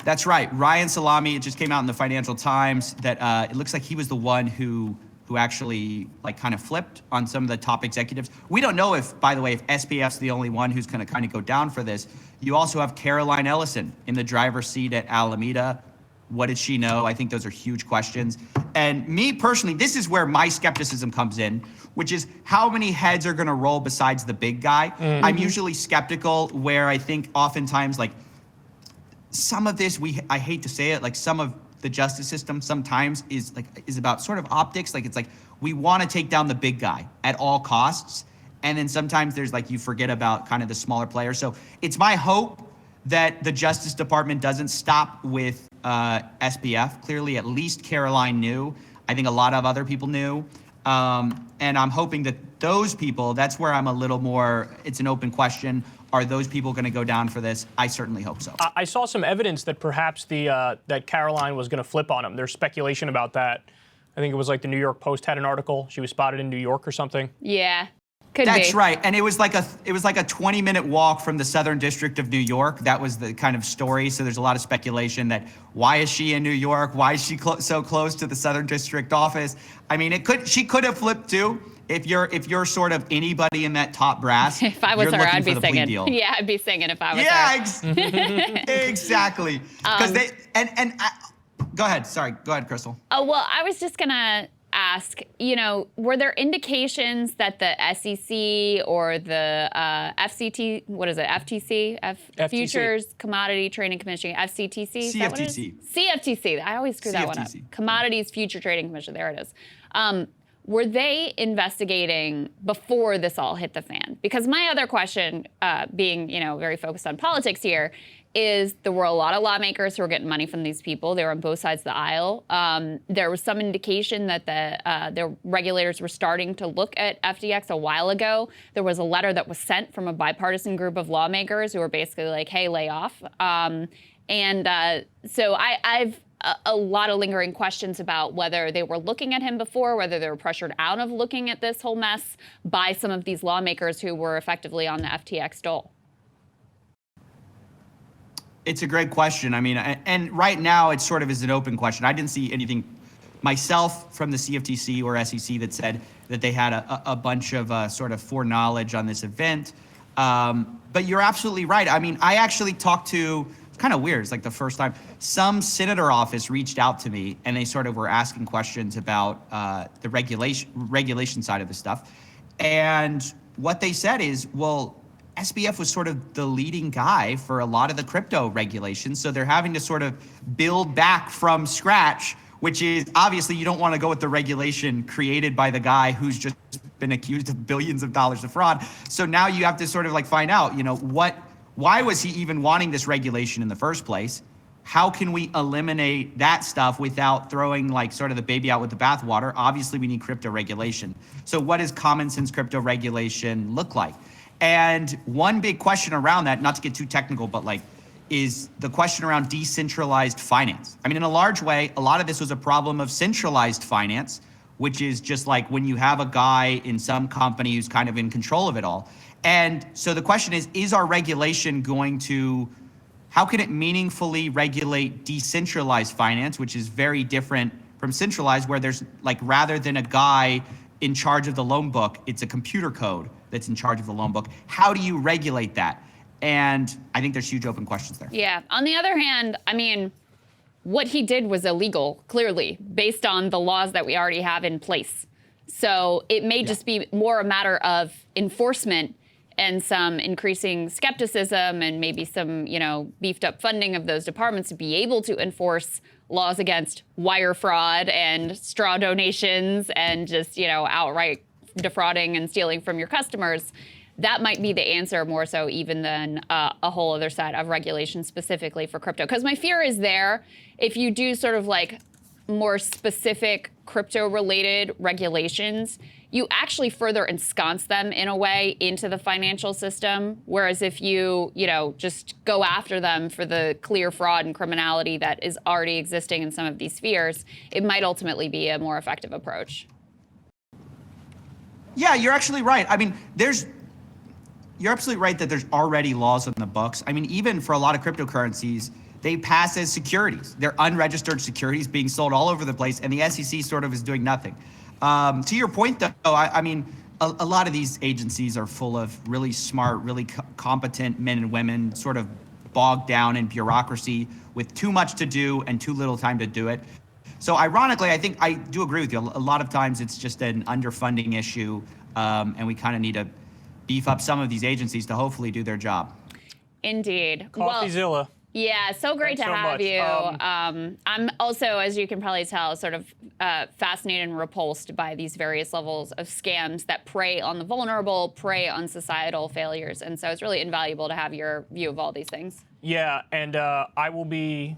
[SPEAKER 5] That's right. Ryan Salami, it just came out in the Financial Times that it looks like he was the one who actually like kind of flipped on some of the top executives. We don't know if, by the way, if SPF's the only one who's going to kind of go down for this. You also have Caroline Ellison in the driver's seat at Alameda. What did she know? I think those are huge questions. And me personally, this is where my skepticism comes in, which is how many heads are going to roll besides the big guy. I'm usually skeptical, where I think oftentimes like some of this, I hate to say it, like some of the justice system sometimes is about sort of optics. Like it's like we want to take down the big guy at all costs, and then sometimes there's like you forget about kind of the smaller players. So it's my hope that the Justice Department doesn't stop with SPF. Clearly, at least Caroline knew. I think a lot of other people knew, and I'm hoping that those people. That's where I'm a little more. It's an open question. Are those people going to go down for this? I certainly hope so.
[SPEAKER 1] I saw some evidence that perhaps that Caroline was going to flip on him. There's speculation about that. I think it was like the New York Post had an article. She was spotted in New York or something.
[SPEAKER 2] Yeah, could
[SPEAKER 5] That's
[SPEAKER 2] be.
[SPEAKER 5] right. And it was like a 20-minute walk from the Southern District of New York. That was the kind of story. So there's a lot of speculation that why is she in New York? Why is she so close to the Southern District office? I mean, she could have flipped too. If you're sort of anybody in that top brass,
[SPEAKER 2] if I was her, I'd be singing.
[SPEAKER 5] Deal.
[SPEAKER 2] Yeah, I'd be singing if I was her.
[SPEAKER 5] Yeah, exactly. Because go ahead. Sorry, go ahead, Krystal.
[SPEAKER 2] Oh, well, I was just gonna ask, were there indications that the SEC or the FCT, what is it, FTC?
[SPEAKER 1] FTC.
[SPEAKER 2] Futures Commodity Trading Commission, FCTC? Is that what it is?
[SPEAKER 5] CFTC.
[SPEAKER 2] CFTC. I always screw that one up. Commodities Future Trading Commission. There it is. Were they investigating before this all hit the fan? Because my other question, being very focused on politics here, is there were a lot of lawmakers who were getting money from these people. They were on both sides of the aisle. There was some indication that the regulators were starting to look at FTX a while ago. There was a letter that was sent from a bipartisan group of lawmakers who were basically like, hey, lay off. So I've a lot of lingering questions about whether they were looking at him before, whether they were pressured out of looking at this whole mess by some of these lawmakers who were effectively on the FTX dole.
[SPEAKER 5] It's a great question. I mean, and right now it sort of is an open question. I didn't see anything myself from the CFTC or SEC that said that they had a bunch of sort of foreknowledge on this event. But you're absolutely right. I mean, I actually talked to, it's kind of weird, it's like the first time, some senator office reached out to me and they sort of were asking questions about the regulation side of the stuff. And what they said is, well, SBF was sort of the leading guy for a lot of the crypto regulations. So they're having to sort of build back from scratch, which is obviously you don't want to go with the regulation created by the guy who's just been accused of billions of dollars of fraud. So now you have to sort of like find out, why was he even wanting this regulation in the first place? How can we eliminate that stuff without throwing like sort of the baby out with the bathwater? Obviously we need crypto regulation. So what does common sense crypto regulation look like? And one big question around that, not to get too technical, but is the question around decentralized finance. I mean, in a large way, a lot of this was a problem of centralized finance, which is just like when you have a guy in some company who's kind of in control of it all. And so the question is our regulation how can it meaningfully regulate decentralized finance, which is very different from centralized, where there's rather than a guy in charge of the loan book, it's a computer code that's in charge of the loan book. How do you regulate that? And I think there's huge open questions there.
[SPEAKER 2] Yeah. On the other hand, I mean, what he did was illegal, clearly, based on the laws that we already have in place. So it may just be more a matter of enforcement and some increasing skepticism and maybe some, beefed up funding of those departments to be able to enforce laws against wire fraud and straw donations and just, outright defrauding and stealing from your customers. That might be the answer more so even than a whole other side of regulation specifically for crypto. Because my fear is if you do sort of more specific crypto-related regulations, you actually further ensconce them in a way into the financial system. Whereas if you, just go after them for the clear fraud and criminality that is already existing in some of these spheres, it might ultimately be a more effective approach.
[SPEAKER 5] Yeah, you're actually right. I mean, you're absolutely right that there's already laws on the books. I mean, even for a lot of cryptocurrencies, they pass as securities. They're unregistered securities being sold all over the place, and the SEC sort of is doing nothing. To your point, though, I mean, a lot of these agencies are full of really smart, really competent men and women, sort of bogged down in bureaucracy with too much to do and too little time to do it. So ironically, I think I do agree with you. A lot of times it's just an underfunding issue, and we kind of need to beef up some of these agencies to hopefully do their job.
[SPEAKER 2] Indeed.
[SPEAKER 1] Coffeezilla.
[SPEAKER 2] Yeah, so great
[SPEAKER 1] Thanks
[SPEAKER 2] to
[SPEAKER 1] so
[SPEAKER 2] have
[SPEAKER 1] much.
[SPEAKER 2] you. I'm also, as you can probably tell, sort of fascinated and repulsed by these various levels of scams that prey on the vulnerable, prey on societal failures. And so it's really invaluable to have your view of all these things.
[SPEAKER 1] Yeah, and I will be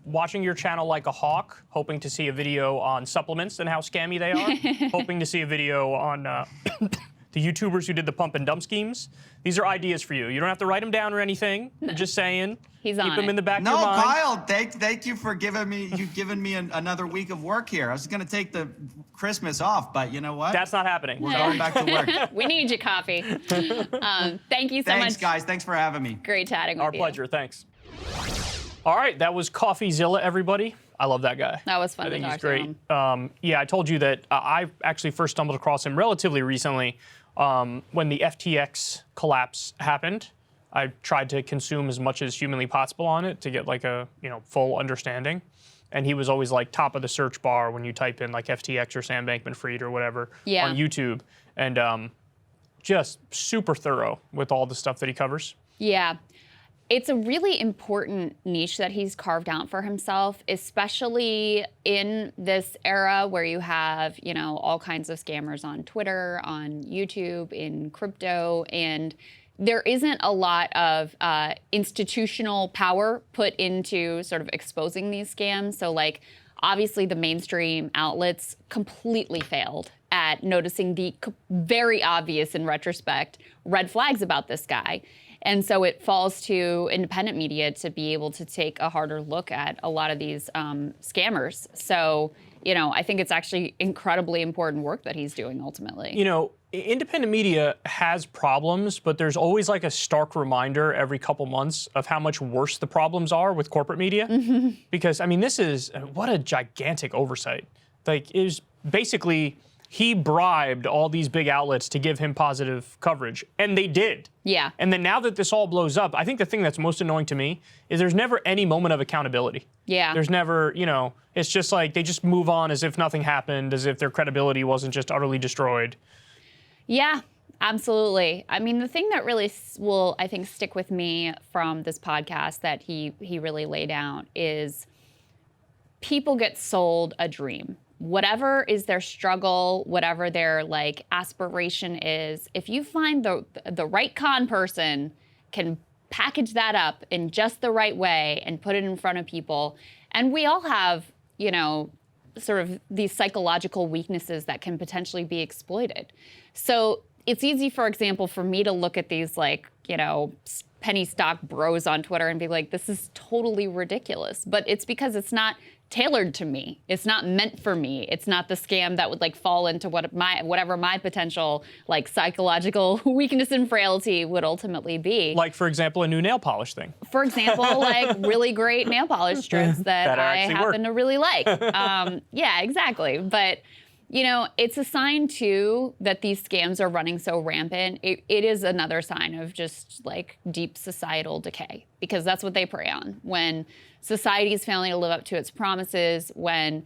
[SPEAKER 1] watching your channel like a hawk, hoping to see a video on supplements and how scammy they are, hoping to see a video on the YouTubers who did the pump and dump schemes. These are ideas for you. You don't have to write them down or anything. I'm just saying.
[SPEAKER 2] He's on
[SPEAKER 1] Keep them in the back of your
[SPEAKER 5] No,
[SPEAKER 1] mind.
[SPEAKER 5] Kyle, thank you for giving me, you've given me another week of work here. I was going to take the Christmas off, but you know what?
[SPEAKER 1] That's not happening.
[SPEAKER 5] We're going back to work.
[SPEAKER 2] We need you, Coffee. Thank you so much.
[SPEAKER 5] Thanks, guys. Thanks for having me.
[SPEAKER 2] Great chatting with
[SPEAKER 1] Our
[SPEAKER 2] you.
[SPEAKER 1] pleasure. Thanks. All right, that was Coffeezilla, everybody. I love that guy.
[SPEAKER 2] That was fun
[SPEAKER 1] I think
[SPEAKER 2] to
[SPEAKER 1] he's
[SPEAKER 2] talk to
[SPEAKER 1] great.
[SPEAKER 2] him.
[SPEAKER 1] Yeah, I told you that I actually first stumbled across him relatively recently when the FTX collapse happened. I tried to consume as much as humanly possible on it to get like a full understanding. and he was always like top of the search bar when you type in like FTX or Sam Bankman-Fried or whatever on YouTube, and just super thorough with all the stuff that he covers.
[SPEAKER 2] Yeah. It's a really important niche that he's carved out for himself, especially in this era where you have, you know, all kinds of scammers on Twitter, on YouTube, in crypto, and there isn't a lot of institutional power put into sort of exposing these scams. So, like, obviously the mainstream outlets completely failed at noticing the very obvious, in retrospect, red flags about this guy. And so it falls to independent media to be able to take a harder look at a lot of these scammers. So, you know, I think it's actually incredibly important work that he's doing ultimately.
[SPEAKER 1] You know, independent media has problems, but there's always like a stark reminder every couple months of how much worse the problems are with corporate media. Because, I mean, this is, what a gigantic oversight. Like, it was basically, he bribed all these big outlets to give him positive coverage, and they did.
[SPEAKER 2] Yeah.
[SPEAKER 1] And then now that this all blows up, I think the thing that's most annoying to me is there's never any moment of accountability.
[SPEAKER 2] Yeah.
[SPEAKER 1] There's never, you know, it's just like they just move on as if nothing happened, as if their credibility wasn't just utterly destroyed.
[SPEAKER 2] Yeah, absolutely. I mean, the thing that really will, I think, stick with me from this podcast that he really laid out is people get sold a dream. Whatever is their struggle, whatever their like aspiration is, if you find the right con person can package that up in just the right way and put it in front of people, and we all have, you know, sort of these psychological weaknesses that can potentially be exploited. So it's easy, for example, for me to look at these like, you know, penny stock bros on Twitter and be like, this is totally ridiculous. But it's because it's not tailored to me. It's not meant for me. It's not the scam that would like fall into whatever my potential like psychological weakness and frailty would ultimately be.
[SPEAKER 1] Like, for example, a new nail polish thing.
[SPEAKER 2] For example, like really great nail polish strips that I happen to really like. Yeah, exactly. But you know, it's a sign too that these scams are running so rampant. It is another sign of just like deep societal decay, because that's what they prey on. When society is failing to live up to its promises, when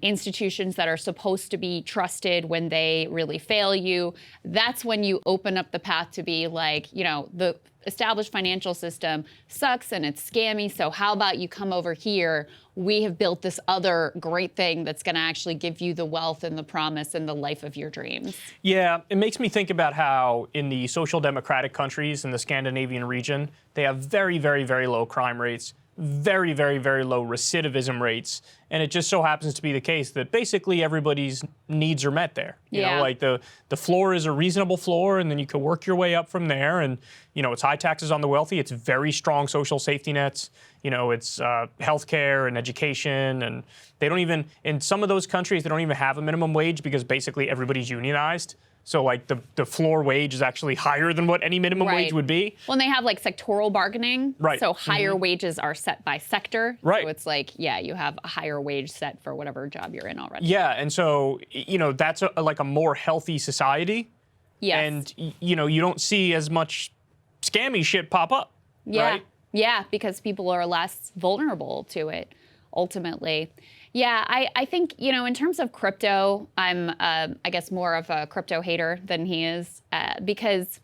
[SPEAKER 2] institutions that are supposed to be trusted, when they really fail you, that's when you open up the path to be like, you know, the established financial system sucks and it's scammy, so how about you come over here? We have built this other great thing that's going to actually give you the wealth and the promise and the life of your dreams.
[SPEAKER 1] Yeah, it makes me think about how in the social democratic countries in the Scandinavian region, they have very, very, very low crime rates, very, very, very low recidivism rates. And it just so happens to be the case that basically everybody's needs are met there. You know, like the floor is a reasonable floor, and then you can work your way up from there. And, you know, it's high taxes on the wealthy. It's very strong social safety nets. You know, it's healthcare and education. And they don't even, in some of those countries, they don't even have a minimum wage because basically everybody's unionized. So, like, the floor wage is actually higher than what any minimum wage would be.
[SPEAKER 2] Well, and they have, like, sectoral bargaining.
[SPEAKER 1] Right.
[SPEAKER 2] So higher wages are set by sector.
[SPEAKER 1] Right.
[SPEAKER 2] So it's like, yeah, you have a higher wage set for whatever job you're in already.
[SPEAKER 1] Yeah, and so, you know, that's like a more healthy society.
[SPEAKER 2] Yes.
[SPEAKER 1] And, you know, you don't see as much scammy shit pop up, right?
[SPEAKER 2] Yeah, because people are less vulnerable to it, ultimately. Yeah, I think, you know, in terms of crypto, I'm, I guess, more of a crypto hater than he is, because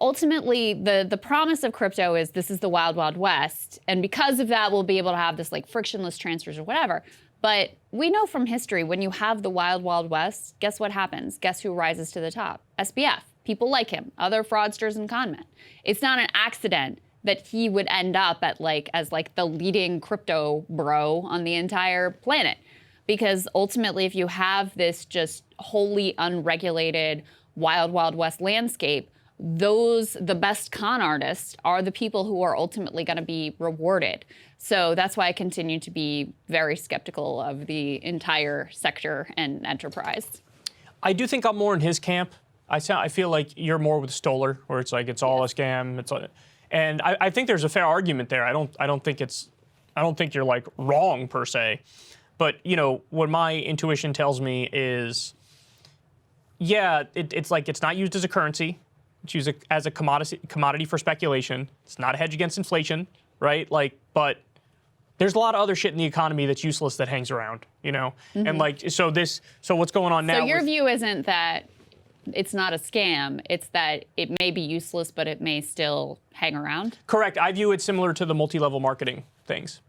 [SPEAKER 2] ultimately the promise of crypto is this is the wild, wild west. And because of that, we'll be able to have this like frictionless transfers or whatever. But we know from history, when you have the wild, wild west, guess what happens? Guess who rises to the top? SBF. People like him, other fraudsters and con men. It's not an accident that he would end up at as the leading crypto bro on the entire planet. Because ultimately, if you have this just wholly unregulated wild, wild west landscape, the best con artists are the people who are ultimately going to be rewarded. So that's why I continue to be very skeptical of the entire sector and enterprise.
[SPEAKER 1] I do think I'm more in his camp. I feel like you're more with Stoller, where it's like it's all a scam. It's like, and I think there's a fair argument there. I don't think you're like wrong per se, but you know what my intuition tells me is, yeah, it's like it's not used as a currency. It's used as a commodity for speculation. It's not a hedge against inflation, right? Like, but there's a lot of other shit in the economy that's useless that hangs around, you know? And like, so what's going on now?
[SPEAKER 2] So your view isn't that it's not a scam, it's that it may be useless, but it may still hang around?
[SPEAKER 1] Correct. I view it similar to the multi-level marketing things.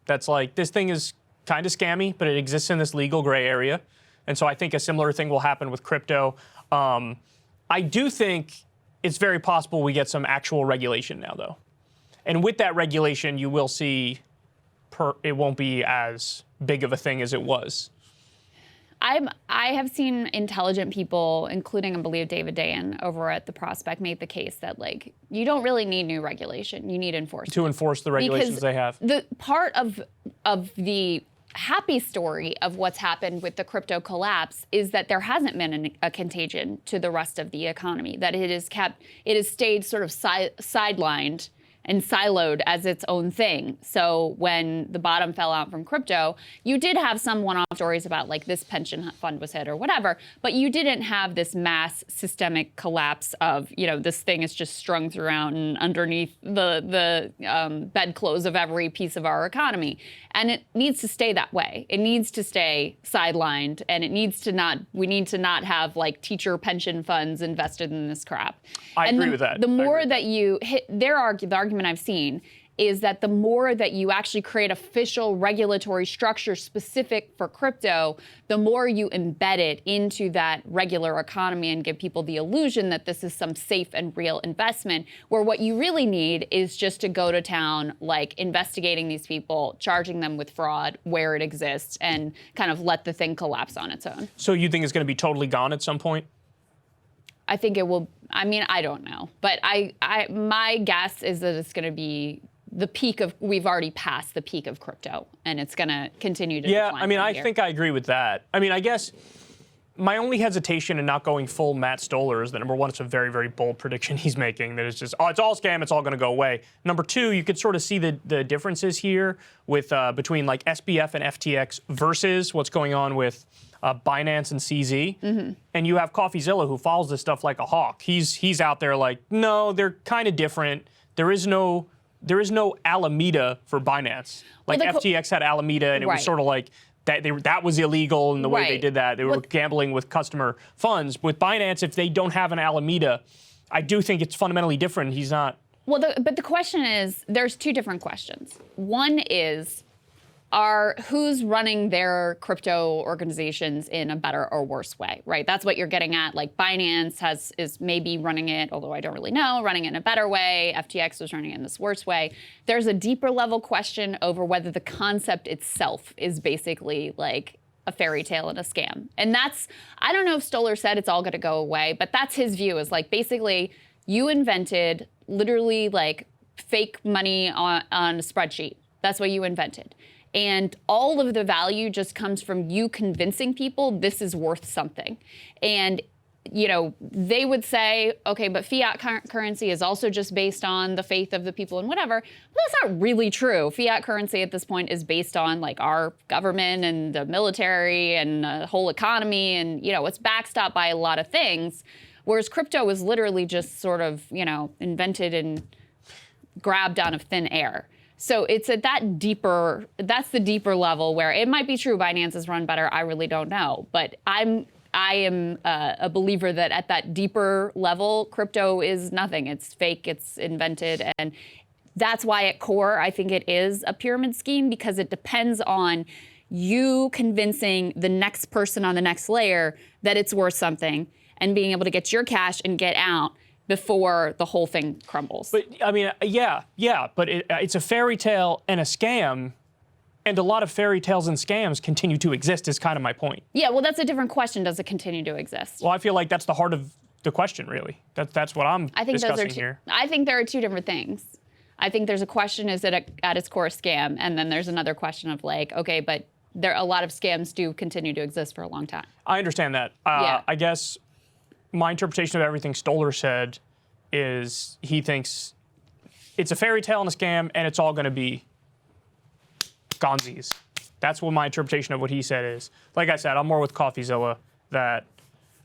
[SPEAKER 1] That's like, this thing is kind of scammy, but it exists in this legal gray area. And so I think a similar thing will happen with crypto. I do think it's very possible we get some actual regulation now, though. And with that regulation, you will see it won't be as big of a thing as it was.
[SPEAKER 2] I have seen intelligent people, including, I believe, David Dayen over at The Prospect, make the case that, like, you don't really need new regulation. You need enforcement.
[SPEAKER 1] To enforce the regulations
[SPEAKER 2] because
[SPEAKER 1] they have.
[SPEAKER 2] The part of the happy story of what's happened with the crypto collapse is that there hasn't been a contagion to the rest of the economy, that it has stayed sort of sidelined and siloed as its own thing. So when the bottom fell out from crypto, you did have some one-off stories about like this pension fund was hit or whatever, but you didn't have this mass systemic collapse of, you know, this thing is just strung throughout and underneath the bedclothes of every piece of our economy. And it needs to stay that way. It needs to stay sidelined, and we need to not have like teacher pension funds invested in this crap.
[SPEAKER 1] I agree with that.
[SPEAKER 2] The more that you hit, the argument I've seen is that the more that you actually create official regulatory structure specific for crypto, the more you embed it into that regular economy and give people the illusion that this is some safe and real investment, where what you really need is just to go to town, like investigating these people, charging them with fraud where it exists, and kind of let the thing collapse on its own.
[SPEAKER 1] So you think it's going to be totally gone at some point?
[SPEAKER 2] I think it will. I mean, I don't know, but my guess is that it's going to be the peak of. We've already passed the peak of crypto, and it's going to continue to.
[SPEAKER 1] Yeah, I mean, I think I agree with that. I mean, I guess my only hesitation in not going full Matt Stoller is that, number one, it's a very, very bold prediction he's making, that it's just, oh, it's all scam, it's all going to go away. Number two, you could sort of see the differences here with between like SBF and FTX versus what's going on with Binance and CZ. And you have Coffeezilla, who follows this stuff like a hawk. He's out there like, no, they're kind of different. There is no Alameda for Binance. Like FTX had Alameda, and it was sort of like that was illegal in the way they did that. They were gambling with customer funds. With Binance, if they don't have an Alameda, I do think it's fundamentally different. He's not.
[SPEAKER 2] Well, but the question is, there's two different questions. One is, who's running their crypto organizations in a better or worse way, right? That's what you're getting at. Like Binance is maybe running it, although I don't really know, running it in a better way. FTX was running it in this worse way. There's a deeper level question over whether the concept itself is basically like a fairy tale and a scam. And I don't know if Stoller said it's all going to go away, but that's his view, is like basically you invented literally like fake money on a spreadsheet. That's what you invented. And all of the value just comes from you convincing people this is worth something. And, you know, they would say, okay, but fiat currency is also just based on the faith of the people and whatever. But that's not really true. Fiat currency at this point is based on like our government and the military and the whole economy. And, you know, it's backstopped by a lot of things. Whereas crypto is literally just sort of, you know, invented and grabbed out of thin air. So it's at that's the deeper level where it might be true Binance is run better. I really don't know. But I am a believer that at that deeper level, crypto is nothing. It's fake, it's invented. And that's why at core, I think it is a pyramid scheme, because it depends on you convincing the next person on the next layer that it's worth something and being able to get your cash and get out before the whole thing crumbles.
[SPEAKER 1] But I mean, yeah, but it's a fairy tale and a scam, and a lot of fairy tales and scams continue to exist is kind of my point.
[SPEAKER 2] Yeah, well, that's a different question. Does it continue to exist?
[SPEAKER 1] Well, I feel like that's the heart of the question, really. That's what I'm discussing here.
[SPEAKER 2] I think there are two different things. I think there's a question, is it at its core a scam? And then there's another question of like, okay, but a lot of scams do continue to exist for a long time.
[SPEAKER 1] I understand that.
[SPEAKER 2] Yeah.
[SPEAKER 1] I guess my interpretation of everything Stoller said is he thinks it's a fairy tale and a scam, and it's all going to be gonzies. That's what my interpretation of what he said is. Like I said, I'm more with Coffeezilla, that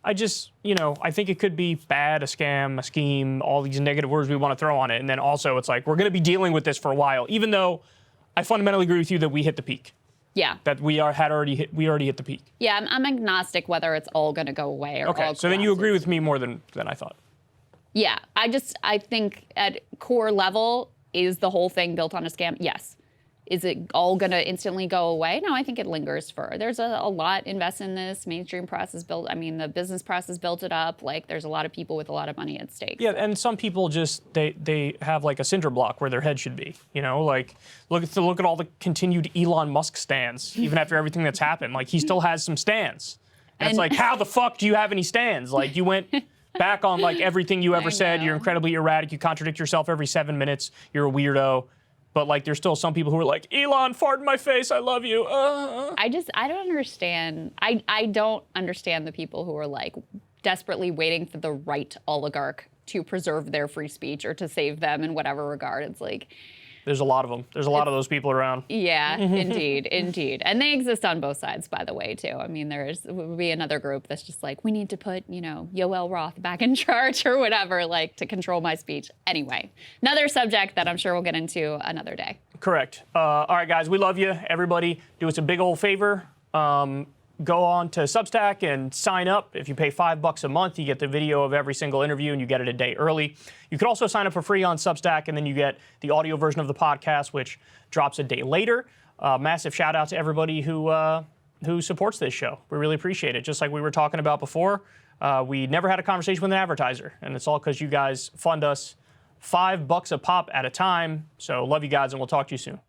[SPEAKER 1] I just, you know, I think it could be bad, a scam, a scheme, all these negative words we want to throw on it. And then also it's like, we're going to be dealing with this for a while, even though I fundamentally agree with you that we hit the peak.
[SPEAKER 2] Yeah.
[SPEAKER 1] That we already hit the peak.
[SPEAKER 2] Yeah, I'm agnostic whether it's all going to go away or
[SPEAKER 1] okay.
[SPEAKER 2] all
[SPEAKER 1] So then you agree with me more than I thought.
[SPEAKER 2] Yeah, I think at core level, is the whole thing built on a scam? Yes. Is it all going to instantly go away? No, I think it lingers for. There's a lot invested in this. Mainstream press has built. I mean, the business press has built it up. Like, there's a lot of people with a lot of money at stake.
[SPEAKER 1] Yeah, and some people just they have like a cinder block where their head should be. You know, like look at all the continued Elon Musk stands, even after everything that's happened. Like, he still has some stands. And it's like, how the fuck do you have any stands? Like, you went back on like everything you ever said. You're incredibly erratic. You contradict yourself every 7 minutes. You're a weirdo. But like, there's still some people who are like, Elon, fart in my face. I love you.
[SPEAKER 2] I don't understand. I don't understand the people who are like desperately waiting for the right oligarch to preserve their free speech or to save them in whatever regard. It's like,
[SPEAKER 1] there's a lot of them. There's a lot of those people around.
[SPEAKER 2] Yeah, indeed. And they exist on both sides, by the way, too. I mean, would be another group that's just like, we need to put, Yoel Roth back in charge or whatever, like, to control my speech. Anyway, another subject that I'm sure we'll get into another day.
[SPEAKER 1] Correct. All right, guys, we love you. Everybody, do us a big old favor. Go on to Substack and sign up. If you pay $5 a month, you get the video of every single interview and you get it a day early. You could also sign up for free on Substack, and then you get the audio version of the podcast, which drops a day later. Massive shout out to everybody who supports this show. We really appreciate it. Just like we were talking about before, we never had a conversation with an advertiser, and it's all because you guys fund us $5 a pop at a time. So love you guys, and we'll talk to you soon.